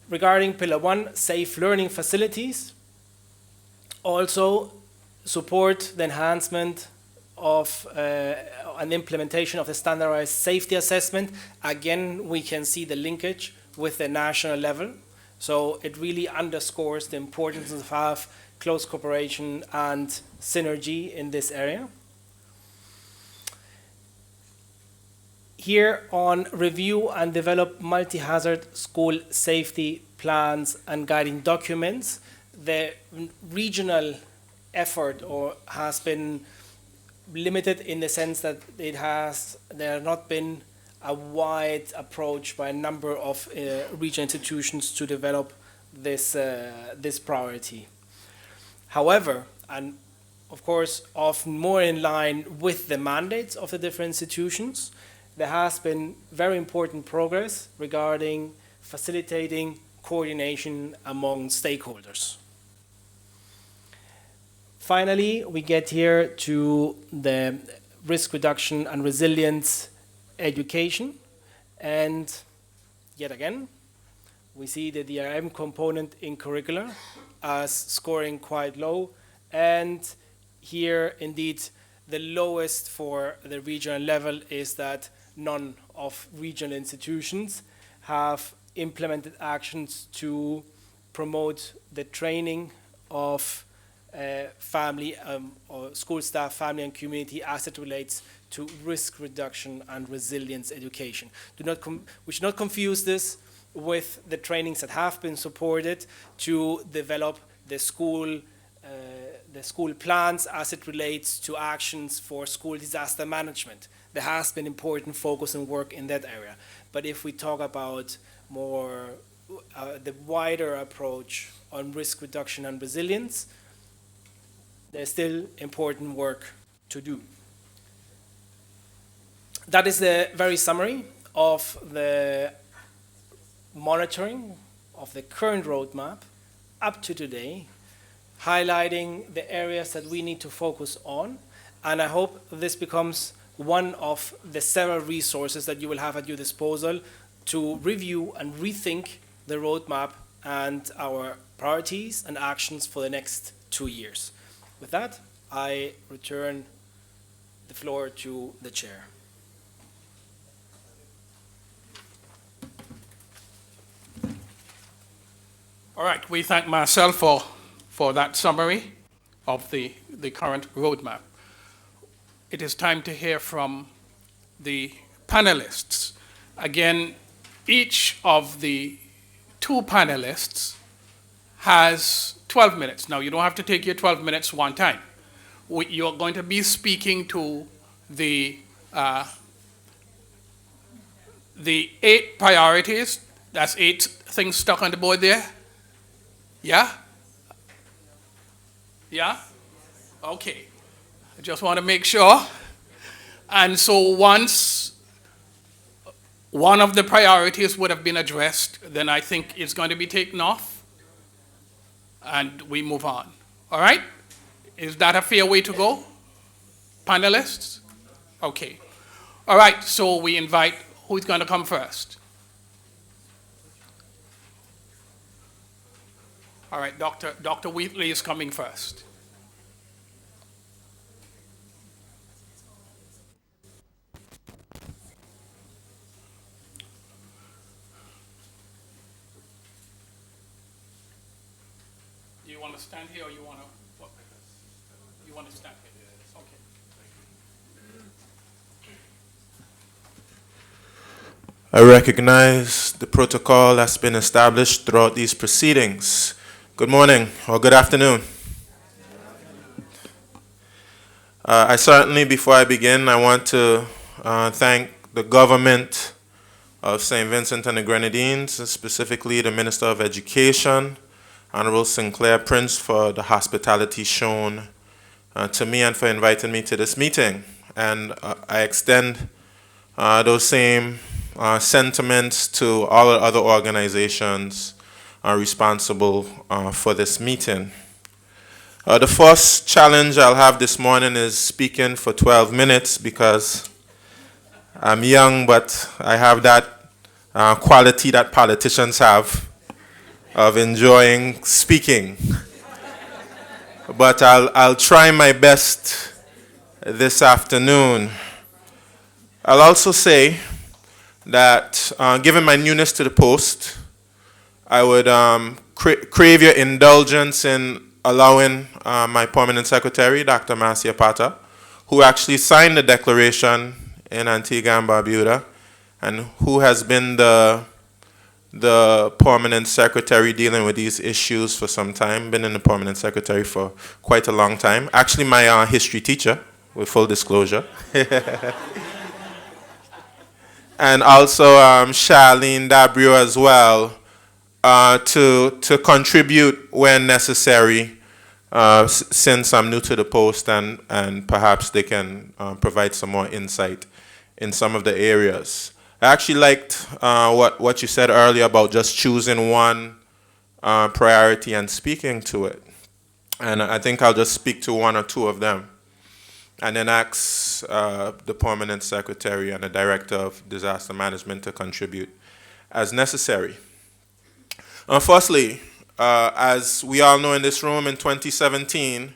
Regarding Pillar 1, safe learning facilities, also support the enhancement of an implementation of the standardized safety assessment. Again, we can see the linkage with the national level. So it really underscores the importance of have close cooperation and synergy in this area. Here on review and develop multi-hazard school safety plans and guiding documents, the regional effort has been limited in the sense that there has not been a wide approach by a number of regional institutions to develop this priority. However, and of course often more in line with the mandates of the different institutions, there has been very important progress regarding facilitating coordination among stakeholders. Finally, we get here to the risk reduction and resilience education, and yet again we see the DRM component in curricula as scoring quite low, and here indeed the lowest for the regional level is that none of regional institutions have implemented actions to promote the training of family or school staff, family and community as it relates to risk reduction and resilience education. We should not confuse this with the trainings that have been supported to develop the school plans as it relates to actions for school disaster management. There has been important focus and work in that area. But if we talk about more the wider approach on risk reduction and resilience, there's still important work to do. That is the very summary of the monitoring of the current roadmap up to today, highlighting the areas that we need to focus on. And I hope this becomes one of the several resources that you will have at your disposal to review and rethink the roadmap and our priorities and actions for the next 2 years. With that, I return the floor to the chair. All right, we thank Marcel for that summary of the current roadmap. It is time to hear from the panelists. Again, each of the two panelists has 12 minutes. Now, you don't have to take your 12 minutes one time. You're going to be speaking to the 8 priorities. That's 8 things stuck on the board there. Yeah? Yeah? Okay. I just want to make sure. And so once one of the priorities would have been addressed, then I think it's going to be taken off and we move on. All right? Is that a fair way to go? Panelists? Okay. All right, so we invite, who's going to come first? All right, Dr. Wheatley is coming first. Do you want to stand here or you want to? You want to stand here? Okay. I recognize the protocol that's been established throughout these proceedings. Good morning or good afternoon. I certainly, before I begin, I want to thank the government of St. Vincent and the Grenadines, specifically the Minister of Education, Honorable Sinclair Prince, for the hospitality shown to me and for inviting me to this meeting. And I extend those same sentiments to all the other organizations responsible for this meeting. The first challenge I'll have this morning is speaking for 12 minutes because I'm young, but I have that quality that politicians have of enjoying speaking. But I'll try my best this afternoon. I'll also say that given my newness to the post, I would crave your indulgence in allowing my permanent secretary, Dr. Marcia Pata, who actually signed the declaration in Antigua and Barbuda, and who has been the permanent secretary dealing with these issues for some time, been in the permanent secretary for quite a long time. Actually, my history teacher, with full disclosure. And also Charlene Dabrio as well, to contribute when necessary, since I'm new to the post, and perhaps they can provide some more insight in some of the areas. I actually liked what you said earlier about just choosing one priority and speaking to it. And I think I'll just speak to one or two of them, and then ask the permanent secretary and the director of disaster management to contribute as necessary. Firstly, as we all know in this room, in 2017,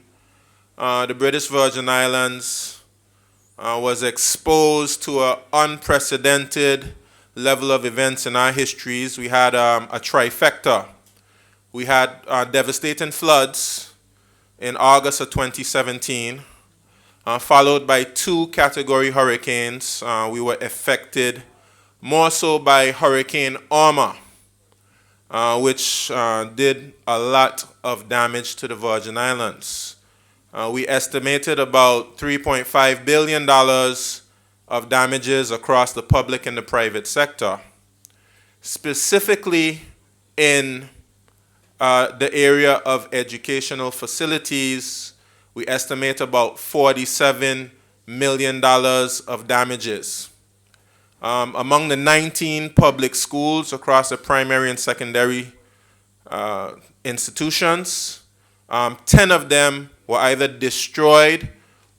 the British Virgin Islands was exposed to an unprecedented level of events in our histories. We had a trifecta. We had devastating floods in August of 2017, followed by 2 category hurricanes. We were affected more so by Hurricane Irma, which did a lot of damage to the Virgin Islands. We estimated about $3.5 billion of damages across the public and the private sector. Specifically in the area of educational facilities, we estimate about $47 million of damages. Among the 19 public schools across the primary and secondary institutions, 10 of them were either destroyed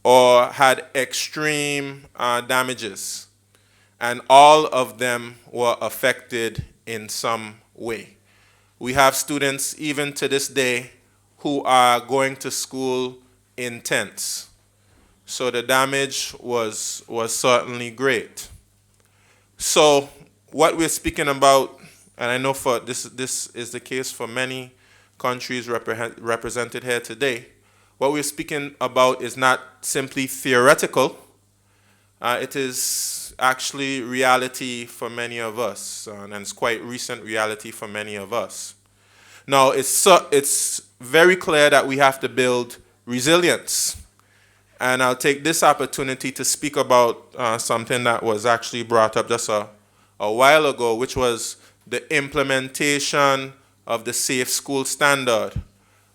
or had extreme damages, and all of them were affected in some way. We have students even to this day who are going to school in tents. So the damage was certainly great. So what we're speaking about, and I know for this is the case for many countries represented here today, what we're speaking about is not simply theoretical. It is actually reality for many of us, and it's quite recent reality for many of us. Now, it's very clear that we have to build resilience. And I'll take this opportunity to speak about something that was actually brought up just a while ago, which was the implementation of the Safe School Standard,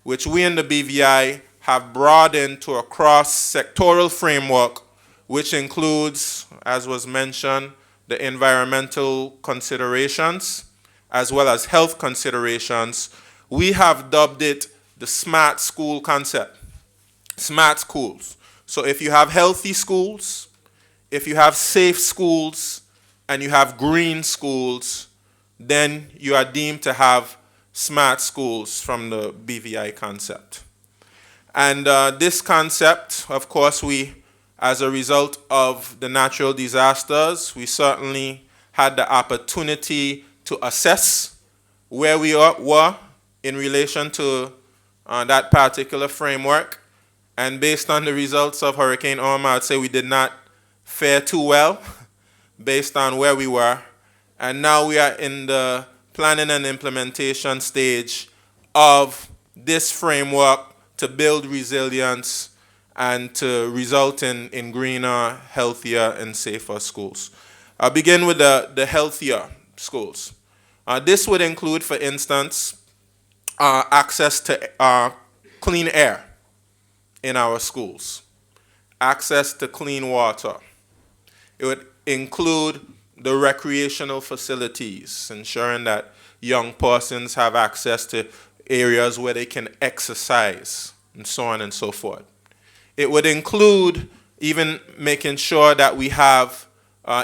which we in the BVI have broadened to a cross-sectoral framework, which includes, as was mentioned, the environmental considerations, as well as health considerations. We have dubbed it the SMART school concept, SMART schools. So if you have healthy schools, if you have safe schools, and you have green schools, then you are deemed to have SMART schools from the BVI concept. And this concept, of course, as a result of the natural disasters, we certainly had the opportunity to assess where we were in relation to that particular framework. And based on the results of Hurricane Irma, I'd say we did not fare too well based on where we were. And now we are in the planning and implementation stage of this framework to build resilience and to result in greener, healthier, and safer schools. I'll begin with the healthier schools. This would include, for instance, access to clean air in our schools, access to clean water. It would include the recreational facilities, ensuring that young persons have access to areas where they can exercise, and so on and so forth. It would include even making sure that we have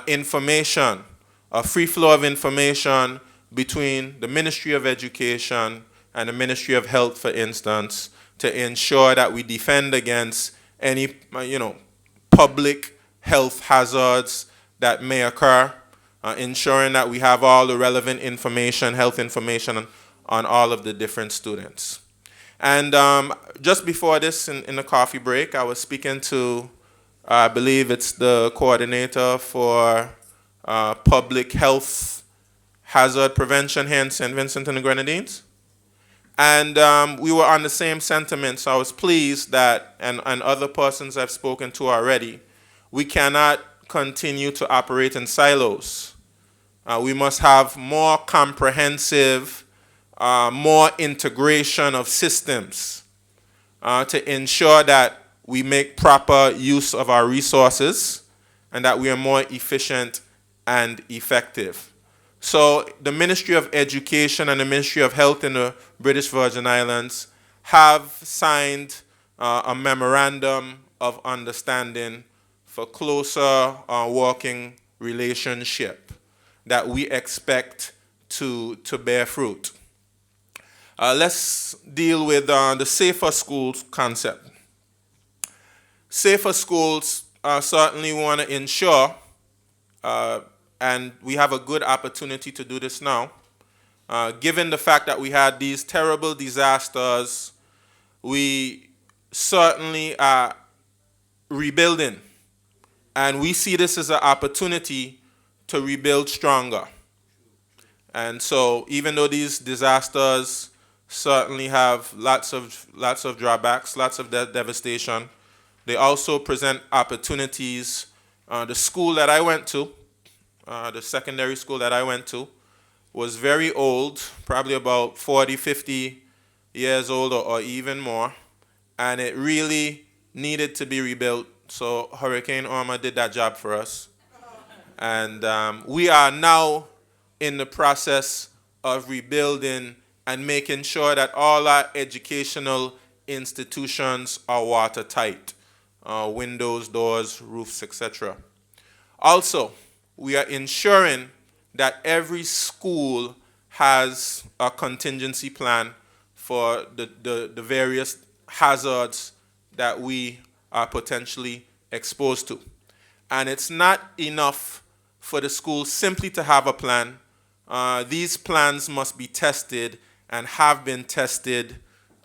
information, a free flow of information between the Ministry of Education and the Ministry of Health, for instance, to ensure that we defend against any public health hazards that may occur, ensuring that we have all the relevant information, health information on all of the different students. And just before this, in the coffee break, I was speaking to, I believe it's the coordinator for public health hazard prevention here in St. Vincent and the Grenadines. And we were on the same sentiment, so I was pleased that, and other persons I've spoken to already, we cannot continue to operate in silos. We must have more comprehensive, more integration of systems to ensure that we make proper use of our resources and that we are more efficient and effective. So the Ministry of Education and the Ministry of Health in the British Virgin Islands have signed a memorandum of understanding for closer working relationship that we expect to bear fruit. Let's deal with the safer schools concept. Safer schools certainly want to ensure, and we have a good opportunity to do this now, given the fact that we had these terrible disasters, we certainly are rebuilding. And we see this as an opportunity to rebuild stronger. And so even though these disasters certainly have lots of drawbacks, lots of devastation, they also present opportunities. The school that I went to, the secondary school that I went to, was very old, probably about 40, 50 years old or even more, and it really needed to be rebuilt. So Hurricane Irma did that job for us. And we are now in the process of rebuilding and making sure that all our educational institutions are watertight, windows, doors, roofs, etc. Also, we are ensuring that every school has a contingency plan for the various hazards that we are potentially exposed to. And it's not enough for the school simply to have a plan. These plans must be tested and have been tested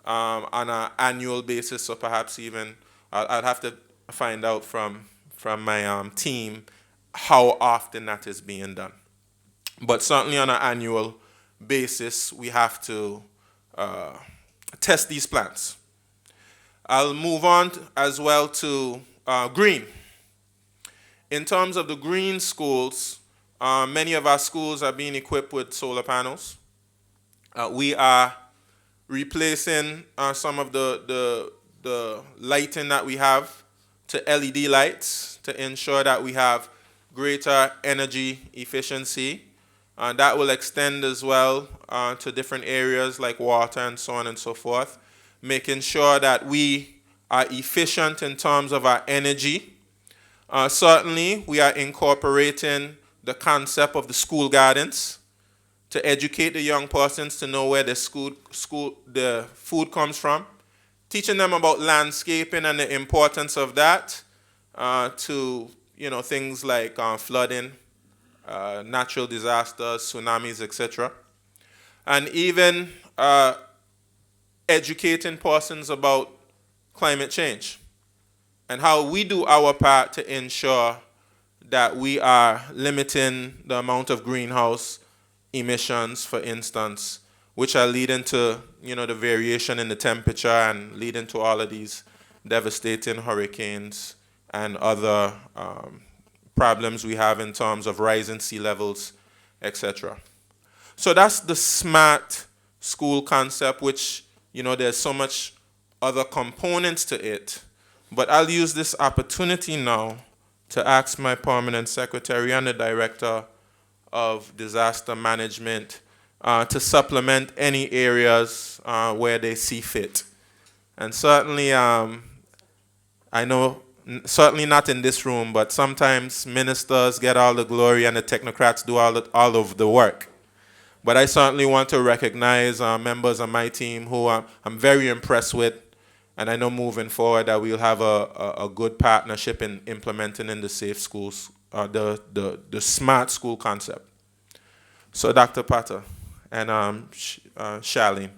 on an annual basis, or perhaps even, I'd have to find out from my team how often that is being done. But certainly on an annual basis, we have to test these plans. I'll move on as well to green. In terms of the green schools, many of our schools are being equipped with solar panels. We are replacing some of the lighting that we have to LED lights to ensure that we have greater energy efficiency. That will extend as well to different areas like water and so on and so forth, making sure that we are efficient in terms of our energy. Certainly, we are incorporating the concept of the school gardens to educate the young persons to know where the the food comes from, teaching them about landscaping and the importance of that to things like flooding, natural disasters, tsunamis, etc. And even educating persons about climate change and how we do our part to ensure that we are limiting the amount of greenhouse emissions, for instance, which are leading to the variation in the temperature and leading to all of these devastating hurricanes and other problems we have in terms of rising sea levels, etc. So that's the smart school concept, which there's so much other components to it. But I'll use this opportunity now to ask my permanent secretary and the director of disaster management to supplement any areas where they see fit. And certainly, I know, certainly not in this room, but sometimes ministers get all the glory and the technocrats do all of the work. But I certainly want to recognize members of my team who I'm very impressed with, and I know moving forward that we'll have a good partnership in implementing in the safe schools, the smart school concept. So Dr. Pater and Charlene.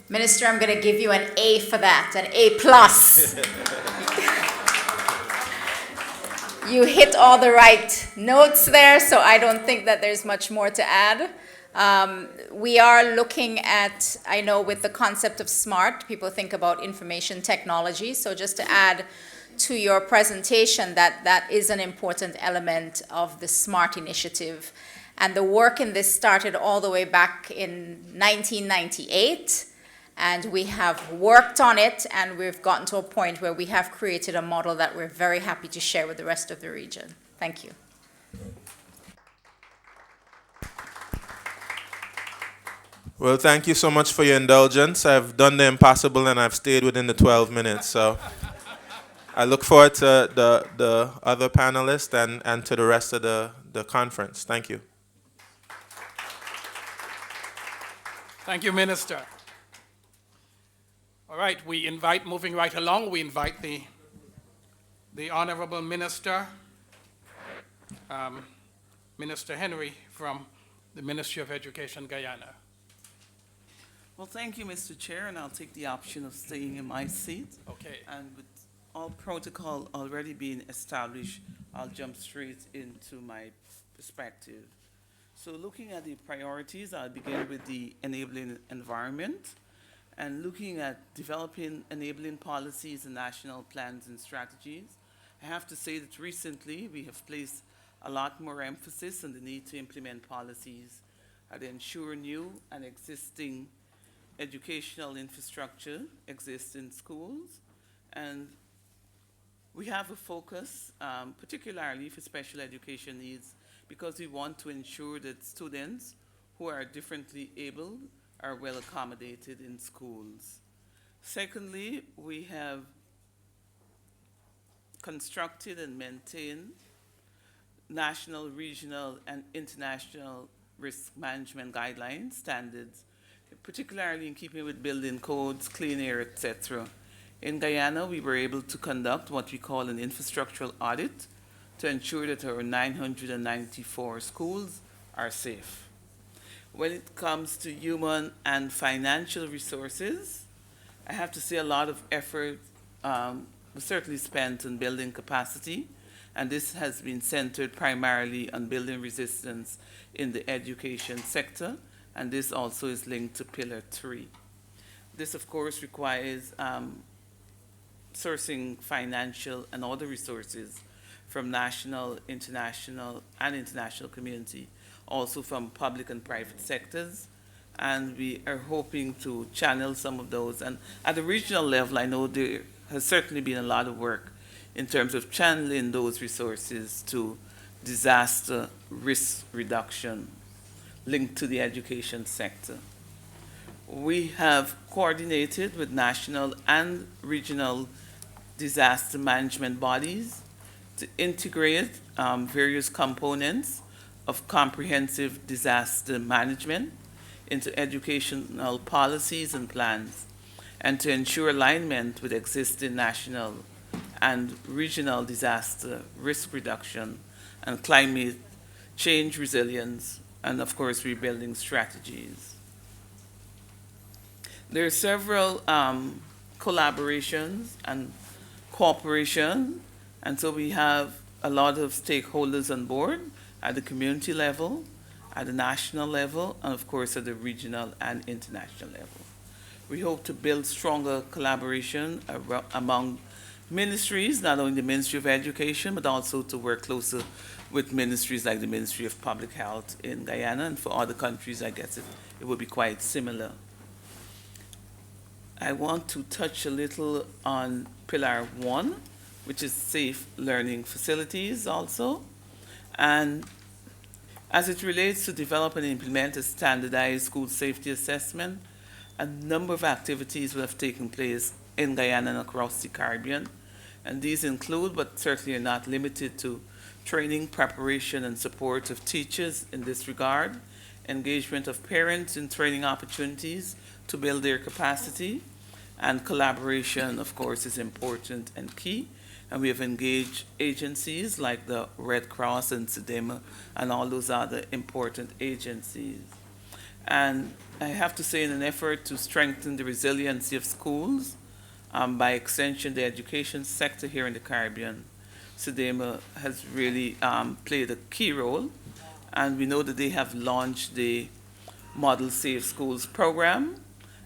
Minister, I'm going to give you an A for that, an A plus. You hit all the right notes there, so I don't think that there's much more to add. We are looking at, I know with the concept of SMART, people think about information technology, so just to add to your presentation that is an important element of the SMART initiative. And the work in this started all the way back in 1998. And we have worked on it, and we've gotten to a point where we have created a model that we're very happy to share with the rest of the region. Thank you. Well, thank you so much for your indulgence. I've done the impossible, and I've stayed within the 12 minutes. So I look forward to the other panelists and to the rest of the conference. Thank you. Thank you, Minister. All right, moving right along, we invite the Honorable Minister, Minister Henry from the Ministry of Education, Guyana. Well, thank you, Mr. Chair, and I'll take the option of staying in my seat. Okay. And with all protocol already being established, I'll jump straight into my perspective. So looking at the priorities, I'll begin with the enabling environment. And looking at developing enabling policies and national plans and strategies, I have to say that recently we have placed a lot more emphasis on the need to implement policies that ensure new and existing educational infrastructure exists in schools. And we have a focus, particularly for special education needs, because we want to ensure that students who are differently able are well accommodated in schools. Secondly, we have constructed and maintained national, regional, and international risk management guidelines, standards, particularly in keeping with building codes, clean air, etc. In Guyana, we were able to conduct what we call an infrastructural audit to ensure that our 994 schools are safe. When it comes to human and financial resources, I have to say a lot of effort was certainly spent on building capacity and this has been centered primarily on building resistance in the education sector, and this also is linked to Pillar 3. This, of course, requires sourcing financial and other resources from national, international, and international community, also from public and private sectors, and we are hoping to channel some of those. And at the regional level, I know there has certainly been a lot of work in terms of channeling those resources to disaster risk reduction linked to the education sector. We have coordinated with national and regional disaster management bodies to integrate various components of comprehensive disaster management into educational policies and plans, and to ensure alignment with existing national and regional disaster risk reduction and climate change resilience, and of course rebuilding strategies. There are several collaborations and cooperation, and so we have a lot of stakeholders on board at the community level, at the national level, and of course at the regional and international level. We hope to build stronger collaboration among ministries, not only the Ministry of Education, but also to work closer with ministries like the Ministry of Public Health in Guyana, and for other countries, I guess it would be quite similar. I want to touch a little on Pillar 1, which is safe learning facilities also. And as it relates to develop and implement a standardized school safety assessment, a number of activities will have taken place in Guyana and across the Caribbean. And these include, but certainly are not limited to, training, preparation, and support of teachers in this regard, engagement of parents in training opportunities to build their capacity, and collaboration, of course, is important and key. And we have engaged agencies like the Red Cross and SEDEMA and all those other important agencies. And I have to say, in an effort to strengthen the resiliency of schools, by extension the education sector here in the Caribbean, SEDEMA has really played a key role. And we know that they have launched the Model Safe Schools program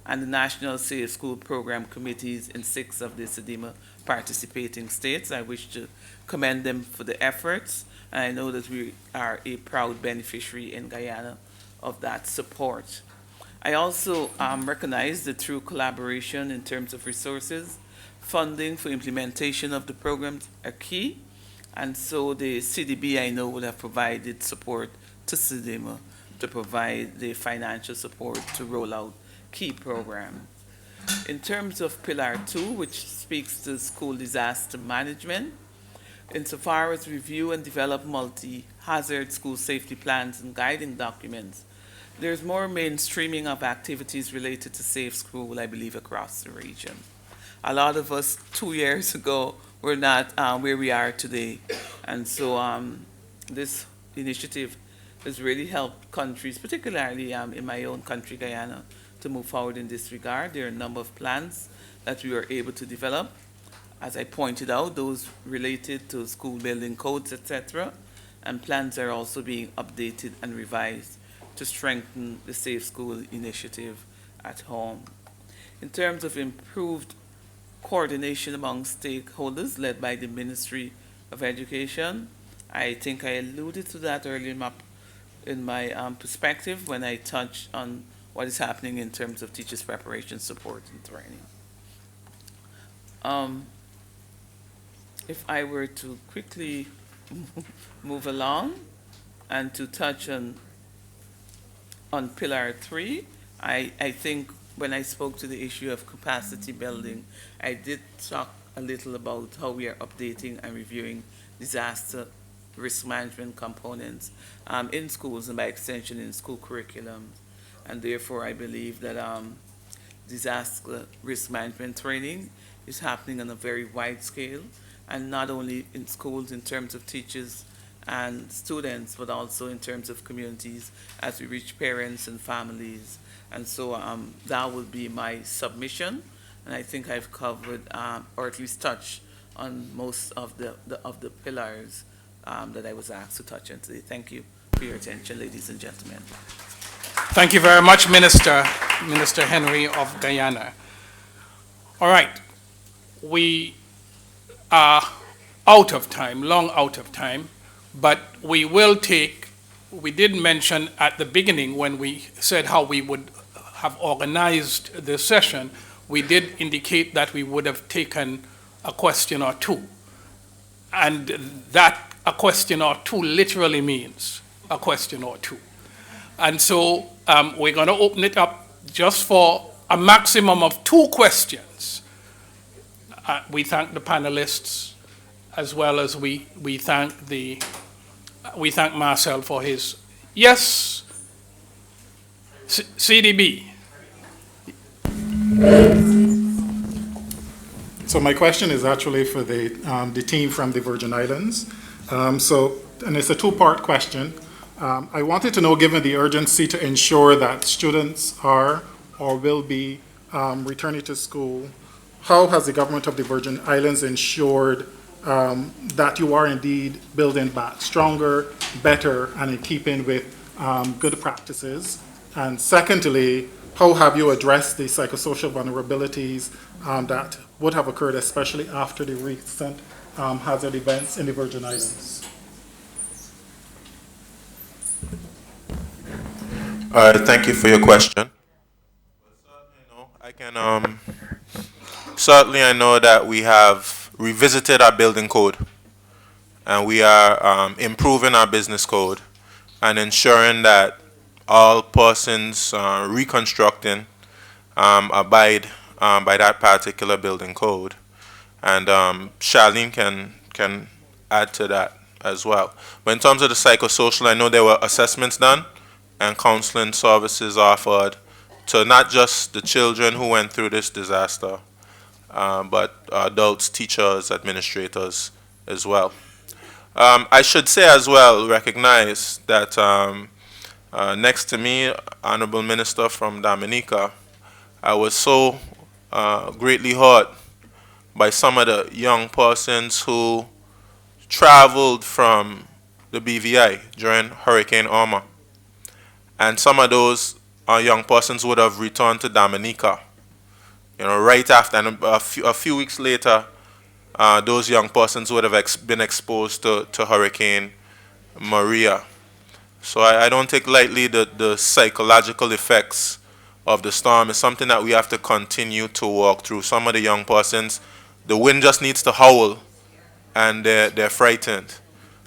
and the National Safe School Program committees in 6 of the SEDEMA participating states. I wish to commend them for the efforts. And I know that we are a proud beneficiary in Guyana of that support. I also recognize that through collaboration in terms of resources, funding for implementation of the programs are key. And so the CDB, I know, will have provided support to SEDEMA to provide the financial support to roll out key programs. In terms of Pillar 2, which speaks to school disaster management, insofar as review and develop multi-hazard school safety plans and guiding documents, there's more mainstreaming of activities related to safe school, I believe, across the region. A lot of us 2 years ago were not where we are today. And so this initiative has really helped countries, particularly in my own country, Guyana, to move forward in this regard. There are a number of plans that we were able to develop. As I pointed out, those related to school building codes, etc. And plans are also being updated and revised to strengthen the Safe School initiative at home. In terms of improved coordination among stakeholders led by the Ministry of Education, I think I alluded to that earlier in my perspective when I touched on what is happening in terms of teachers' preparation, support, and training. If I were to quickly move along and to touch on Pillar 3, I think when I spoke to the issue of capacity building, I did talk a little about how we are updating and reviewing disaster risk management components in schools and by extension in school curriculums. And therefore, I believe that disaster risk management training is happening on a very wide scale, and not only in schools in terms of teachers and students, but also in terms of communities as we reach parents and families. And so that would be my submission, and I think I've covered, or at least touched on most of the pillars that I was asked to touch on today. Thank you for your attention, ladies and gentlemen. Thank you very much, Minister Henry of Guyana. All right, we are out of time, long out of time, but we did mention at the beginning when we said how we would have organized this session, we did indicate that we would have taken a question or two. And that a question or two literally means a question or two. And so we're going to open it up just for a maximum of 2 questions. We thank the panelists as well as we thank Marcel for his, yes, CDB. So my question is actually for the team from the Virgin Islands. And it's a 2-part question. I wanted to know, given the urgency to ensure that students are or will be returning to school, how has the government of the Virgin Islands ensured that you are indeed building back stronger, better, and in keeping with good practices? And secondly, how have you addressed the psychosocial vulnerabilities that would have occurred, especially after the recent hazard events in the Virgin Islands? Thank you for your question. Certainly I know that we have revisited our building code, and we are improving our business code and ensuring that all persons reconstructing abide by that particular building code. And Charlene can add to that as well. But in terms of the psychosocial, I know there were assessments done and counseling services offered to not just the children who went through this disaster, but adults, teachers, administrators as well. I should say as well, recognize that next to me, Honorable Minister from Dominica, I was so greatly hurt by some of the young persons who traveled from the BVI during Hurricane Irma. And some of those young persons would have returned to Dominica, right after, and a few weeks later, those young persons would have been exposed to Hurricane Maria. So I don't take lightly the psychological effects of the storm. It's something that we have to continue to walk through. Some of the young persons, the wind just needs to howl, and they're frightened.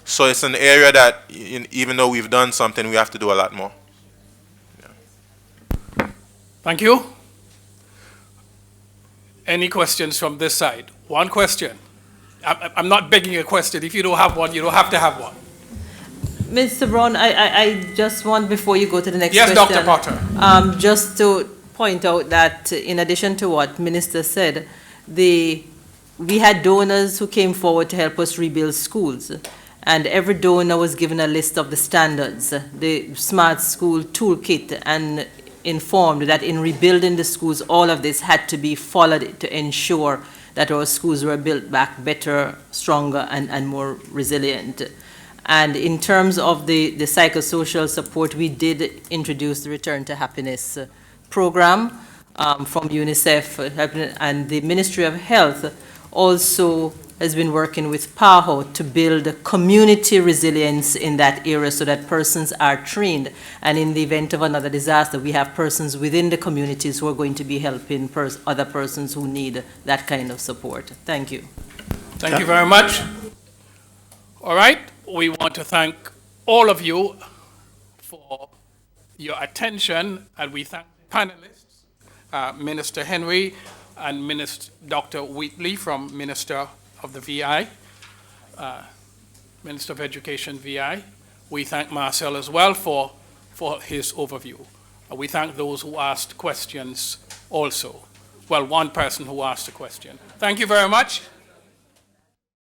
So it's an area that, even though we've done something, we have to do a lot more. Thank you. Any questions from this side? One question. I'm not begging a question. If you don't have one, you don't have to have one. Mr. Brown, I just want, before you go to the next question. Yes, Dr. Potter. Just to point out that in addition to what Minister said, we had donors who came forward to help us rebuild schools. And every donor was given a list of the standards, the Smart School Toolkit, and informed that in rebuilding the schools, all of this had to be followed to ensure that our schools were built back better, stronger, and more resilient. And in terms of the psychosocial support, we did introduce the Return to Happiness program from UNICEF, and the Ministry of Health also has been working with PAHO to build community resilience in that area so that persons are trained. And in the event of another disaster, we have persons within the communities who are going to be helping other persons who need that kind of support. Thank you. Thank you very much. All right. We want to thank all of you for your attention, and we thank the panelists, Minister Henry and Dr. Wheatley from Minister of the VI, Minister of Education VI. We thank Marcel as well for his overview. We thank those who asked questions also. Well, one person who asked a question. Thank you very much.